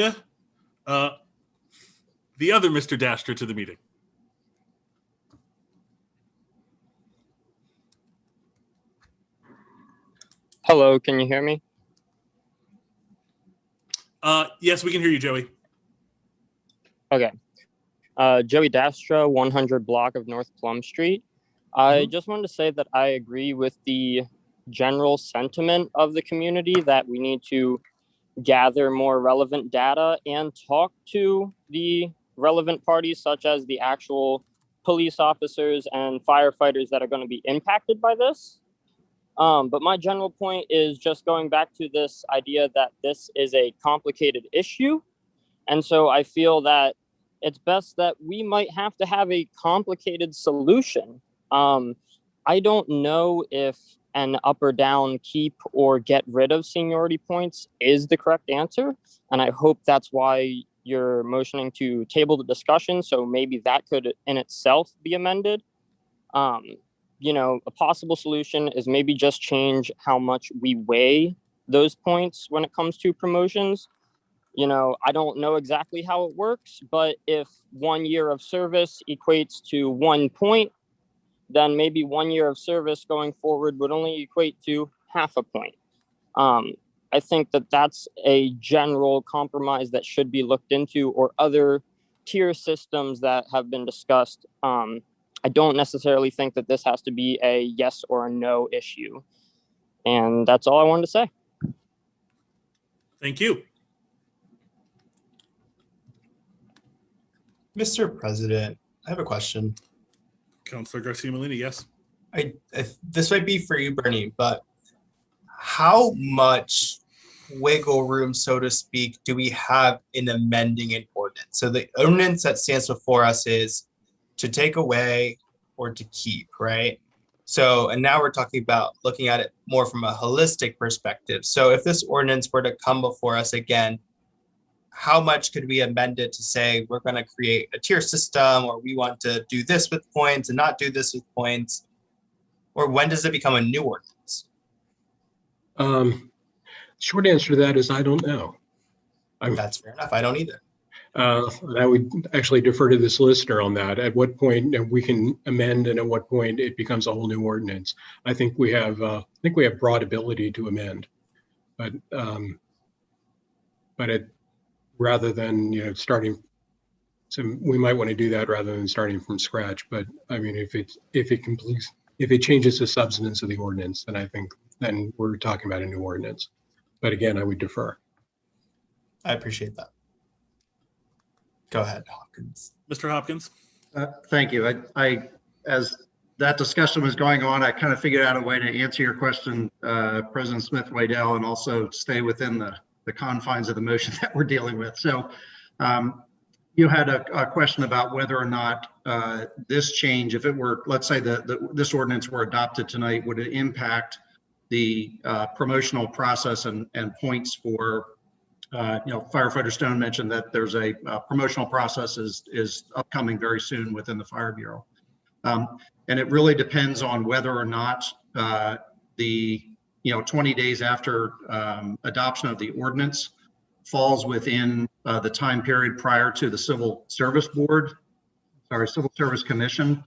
the other Mr. Dasher to the meeting. Hello, can you hear me? Yes, we can hear you, Joey. Okay. Joey Dastra, 100 block of North Plum Street. I just wanted to say that I agree with the general sentiment of the community that we need to gather more relevant data and talk to the relevant parties, such as the actual police officers and firefighters that are going to be impacted by this. But my general point is just going back to this idea that this is a complicated issue. And so I feel that it's best that we might have to have a complicated solution. I don't know if an up or down, keep or get rid of seniority points is the correct answer. And I hope that's why you're motioning to table the discussion. So maybe that could in itself be amended. You know, a possible solution is maybe just change how much we weigh those points when it comes to promotions. You know, I don't know exactly how it works, but if 1 year of service equates to 1 point, then maybe 1 year of service going forward would only equate to half a point. I think that that's a general compromise that should be looked into, or other tier systems that have been discussed. I don't necessarily think that this has to be a yes or a no issue. And that's all I wanted to say. Thank you. Mr. President, I have a question. Councilor Garcia Molina, yes. This might be for you, Bernie, but how much wiggle room, so to speak, do we have in amending an ordinance? So the ordinance that stands before us is to take away or to keep, right? So, and now we're talking about looking at it more from a holistic perspective. So if this ordinance were to come before us again, how much could we amend it to say we're going to create a tier system, or we want to do this with points and not do this with points? Or when does it become a new ordinance? Short answer to that is I don't know. That's fair enough. I don't either. I would actually defer to the solicitor on that. At what point we can amend, and at what point it becomes a whole new ordinance. I think we have broad ability to amend, but rather than starting, so we might want to do that rather than starting from scratch. But I mean, if it changes the substance of the ordinance, then I think then we're talking about a new ordinance. But again, I would defer. I appreciate that. Go ahead, Hopkins. Mr. Hopkins. Thank you. I, as that discussion was going on, I kind of figured out a way to answer your question, President Smith-Waddell, and also stay within the confines of the motion that we're dealing with. So you had a question about whether or not this change, if it were, let's say this ordinance were adopted tonight, would it impact the promotional process and points for Firefighter Stone mentioned that there's a promotional process is upcoming very soon within the Fire Bureau. And it really depends on whether or not the 20 days after adoption of the ordinance falls within the time period prior to the Civil Service Commission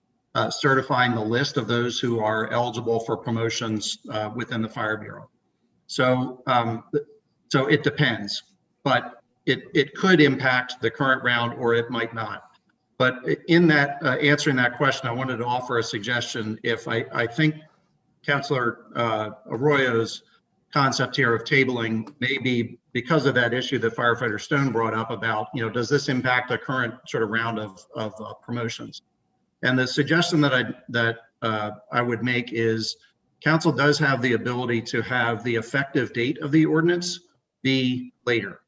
certifying the list of those who are eligible for promotions within the Fire Bureau. So it depends, but it could impact the current round or it might not. But in that answering that question, I wanted to offer a suggestion. If I think Councilor Arroyo's concept here of tabling may be because of that issue that Firefighter Stone brought up about, does this impact the current sort of round of promotions? And the suggestion that I would make is council does have the ability to have the effective date of the ordinance be later,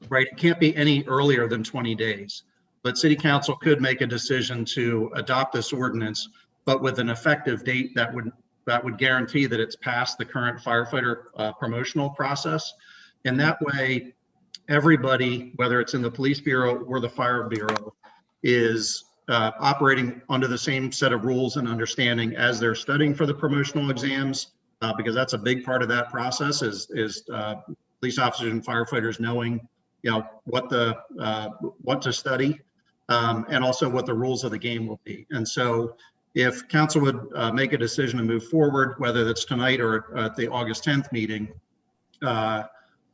right? It can't be any earlier than 20 days, but city council could make a decision to adopt this ordinance, but with an effective date that would guarantee that it's past the current firefighter promotional process. And that way, everybody, whether it's in the police bureau or the fire bureau, is operating under the same set of rules and understanding as they're studying for the promotional exams, because that's a big part of that process is police officers and firefighters knowing, what to study, and also what the rules of the game will be. And so if council would make a decision to move forward, whether that's tonight or at the August 10th meeting,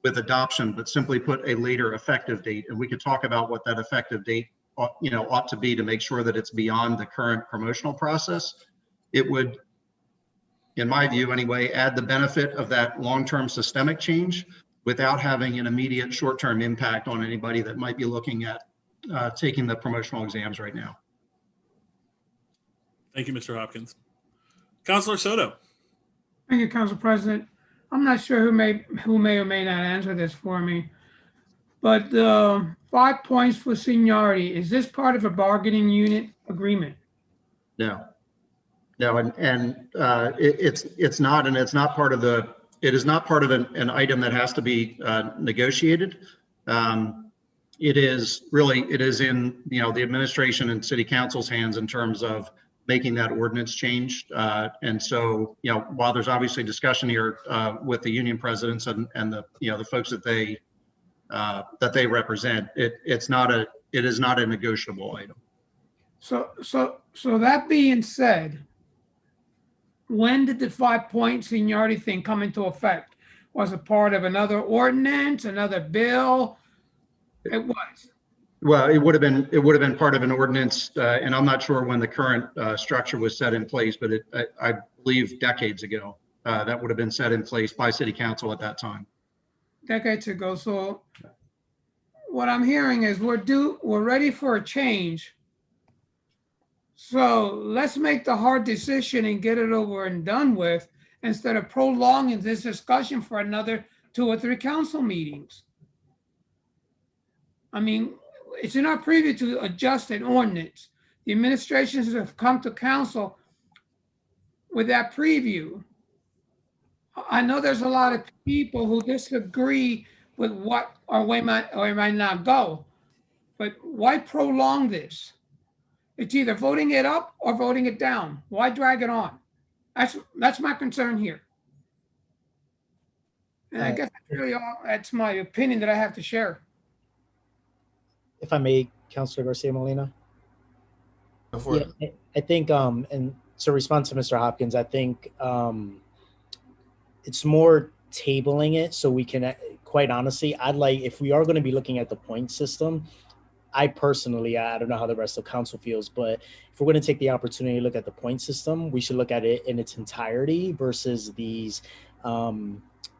with adoption, but simply put a later effective date, and we could talk about what that effective date ought to be to make sure that it's beyond the current promotional process. It would, in my view anyway, add the benefit of that long-term systemic change without having an immediate short-term impact on anybody that might be looking at taking the promotional exams right now. Thank you, Mr. Hopkins. Councilor Soto. Thank you, Council President. I'm not sure who may or may not answer this for me, but 5 points for seniority, is this part of a bargaining unit agreement? No, and it's not, and it's not part of it is not part of an item that has to be negotiated. It is in, the administration and city council's hands in terms of making that ordinance change. And so, while there's obviously discussion here with the union presidents and the folks that they represent, it is not a negotiable item. So that being said, when did the 5 point seniority thing come into effect? Was it part of another ordinance, another bill? It was. Well, it would have been part of an ordinance, and I'm not sure when the current structure was set in place, but I believe decades ago that would have been set in place by City Council at that time. Decades ago. So what I'm hearing is we're ready for a change. So let's make the hard decision and get it over and done with, instead of prolonging this discussion for another 2 or 3 council meetings. I mean, it's in our preview to adjust an ordinance. The administrations have come to council with that preview. I know there's a lot of people who disagree with what or might not go, but why prolong this? It's either voting it up or voting it down. Why drag it on? That's my concern here. And I guess that's my opinion that I have to share. If I may, Councilor Garcia Molina. Go for it. I think, and to respond to Mr. Hopkins, I think it's more tabling it so we can, quite honestly, I'd like, if we are going to be looking at the point system, I personally, I don't know how the rest of council feels, but if we're going to take the opportunity to look at the point system, we should look at it in its entirety versus these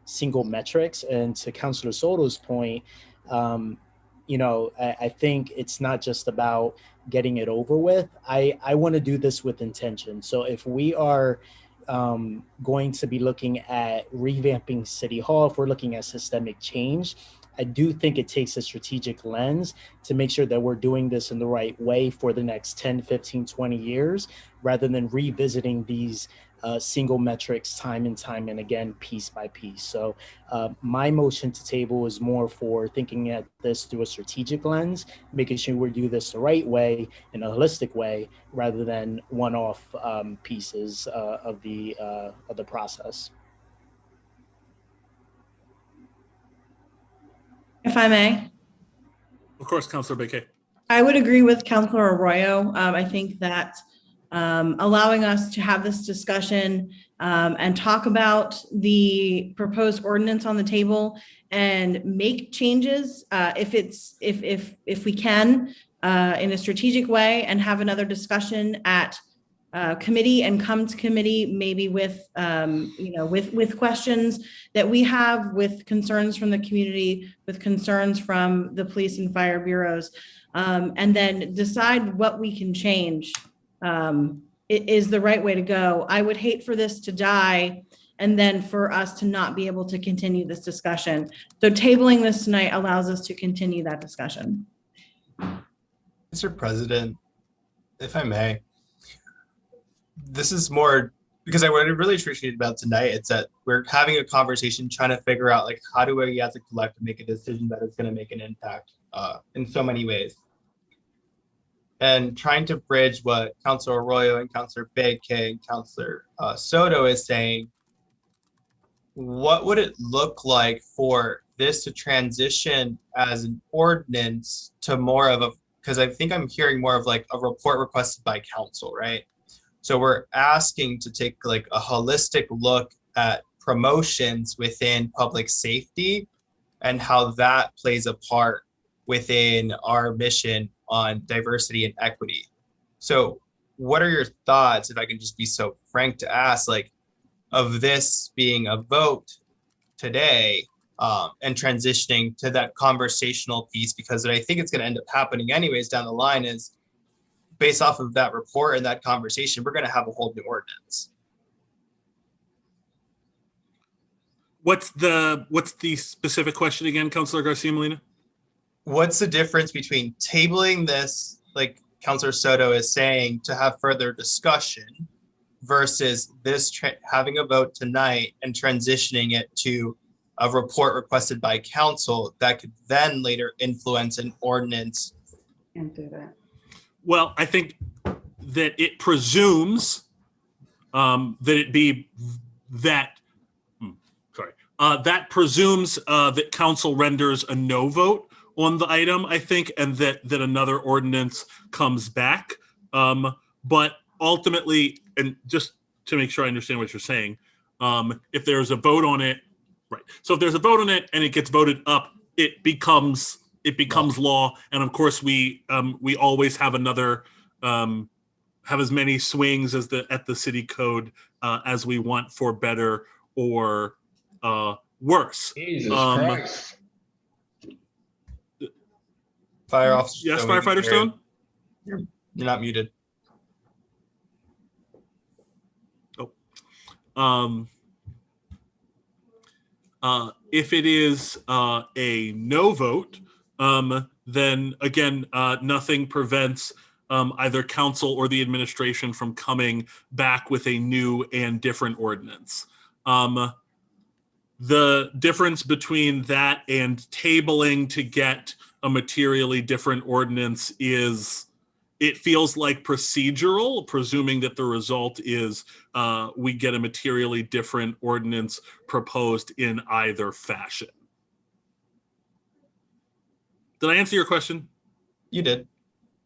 single metrics. And to Councilor Soto's point, I think it's not just about getting it over with. I want to do this with intention. So if we are going to be looking at revamping City Hall, if we're looking at systemic change, I do think it takes a strategic lens to make sure that we're doing this in the right way for the next 10, 15, 20 years, rather than revisiting these single metrics time and again, piece by piece. So my motion to table is more for thinking at this through a strategic lens, making sure we do this the right way, in a holistic way, rather than one-off pieces of the process. If I may. Of course, Councilor Bakay. I would agree with Councilor Arroyo. I think that allowing us to have this discussion and talk about the proposed ordinance on the table and make changes if we can in a strategic way, and have another discussion at committee and come to committee maybe with with questions that we have, with concerns from the community, with concerns from the police and fire bureaus, and then decide what we can change. It is the right way to go. I would hate for this to die and then for us to not be able to continue this discussion. So tabling this tonight allows us to continue that discussion. Mr. President, if I may, this is more because what I really appreciate about tonight, it's that we're having a conversation trying to figure out, like, how do we as a collective make a decision that is going to make an impact in so many ways. And trying to bridge what Councilor Arroyo and Councilor Bakay and Councilor Soto is saying, what would it look like for this to transition as an ordinance to more of a, because I think I'm hearing more of like a report requested by council, right? So we're asking to take like a holistic look at promotions within public safety and how that plays a part within our mission on diversity and equity. So what are your thoughts, if I can just be so frank to ask, like, of this being a vote today and transitioning to that conversational piece? Because what I think it's going to end up happening anyways down the line is, based off of that report and that conversation, we're going to have a whole new ordinance. What's the specific question again, Councilor Garcia Molina? What's the difference between tabling this, like Councilor Soto is saying, to have further discussion versus this having a vote tonight and transitioning it to a report requested by council that could then later influence an ordinance? Can't do that. Well, I think that it presumes that it be that, that presumes that council renders a no vote on the item, I think, and that another ordinance comes back. But ultimately, and just to make sure I understand what you're saying, if there's a vote on it, right. So if there's a vote on it and it gets voted up, it becomes law. And of course, we always have another, have as many swings as at the city code as we want, for better or worse. Jesus Christ. Fire officer. Yes, Firefighter Stone? You're not muted. If it is a no vote, then again, nothing prevents either council or the administration from coming back with a new and different ordinance. The difference between that and tabling to get a materially different ordinance is, it feels like procedural, presuming that the result is we get a materially different ordinance proposed in either fashion. Did I answer your question? You did.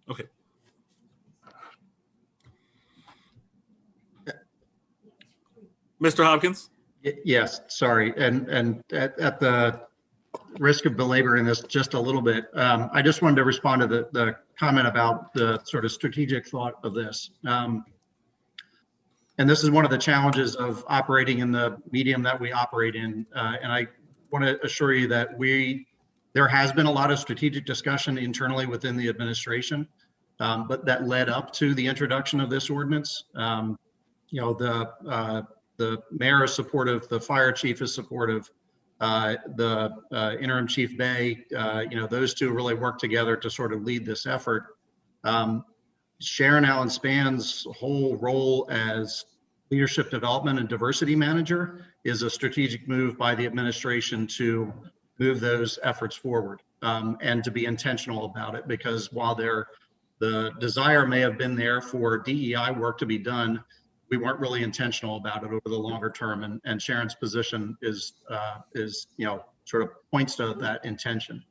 Okay. Mr. Hopkins? Yes, sorry. And at the risk of belaboring this just a little bit, I just wanted to respond to the comment about the sort of strategic thought of this. And this is one of the challenges of operating in the medium that we operate in. And I want to assure you that there has been a lot of strategic discussion internally within the administration, but that led up to the introduction of this ordinance. You know, the mayor is supportive, the fire chief is supportive, the interim chief Bay, you know, those two really work together to sort of lead this effort. Sharon Allen Span's whole role as leadership development and diversity manager is a strategic move by the administration to move those efforts forward, and to be intentional about it, because while the desire may have been there for DEI work to be done, we weren't really intentional about it over the longer term. And Sharon's position is, you know, sort of points to that intention.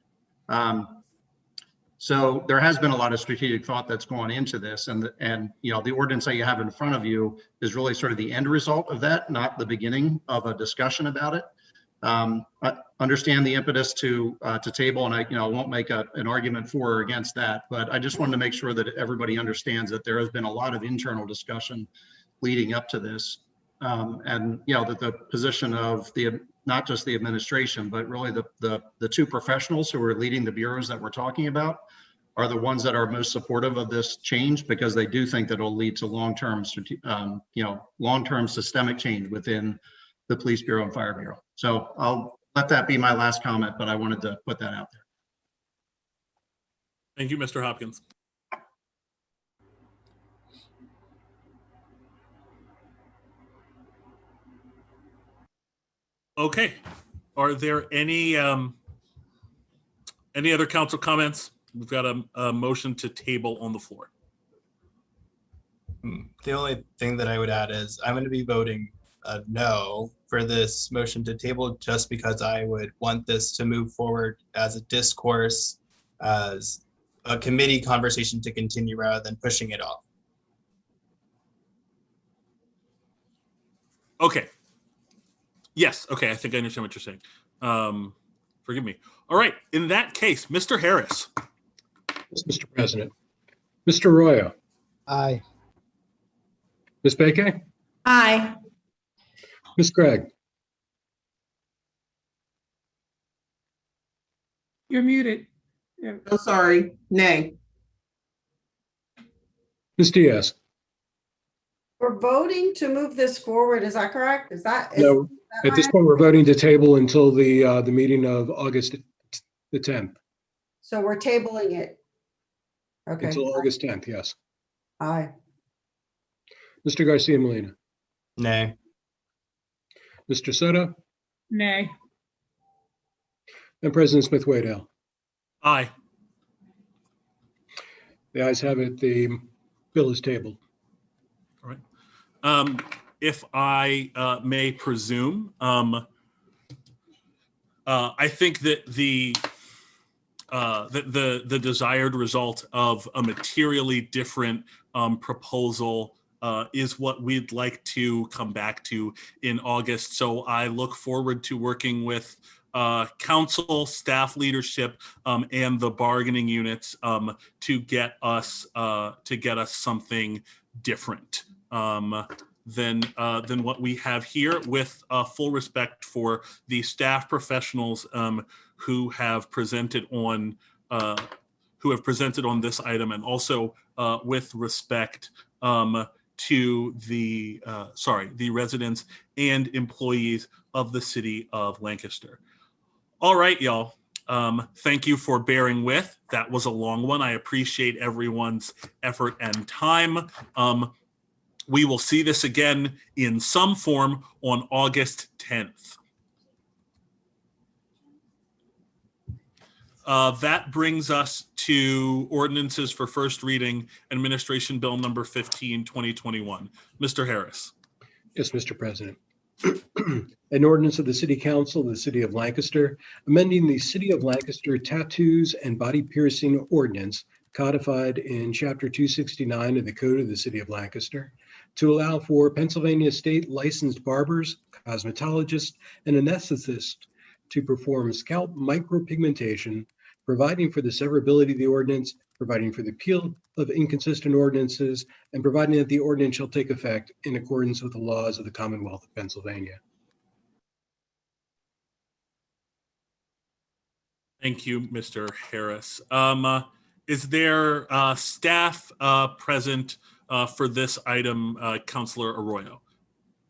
So there has been a lot of strategic thought that's gone into this, and you know, the ordinance that you have in front of you is really sort of the end result of that, not the beginning of a discussion about it. I understand the impetus to table, and I won't make an argument for or against that, but I just wanted to make sure that everybody understands that there has been a lot of internal discussion leading up to this, and you know, that the position of not just the administration, but really the two professionals who are leading the bureaus that we're talking about are the ones that are most supportive of this change, because they do think that it'll lead to long-term systemic change within the Police Bureau and Fire Bureau. So I'll let that be my last comment, but I wanted to put that out there. Thank you, Mr. Hopkins. Okay, are there any other council comments? We've got a motion to table on the floor. The only thing that I would add is I'm going to be voting a no for this motion to table, just because I would want this to move forward as a discourse, as a committee conversation to continue rather than pushing it off. Okay. Yes. Okay. I think I understand what you're saying. Forgive me. All right. In that case, Mr. Harris. Yes, Mr. President. Mr. Arroyo. Aye. Ms. Beke? Aye. Ms. Gregg? You're muted. Yeah. Oh, sorry, nay. Ms. Diaz? We're voting to move this forward. Is that correct? No, at this point, we're voting to table until the meeting of August the 10th. So we're tabling it. Okay. Until August 10th, yes. Aye. Mr. Garcia Molina? Nay. Mr. Soto? Nay. And President Smith Waddell? Aye. The ayes have it. The bill is tabled. All right. If I may presume, I think that the desired result of a materially different proposal is what we'd like to come back to in August. So I look forward to working with council, staff leadership, and the bargaining units to get us something different than what we have here, with full respect for the staff professionals who have presented on this item, and also with respect to the residents and employees of the city of Lancaster. All right, y'all. Thank you for bearing with. That was a long one. I appreciate everyone's effort and time. We will see this again in some form on August 10th. That brings us to ordinances for first reading, Administration Bill number 15, 2021. Mr. Harris. Yes, Mr. President. An ordinance of the City Council of the City of Lancaster, amending the City of Lancaster Tattoos and Body Piercing Ordinance, codified in Chapter 269 of the Code of the City of Lancaster, to allow for Pennsylvania state licensed barbers, cosmetologists, and anesthetists to perform scalp micropigmentation, providing for the severability of the ordinance, providing for the appeal of inconsistent ordinances, and providing that the ordinance shall take effect in accordance with the laws of the Commonwealth of Pennsylvania. Thank you, Mr. Harris. Is there staff present for this item, Councilor Arroyo?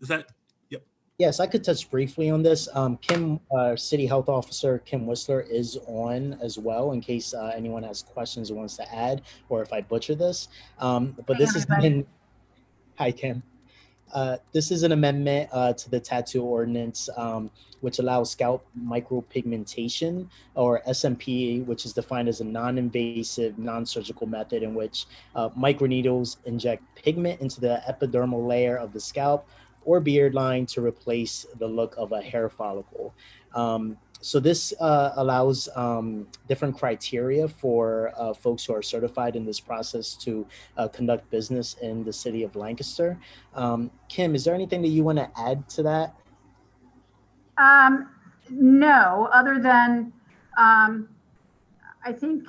Is that? Yep. Yes, I could touch briefly on this. Kim, City Health Officer Kim Whistler is on as well, in case anyone has questions or wants to add, or if I butcher this. But this has been, hi Kim. This is an amendment to the tattoo ordinance, which allows scalp micropigmentation, or SMP, which is defined as a non-invasive, non-surgical method in which microneedles inject pigment into the epidermal layer of the scalp or beard line to replace the look of a hair follicle. So this allows different criteria for folks who are certified in this process to conduct business in the city of Lancaster. Kim, is there anything that you want to add to that? No, other than I think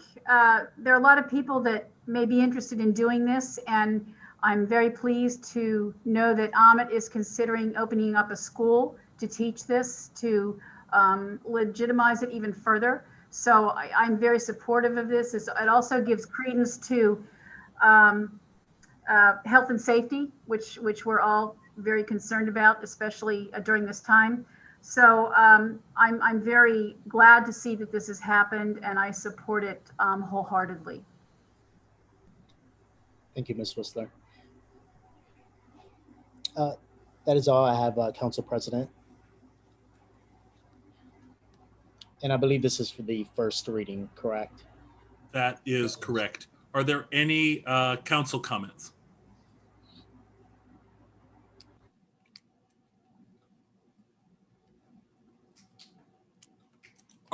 there are a lot of people that may be interested in doing this, and I'm very pleased to know that Amit is considering opening up a school to teach this, to legitimize it even further. So I'm very supportive of this. It also gives credence to health and safety, which we're all very concerned about, especially during this time. So I'm very glad to see that this has happened, and I support it wholeheartedly. Thank you, Ms. Whistler. That is all I have, Council President. And I believe this is for the first reading, correct? That is correct. Are there any council comments?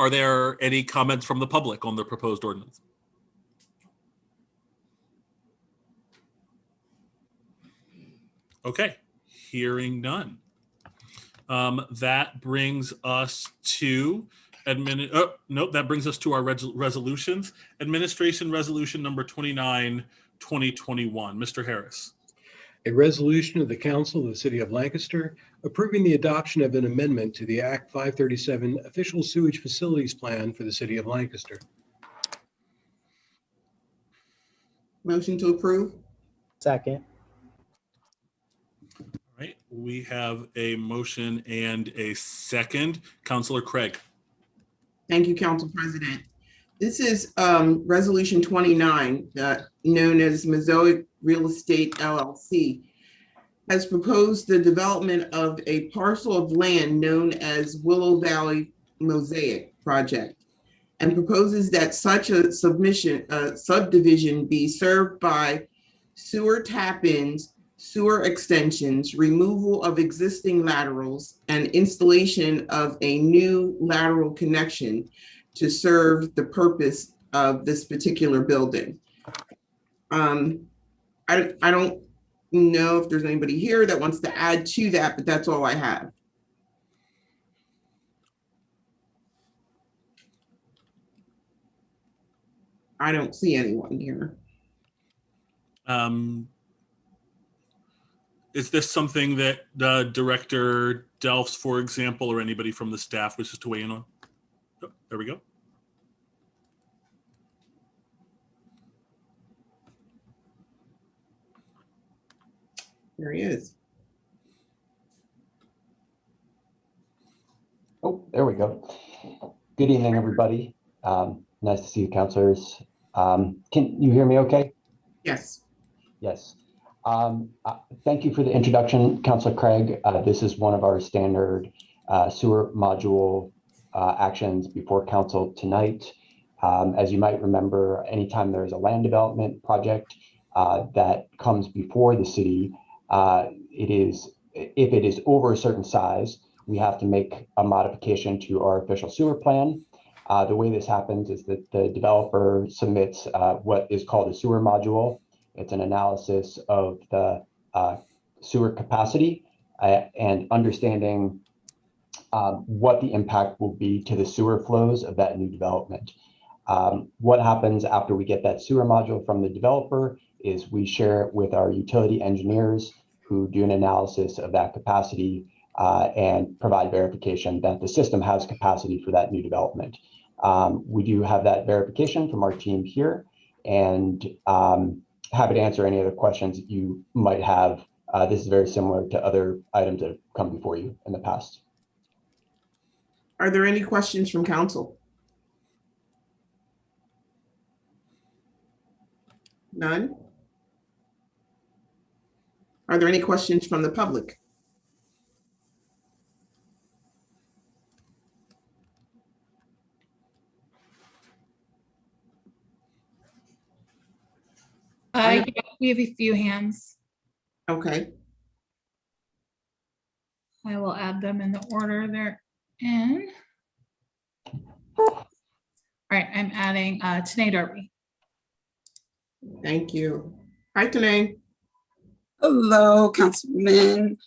Are there any comments from the public on the proposed ordinance? Okay, hearing none. That brings us to that brings us to our resolutions. Administration Resolution number 29, 2021. Mr. Harris. A resolution of the Council of the City of Lancaster approving the adoption of an amendment to the Act 537 Official Sewage Facilities Plan for the City of Lancaster. Motion to approve. Second. All right, we have a motion and a second. Councilor Craig. Thank you, Council President. This is Resolution 29, known as Mosaic Real Estate LLC, has proposed the development of a parcel of land known as Willow Valley Mosaic Project, and proposes that such a subdivision be served by sewer tap-ins, sewer extensions, removal of existing laterals, and installation of a new lateral connection to serve the purpose of this particular building. I don't know if there's anybody here that wants to add to that, but that's all I have. I don't see anyone here. Is this something that Director Delphs, for example, or anybody from the staff wishes to weigh in on? Oh, there we go. There he is. Oh, there we go. Good evening, everybody. Nice to see you, councilors. Can you hear me okay? Yes. Yes. Thank you for the introduction, Councilor Craig. This is one of our standard sewer module actions before council tonight. As you might remember, anytime there is a land development project that comes before the city, if it is over a certain size, we have to make a modification to our official sewer plan. The way this happens is that the developer submits what is called a sewer module. It's an analysis of the sewer capacity and understanding what the impact will be to the sewer flows of that new development. What happens after we get that sewer module from the developer is we share it with our utility engineers who do an analysis of that capacity and provide verification that the system has capacity for that new development. We do have that verification from our team here, and happy to answer any other questions that you might have. This is very similar to other items that have come before you in the past. Are there any questions from council? None? Are there any questions from the public? We have a few hands. Okay. I will add them in the order they're in. All right, I'm adding Tanae Darby. Thank you. Hi, Tanae. Hello, Councilman.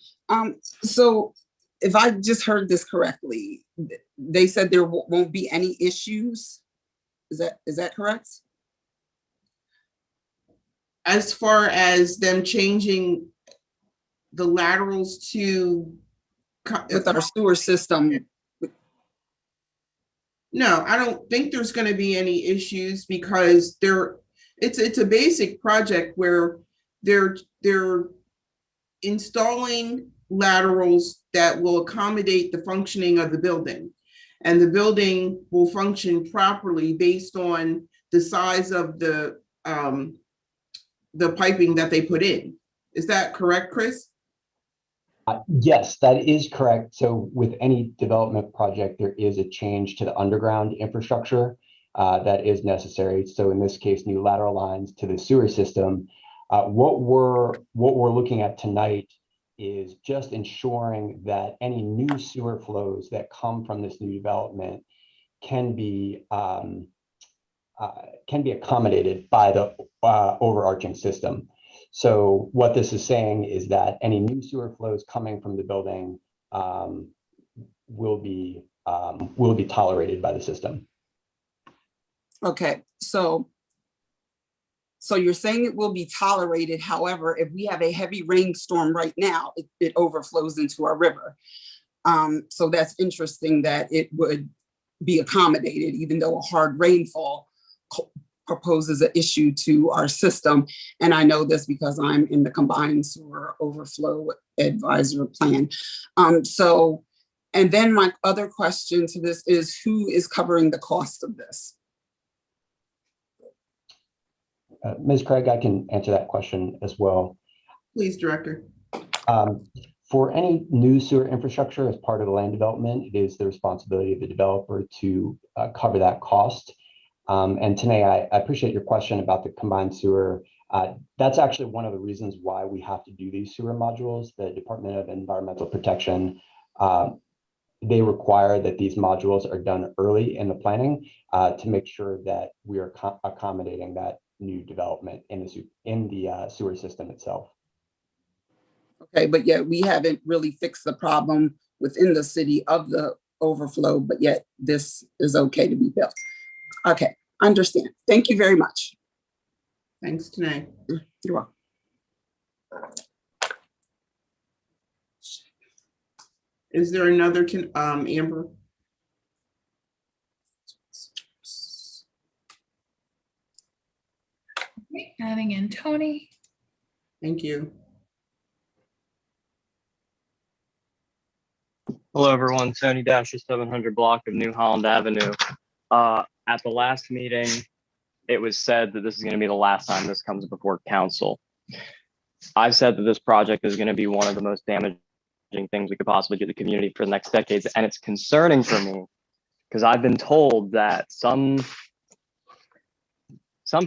So if I just heard this correctly, they said there won't be any issues. Is that correct? As far as them changing the laterals to with our sewer system. No, I don't think there's going to be any issues because it's a basic project where they're installing laterals that will accommodate the functioning of the building, and the building will function properly based on the size of the piping that they put in. Is that correct, Chris? Yes, that is correct. So with any development project, there is a change to the underground infrastructure that is necessary. So in this case, new lateral lines to the sewer system. What we're looking at tonight is just ensuring that any new sewer flows that come from this new development can be accommodated by the overarching system. So what this is saying is that any new sewer flows coming from the building will be tolerated by the system. Okay, so you're saying it will be tolerated. However, if we have a heavy rainstorm right now, it overflows into our river. So that's interesting that it would be accommodated, even though a hard rainfall proposes an issue to our system. And I know this because I'm in the combined sewer overflow advisor plan. And then my other question to this is, who is covering the cost of this? Ms. Craig, I can answer that question as well. Please, Director. For any new sewer infrastructure as part of the land development, it is the responsibility of the developer to cover that cost. And Tanae, I appreciate your question about the combined sewer. That's actually one of the reasons why we have to do these sewer modules. The Department of Environmental Protection, they require that these modules are done early in the planning to make sure that we are accommodating that new development in the sewer system itself. Okay, but yet we haven't really fixed the problem within the city of the overflow, but yet this is okay to be built. Okay, understand. Thank you very much. Thanks, Tanae. You're welcome. Is there another, Amber? Okay, adding in Tony. Thank you. Hello, everyone. Tony Dash, 700 block of New Holland Avenue. At the last meeting, it was said that this is going to be the last time this comes before council. I've said that this project is going to be one of the most damaging things we could possibly do to the community for the next decades, and it's concerning for me because I've been told that some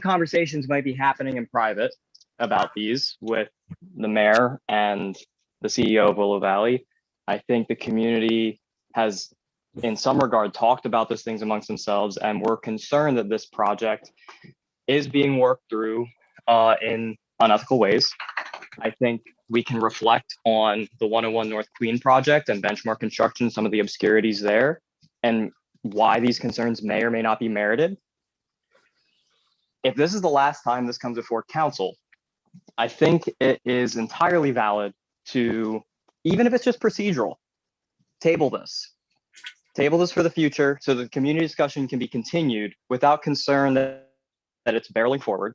conversations might be happening in private about these with the mayor and the CEO of Willow Valley. I think the community has, in some regard, talked about those things amongst themselves, and we're concerned that this project is being worked through in unethical ways. I think we can reflect on the 101 North Queen project and benchmark construction, some of the obscurities there, and why these concerns may or may not be merited. If this is the last time this comes before council, I think it is entirely valid to, even if it's just procedural, table this for the future so the community discussion can be continued without concern that it's barreling forward,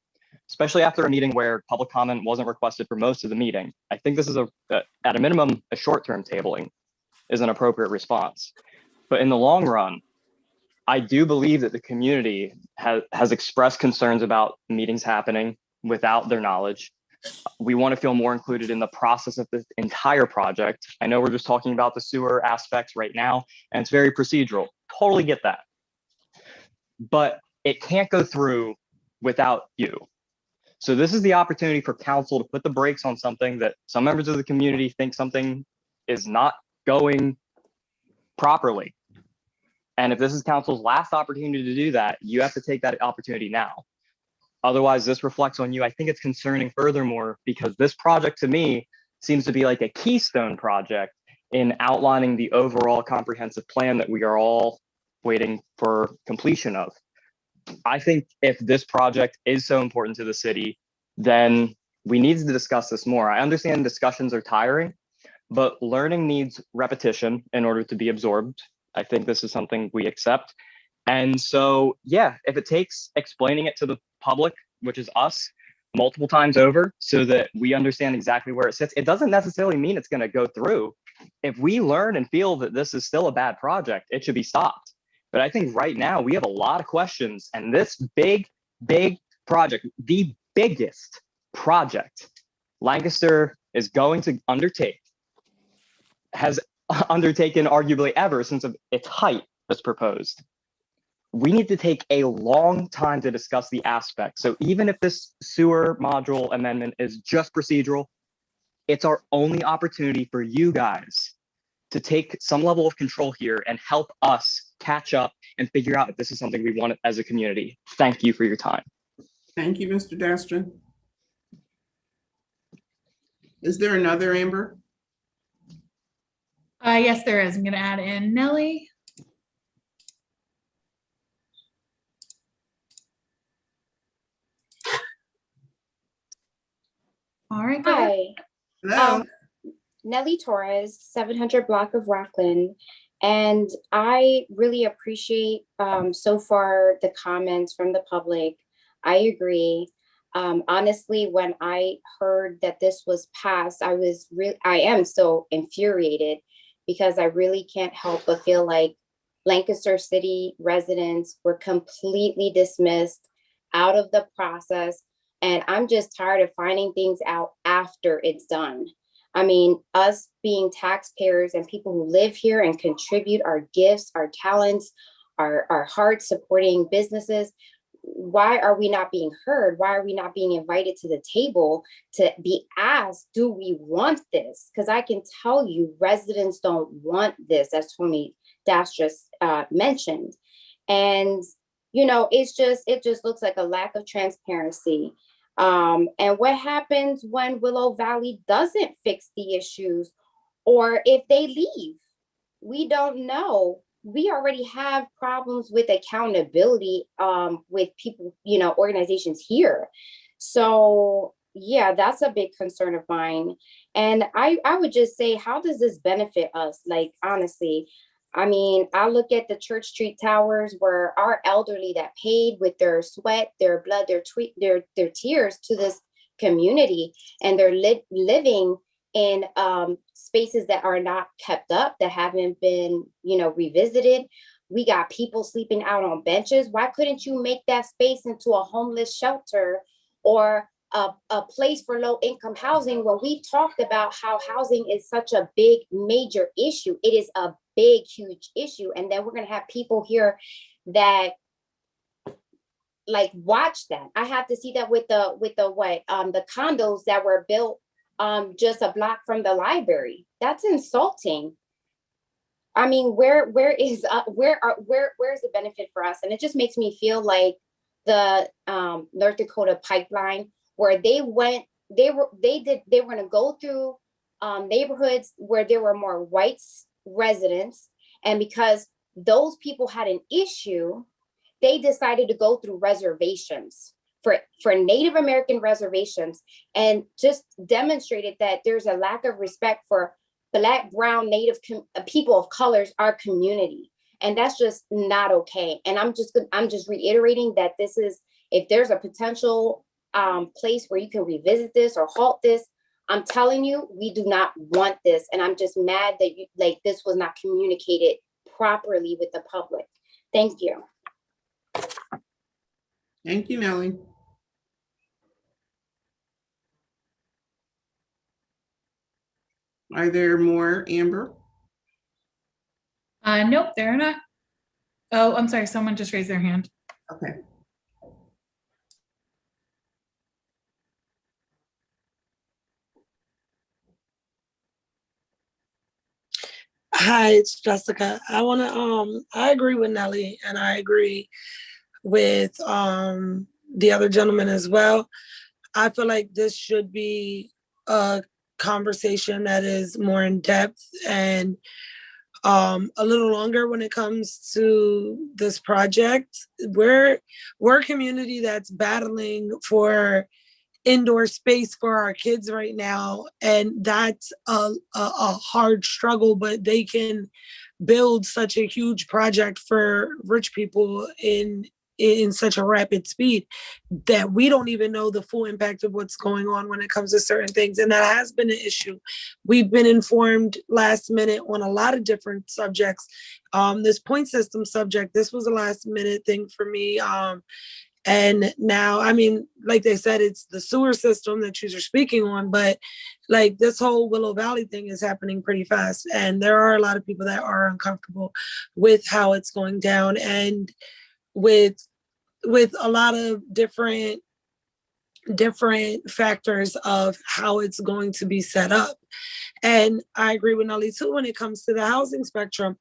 especially after a meeting where public comment wasn't requested for most of the meeting. I think this is at a minimum, a short-term tabling is an appropriate response. But in the long run, I do believe that the community has expressed concerns about meetings happening without their knowledge. We want to feel more included in the process of this entire project. I know we're just talking about the sewer aspects right now, and it's very procedural. Totally get that. But it can't go through without you. So this is the opportunity for council to put the brakes on something that some members of the community think something is not going properly. And if this is council's last opportunity to do that, you have to take that opportunity now. Otherwise, this reflects on you. I think it's concerning furthermore, because this project to me seems to be like a keystone project in outlining the overall comprehensive plan that we are all waiting for completion of. I think if this project is so important to the city, then we need to discuss this more. I understand discussions are tiring, but learning needs repetition in order to be absorbed. I think this is something we accept. And so, yeah, if it takes explaining it to the public, which is us, multiple times over so that we understand exactly where it sits, it doesn't necessarily mean it's going to go through. If we learn and feel that this is still a bad project, it should be stopped. But I think right now we have a lot of questions, and this big project, the biggest project Lancaster is going to undertake, has undertaken arguably ever since its height was proposed. We need to take a long time to discuss the aspects. So even if this sewer module amendment is just procedural, it's our only opportunity for you guys to take some level of control here and help us catch up and figure out if this is something we want as a community. Thank you for your time. Thank you, Mr. Dastra. Is there another, Amber? Yes, there is. I'm going to add in Nellie. All right, go ahead. Hi, Hello? Nellie Torres, 700 block of Rockland. And I really appreciate so far the comments from the public. I agree. Honestly, when I heard that this was passed, I am still infuriated because I really can't help but feel like Lancaster City residents were completely dismissed out of the process. And I'm just tired of finding things out after it's done. I mean, us being taxpayers and people who live here and contribute our gifts, our talents, our hearts supporting businesses, why are we not being heard? Why are we not being invited to the table to be asked, do we want this? Because I can tell you residents don't want this, as Tony Dash just mentioned. And, you know, it just looks like a lack of transparency. And what happens when Willow Valley doesn't fix the issues, or if they leave? We don't know. We already have problems with accountability with people, you know, organizations here. So yeah, that's a big concern of mine. And I would just say, how does this benefit us? Like, honestly, I mean, I look at the Church Street Towers where our elderly that paid with their sweat, their blood, their tears to this community, and they're living in spaces that are not kept up, that haven't been, you know, revisited. We got people sleeping out on benches. Why couldn't you make that space into a homeless shelter or a place for low income housing, when we talked about how housing is such a big, major issue? It is a big, huge issue. And then we're going to have people here that like watch that. I have to see that with the condos that were built just a block from the library. That's insulting. I mean, where is the benefit for us? And it just makes me feel like the North Dakota pipeline, where they were going to go through neighborhoods where there were more white residents, and because those people had an issue, they decided to go through reservations for Native American reservations, and just demonstrated that there's a lack of respect for Black, Brown, Native people of colors, our community. And that's just not okay. And I'm just reiterating that this is, if there's a potential place where you can revisit this or halt this, I'm telling you, we do not want this. And I'm just mad that this was not communicated properly with the public. Thank you. Thank you, Nellie. Are there more, Amber? Nope, there are not. Oh, I'm sorry. Someone just raised their hand. Okay. Hi, it's Jessica. I agree with Nellie, and I agree with the other gentleman as well. I feel like this should be a conversation that is more in depth and a little longer when it comes to this project. We're a community that's battling for indoor space for our kids right now, and that's a hard struggle, but they can build such a huge project for rich people in such a rapid speed that we don't even know the full impact of what's going on when it comes to certain things. And that has been an issue. We've been informed last minute on a lot of different subjects. This point system subject, this was a last minute thing for me. And now, I mean, like they said, it's the sewer system that you're speaking on, but like this whole Willow Valley thing is happening pretty fast. And there are a lot of people that are uncomfortable with how it's going down, and with a lot of different factors of how it's going to be set up. And I agree with Nelly too, when it comes to the housing spectrum.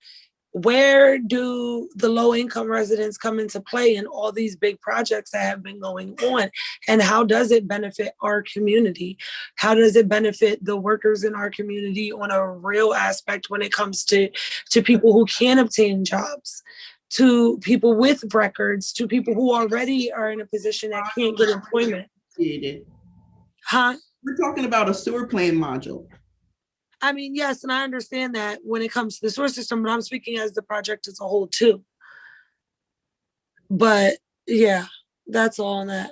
where do the low income residents come into play in all these big projects that have been going on? And how does it benefit our community? How does it benefit the workers in our community on a real aspect when it comes to people who can obtain jobs, to people with records, to people who already are in a position that can't get employment? Huh? We're talking about a sewer plan module. I mean, yes, and I understand that when it comes to the sewer system, but I'm speaking as the project as a whole too. But yeah, that's all on that.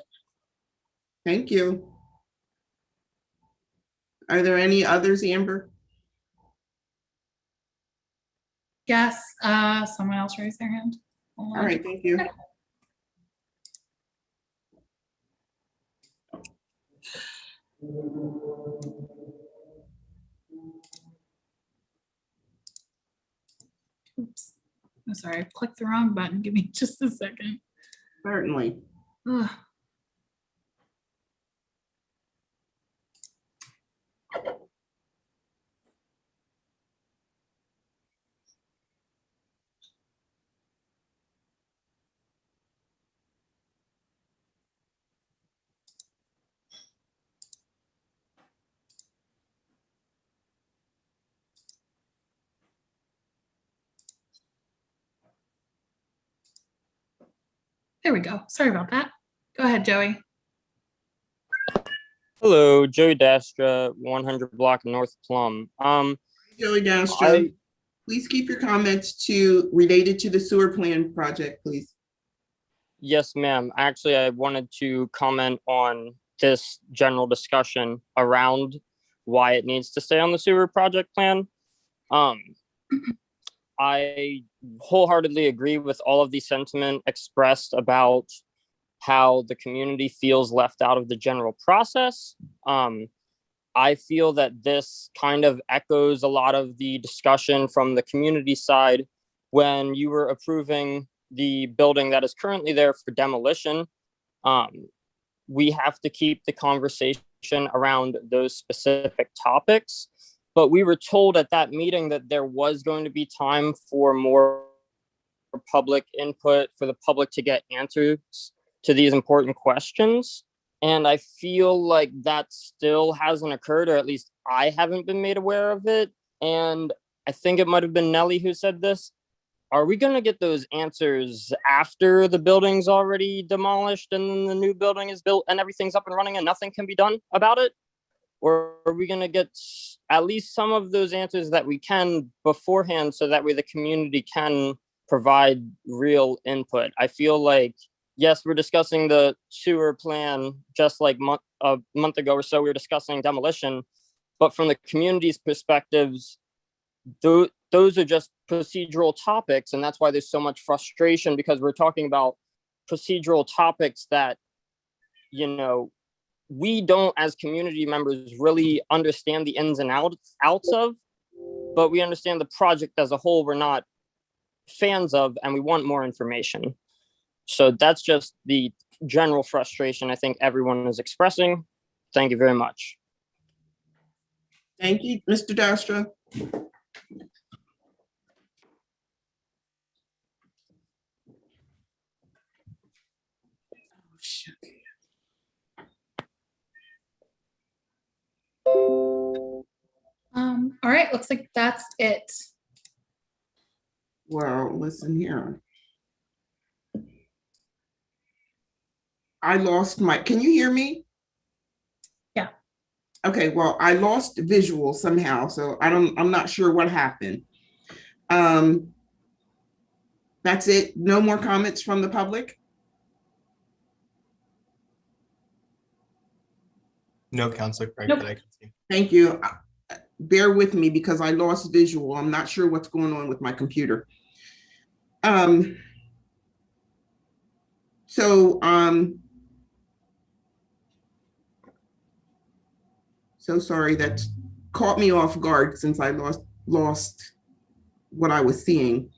Thank you. Are there any others, Amber? Yes, someone else raised their hand. All right, thank you. Oops. I'm sorry, I clicked the wrong button. Give me just a second. Certainly. Ugh. There we go. Sorry about that. Go ahead, Joey. Hello, Joey Dastra, 100 block North Plum. Joey Dastra, please keep your comments related to the sewer plan project, please. Yes, ma'am. Actually, I wanted to comment on this general discussion around why it needs to stay on the sewer project plan. I wholeheartedly agree with all of the sentiment expressed about how the community feels left out of the general process. I feel that this kind of echoes a lot of the discussion from the community side when you were approving the building that is currently there for demolition. We have to keep the conversation around those specific topics, but we were told at that meeting that there was going to be time for more public input, for the public to get answers to these important questions. And I feel like that still hasn't occurred, or at least I haven't been made aware of it. And I think it might have been Nelly who said this. Are we going to get those answers after the building's already demolished and then the new building is built and everything's up and running and nothing can be done about it? Or are we going to get at least some of those answers that we can beforehand so that way the community can provide real input? I feel like, yes, we're discussing the sewer plan just like a month ago or so, we were discussing demolition, but from the community's perspectives, those are just procedural topics. And that's why there's so much frustration, because we're talking about procedural topics that, you know, we don't as community members really understand the ins and outs of, but we understand the project as a whole we're not fans of, and we want more information. So that's just the general frustration I think everyone is expressing. Thank you very much. Thank you, Mr. Dastra. All right, looks like that's it. Well, listen here. I lost can you hear me? Yeah. Okay, well, I lost visual somehow, so I'm not sure what happened. That's it. No more comments from the public? No, Councilor Craig, Nope. that I can see. Thank you. Bear with me because I lost visual. I'm not sure what's going on with my computer. So sorry, that caught me off guard since I lost what I was seeing.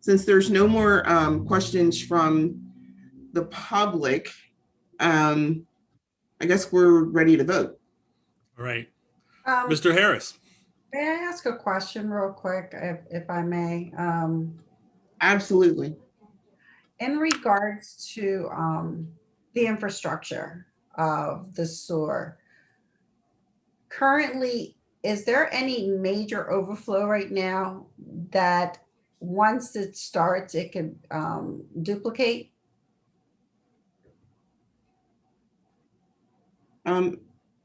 Since there's no more questions from the public, I guess we're ready to vote. All right. Mr. Harris. May I ask a question real quick, if I may? Absolutely. In regards to the infrastructure of the sewer, currently, is there any major overflow right now that once it starts, it could duplicate?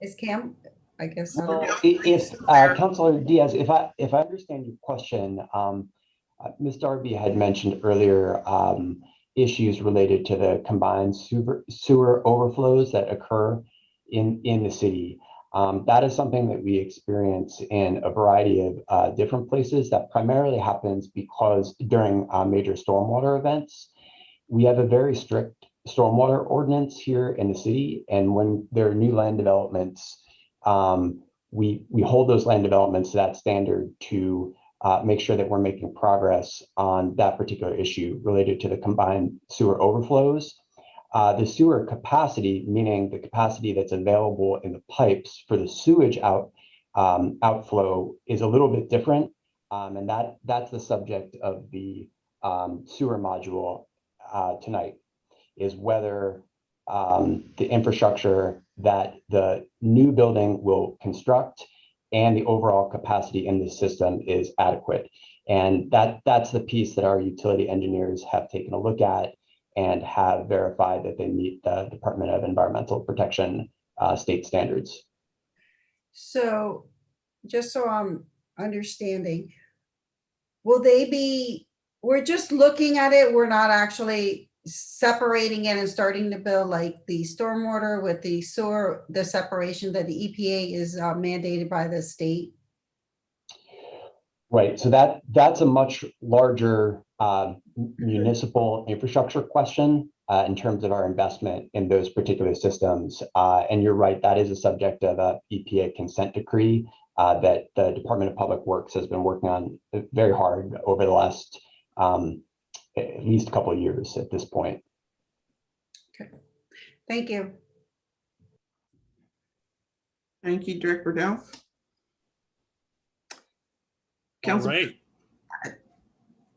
Is Cam, I guess. Well, if Councilor Diaz, if I understand your question, Ms. Darby had mentioned earlier issues related to the combined sewer overflows that occur in the city. That is something that we experience in a variety of different places. That primarily happens because during major stormwater events, we have a very strict stormwater ordinance here in the city. And when there are new land developments, we hold those land developments to that standard to make sure that we're making progress on that particular issue related to the combined sewer overflows. The sewer capacity, meaning the capacity that's available in the pipes for the sewage outflow, is a little bit different. And that's the subject of the sewer module tonight, is whether the infrastructure that the new building will construct and the overall capacity in the system is adequate. And that's the piece that our utility engineers have taken a look at and have verified that they meet the Department of Environmental Protection state standards. So just so I'm understanding, will they be, we're just looking at it, we're not actually separating it and starting to build like the stormwater with the sewer, the separation that the EPA is mandated by the state? Right, so that's a much larger municipal infrastructure question in terms of our investment in those particular systems. And you're right, that is a subject of a EPA consent decree that the Department of Public Works has been working on very hard over the last at least a couple of years at this point. Okay, thank you. Thank you, Director Dell. All right.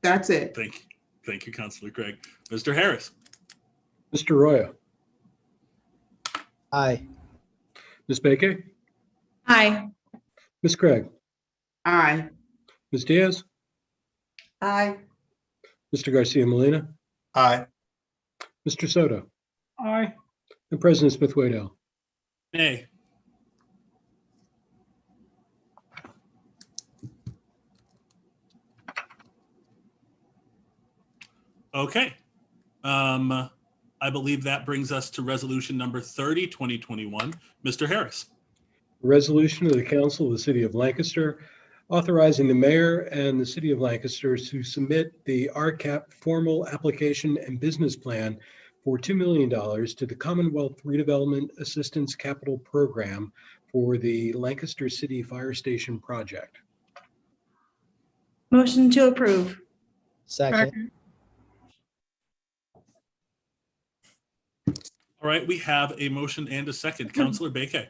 That's it. Thank you, Councilor Craig. Mr. Harris. Mr. Roya. Aye. Ms. Baker. Aye. Ms. Craig. Aye. Ms. Diaz. Aye. Mr. Garcia Molina. Aye. Mr. Soto. Aye. And President Smith-Waddell. Nay. Okay. I believe that brings us to resolution number 30, 2021. Mr. Harris. A resolution of the Council of the City of Lancaster authorizing the mayor and the City of Lancaster to submit the RCAP formal application and business plan for $2 million to the Commonwealth Redevelopment Assistance Capital Program for the Lancaster City Fire Station project. Motion to approve. Second. All right, we have a motion and a second. Councilor Baker.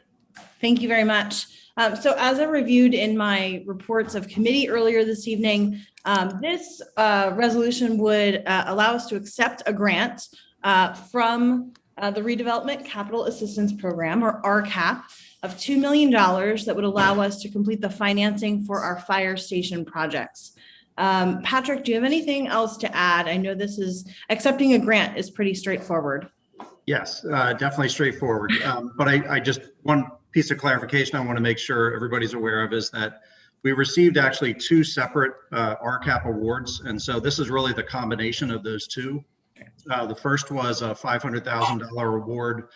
Thank you very much. So as I reviewed in my reports of committee earlier this evening, this resolution would allow us to accept a grant from the Redevelopment Capital Assistance Program, or RCAP, of $2 million that would allow us to complete the financing for our fire station projects. Patrick, do you have anything else to add? I know this is, accepting a grant is pretty straightforward. Yes, definitely straightforward. But I just, one piece of clarification I want to make sure everybody's aware of is that we received actually two separate RCAP awards. And so this is really the combination of those two. The first was a $500,000 award,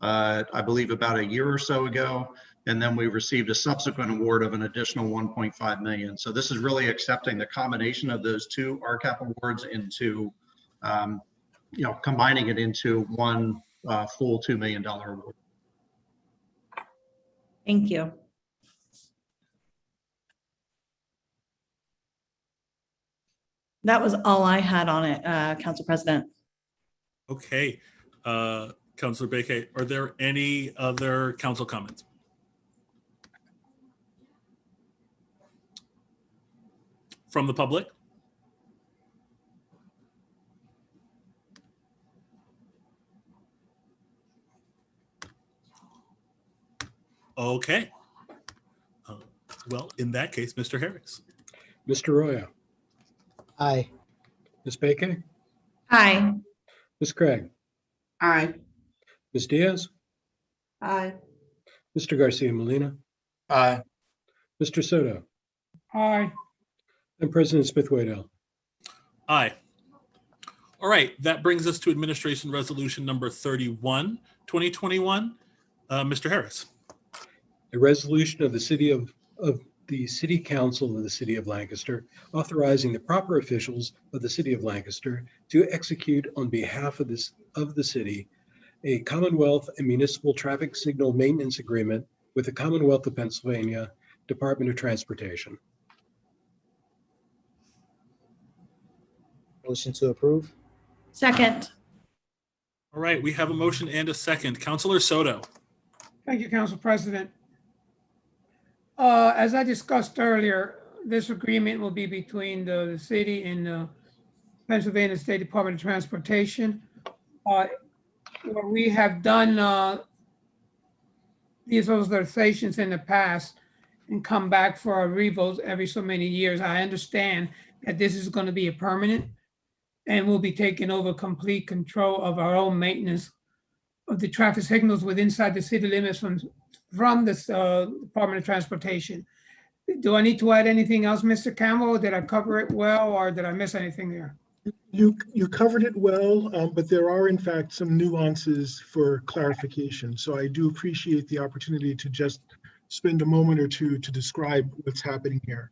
I believe about a year or so ago. And then we received a subsequent award of an additional 1.5 million. So this is really accepting the combination of those two RCAP awards into combining it into one full $2 million award. Thank you. That was all I had on it, Council President. Okay. Councilor Baker, are there any other council comments? From the public? Okay. Well, in that case, Mr. Harris. Mr. Roya, Aye. Ms. Baker, Aye. Ms. Craig, Aye. Ms. Diaz, Aye. Mr. Garcia Molina, Aye. Mr. Soto, Aye. and President Smith Waddell. Aye. All right, that brings us to Administration Resolution number 31, 2021. Mr. Harris. A resolution of the City Council of the City of Lancaster authorizing the proper officials of the City of Lancaster to execute on behalf of the city a Commonwealth and Municipal Traffic Signal Maintenance Agreement with the Commonwealth of Pennsylvania Department of Transportation. Motion to approve. Second. All right, we have a motion and a second. Councilor Soto. Thank you, Council President. As I discussed earlier, this agreement will be between the city and the Pennsylvania State Department of Transportation. Where we have done these authorizations in the past and come back for a revote every so many years, I understand that this is going to be a permanent, and we'll be taking over complete control of our own maintenance of the traffic signals within inside the city limits from this Department of Transportation. Do I need to add anything else, Mr. Campbell? Did I cover it well, or did I miss anything there? You covered it well, but there are in fact some nuances for clarification. So I do appreciate the opportunity to just spend a moment or two to describe what's happening here.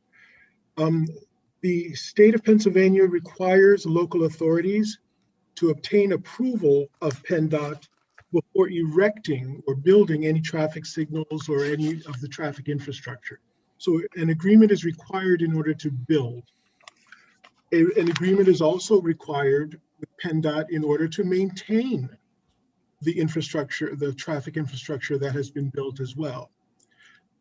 The state of Pennsylvania requires local authorities to obtain approval of PennDOT before erecting or building any traffic signals or any of the traffic infrastructure. So an agreement is required in order to build. An agreement is also required with PennDOT in order to maintain the infrastructure, the traffic infrastructure that has been built as well.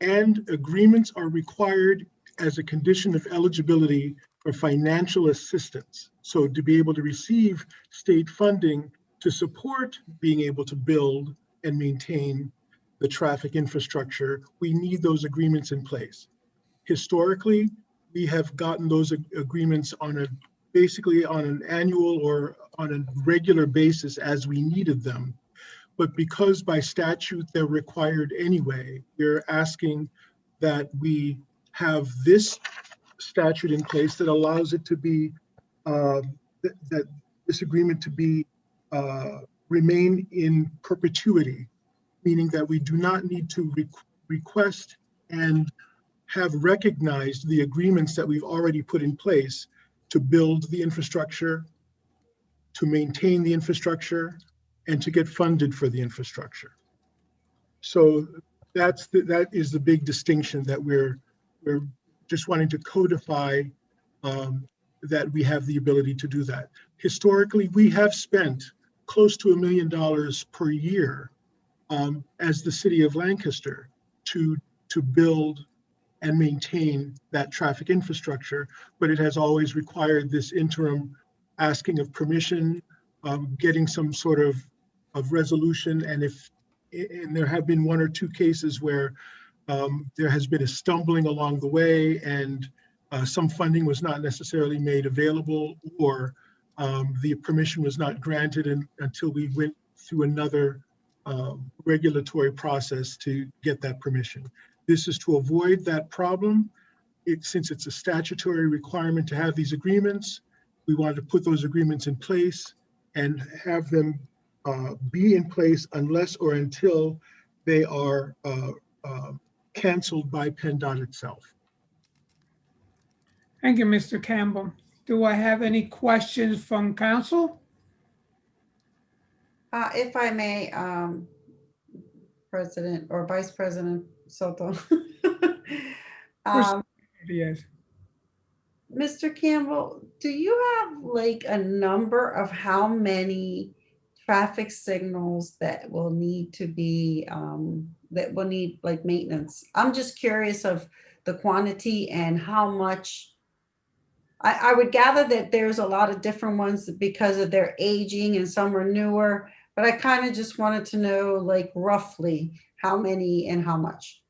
And agreements are required as a condition of eligibility for financial assistance. So to be able to receive state funding to support being able to build and maintain the traffic infrastructure, we need those agreements in place. Historically, we have gotten those agreements basically on an annual or on a regular basis as we needed them. But because by statute they're required anyway, we're asking that we have this statute in place that allows it to be, that this agreement to be, remain in perpetuity, meaning that we do not need to request and have recognized the agreements that we've already put in place to build the infrastructure, to maintain the infrastructure, and to get funded for the infrastructure. So that is the big distinction that we're just wanting to codify, that we have the ability to do that. Historically, we have spent close to $1 million per year as the city of Lancaster to build and maintain that traffic infrastructure, but it has always required this interim asking of permission, getting some sort of resolution, and there have been one or two cases where there has been a stumbling along the way, and some funding was not necessarily made available, or the permission was not granted until we went through another regulatory process to get that permission. This is to avoid that problem. Since it's a statutory requirement to have these agreements, we wanted to put those agreements in place and have them be in place unless or until they are canceled by PennDOT itself. Thank you, Mr. Campbell. Do I have any questions from council? If I may, President or Vice President Soto. Yes. Mr. Campbell, do you have like a number of how many traffic signals that will need to be, that will need like maintenance? I'm just curious of the quantity and how much. I would gather that there's a lot of different ones because of their aging and some are newer, but I kind of just wanted to know like roughly how many and how much?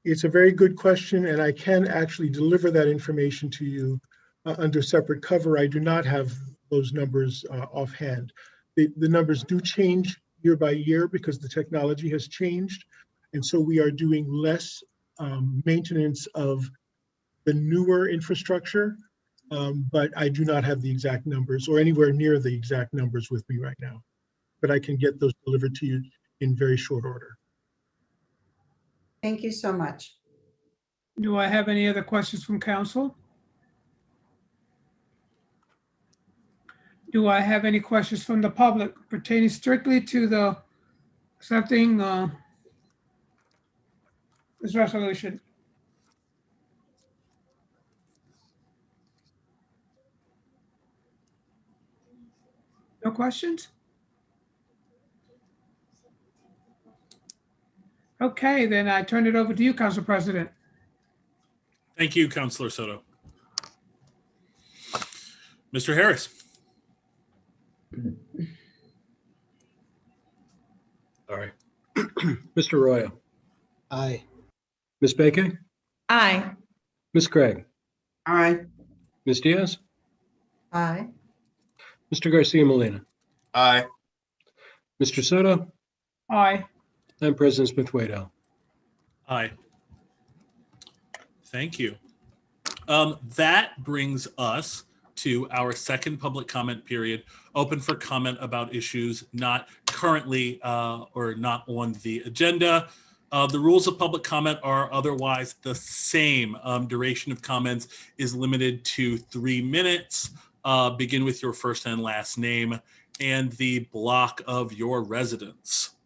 It's a very good question, and I can actually deliver that information to you under separate cover. I do not have those numbers offhand. The numbers do change year by year because the technology has changed. And so we are doing less maintenance of the newer infrastructure, but I do not have the exact numbers or anywhere near the exact numbers with me right now. But I can get those delivered to you in very short order. Thank you so much. Do I have any other questions from council? Do I have any questions from the public pertaining strictly to the accepting this resolution? No questions? Okay, then I turn it over to you, Council President. Thank you, Councilor Soto. Mr. Harris. All right. Mr. Arroyo. Aye. Ms. Baker. Aye. Ms. Craig. Aye. Ms. Diaz. Aye. Mr. Garcia Molina. Aye. Mr. Soto. Aye. And President Smith-Waddell. Aye. Thank you. That brings us to our second public comment period, open for comment about issues not currently or not on the agenda. The rules of public comment are otherwise the same. Duration of comments is limited to 3 minutes. Begin with your first and last name and the block of your residence.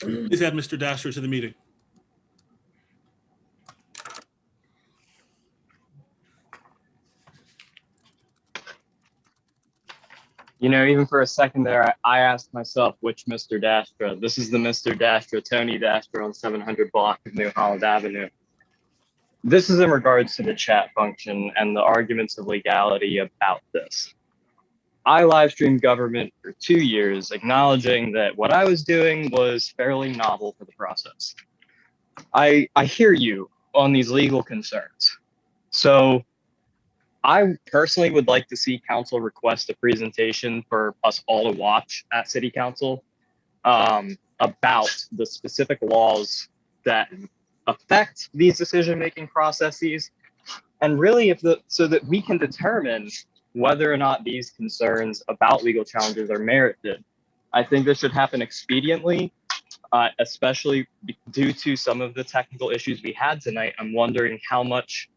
Please add Mr. Dasher to the meeting. You know, even for a second there, I asked myself which Mr. Dastra. This is the Mr. Dastra, Tony Dastra on 700 block of New Holland Avenue. This is in regards to the chat function and the arguments of legality about this. I live streamed government for 2 years, acknowledging that what I was doing was fairly novel for the process. I hear you on these legal concerns. So I personally would like to see council request a presentation for us all to watch at City Council about the specific laws that affect these decision-making processes, and really so that we can determine whether or not these concerns about legal challenges are merited. I think this should happen expediently, especially due to some of the technical issues we had tonight. I'm wondering how much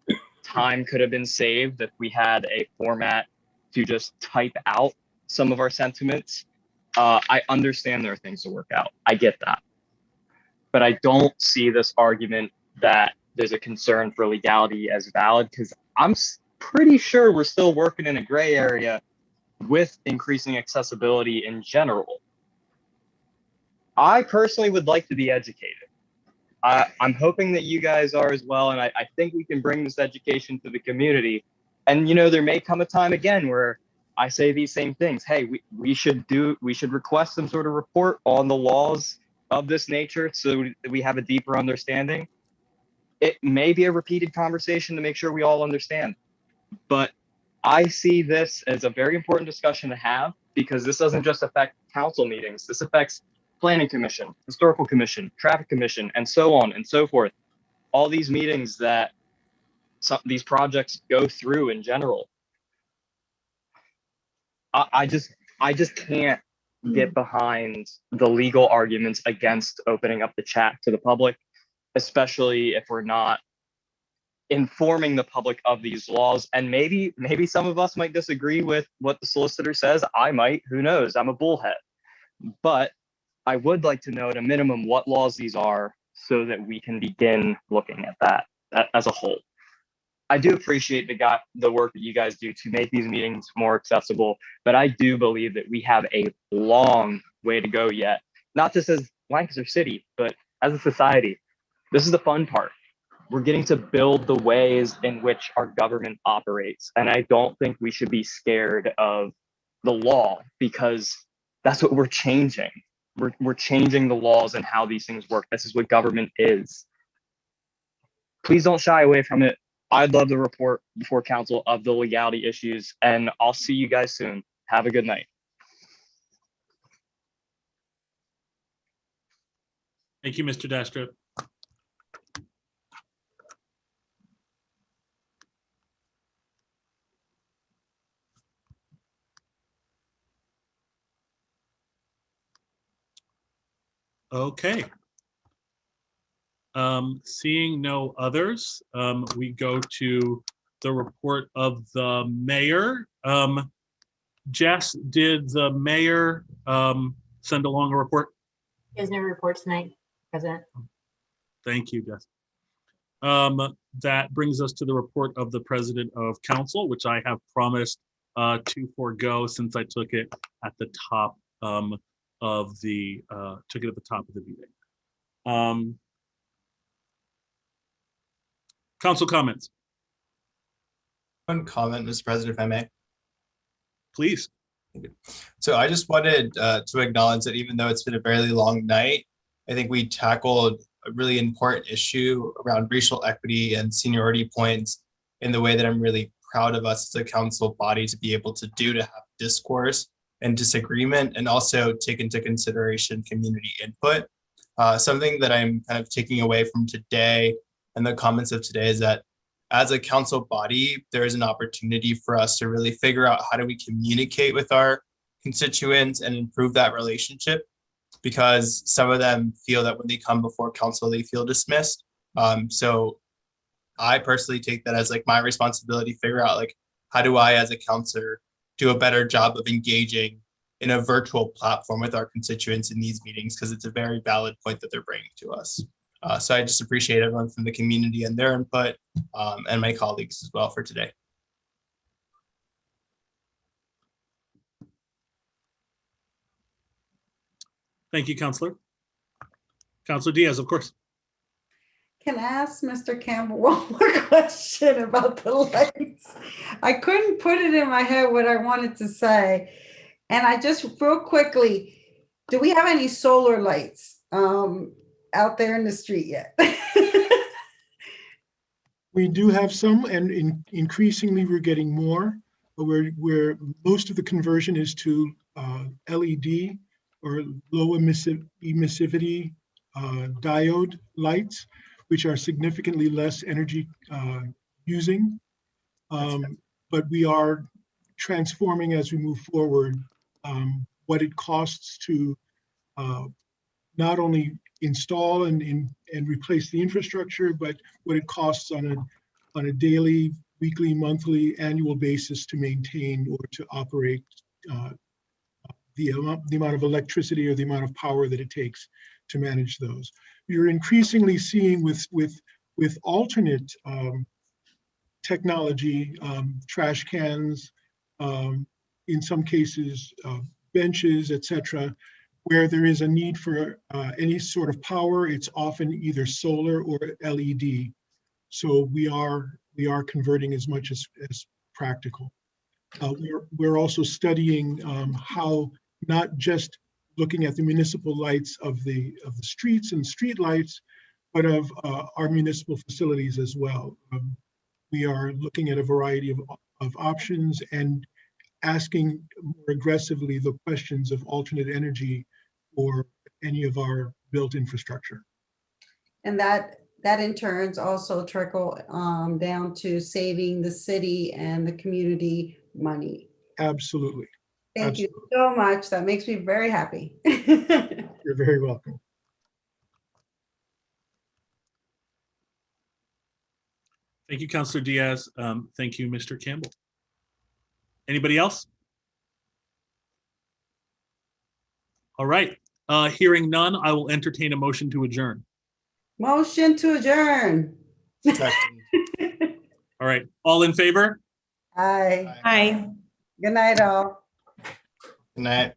time could have been saved if we had a format to just type out some of our sentiments. I understand there are things to work out. I get that. But I don't see this argument that there's a concern for legality as valid, because I'm pretty sure we're still working in a gray area with increasing accessibility in general. I personally would like to be educated. I'm hoping that you guys are as well, and I think we can bring this education to the community. And you know, there may come a time again where I say these same things. Hey, we should request some sort of report on the laws of this nature so that we have a deeper understanding. It may be a repeated conversation to make sure we all understand. But I see this as a very important discussion to have, because this doesn't just affect council meetings. This affects Planning Commission, Historical Commission, Traffic Commission, and so on and so forth. All these meetings that these projects go through in general. I just can't get behind the legal arguments against opening up the chat to the public, especially if we're not informing the public of these laws. And maybe some of us might disagree with what the solicitor says. I might, who knows? I'm a bullhead. But I would like to know at a minimum what laws these are so that we can begin looking at that as a whole. I do appreciate the work that you guys do to make these meetings more accessible, but I do believe that we have a long way to go yet, not just as Lancaster City, but as a society. This is the fun part. We're getting to build the ways in which our government operates. And I don't think we should be scared of the law, because that's what we're changing. We're changing the laws and how these things work. This is what government is. Please don't shy away from it. I'd love to report before council of the legality issues, and I'll see you guys soon. Have a good night. Thank you, Mr. Dastra. Okay. Seeing no others, we go to the report of the mayor. Jess, did the mayor send along a report? He has no report tonight, President. Thank you, Jess. That brings us to the report of the president of council, which I have promised to forego since I took it at the top of the meeting. Council comments. One comment, Mr. President, if I may. Please. So I just wanted to acknowledge that even though it's been a very long night, I think we tackled a really important issue around racial equity and seniority points in the way that I'm really proud of us as a council body to be able to do, to have discourse and disagreement, and also take into consideration community input. Something that I'm kind of taking away from today and the comments of today is that as a council body, there is an opportunity for us to really figure out how do we communicate with our constituents and improve that relationship, because some of them feel that when they come before council, they feel dismissed. So I personally take that as like my responsibility, figure out like, how do I as a counselor do a better job of engaging in a virtual platform with our constituents in these meetings, because it's a very valid point that they're bringing to us. So I just appreciate everyone from the community and their input, and my colleagues as well for today. Thank you, Councilor. Councilor Diaz, of course. Can I ask Mr. Campbell one more question about the lights? I couldn't put it in my head what I wanted to say. And I just, real quickly, do we have any solar lights out there in the street yet? We do have some, and increasingly we're getting more, but where most of the conversion is to LED or low emissivity diode lights, which are significantly less energy using. But we are transforming as we move forward what it costs to not only install and replace the infrastructure, but what it costs on a daily, weekly, monthly, annual basis to maintain or to operate the amount of electricity or the amount of power that it takes to manage those. You're increasingly seeing with alternate technology, trash cans, in some cases, benches, etc., where there is a need for any sort of power. It's often either solar or LED. So we are converting as much as practical. We're also studying how, not just looking at the municipal lights of the streets and street lights, but of our municipal facilities as well. We are looking at a variety of options and asking more aggressively the questions of alternate energy for any of our built infrastructure. And that in turns also trickle down to saving the city and the community money. Absolutely. Thank you so much. That makes me very happy. You're very welcome. Thank you, Councilor Diaz. Thank you, Mr. Campbell. Anybody else? All right. Hearing none, I will entertain a motion to adjourn. Motion to adjourn. All right. All in favor? Aye. Aye. Good night, all. Good night.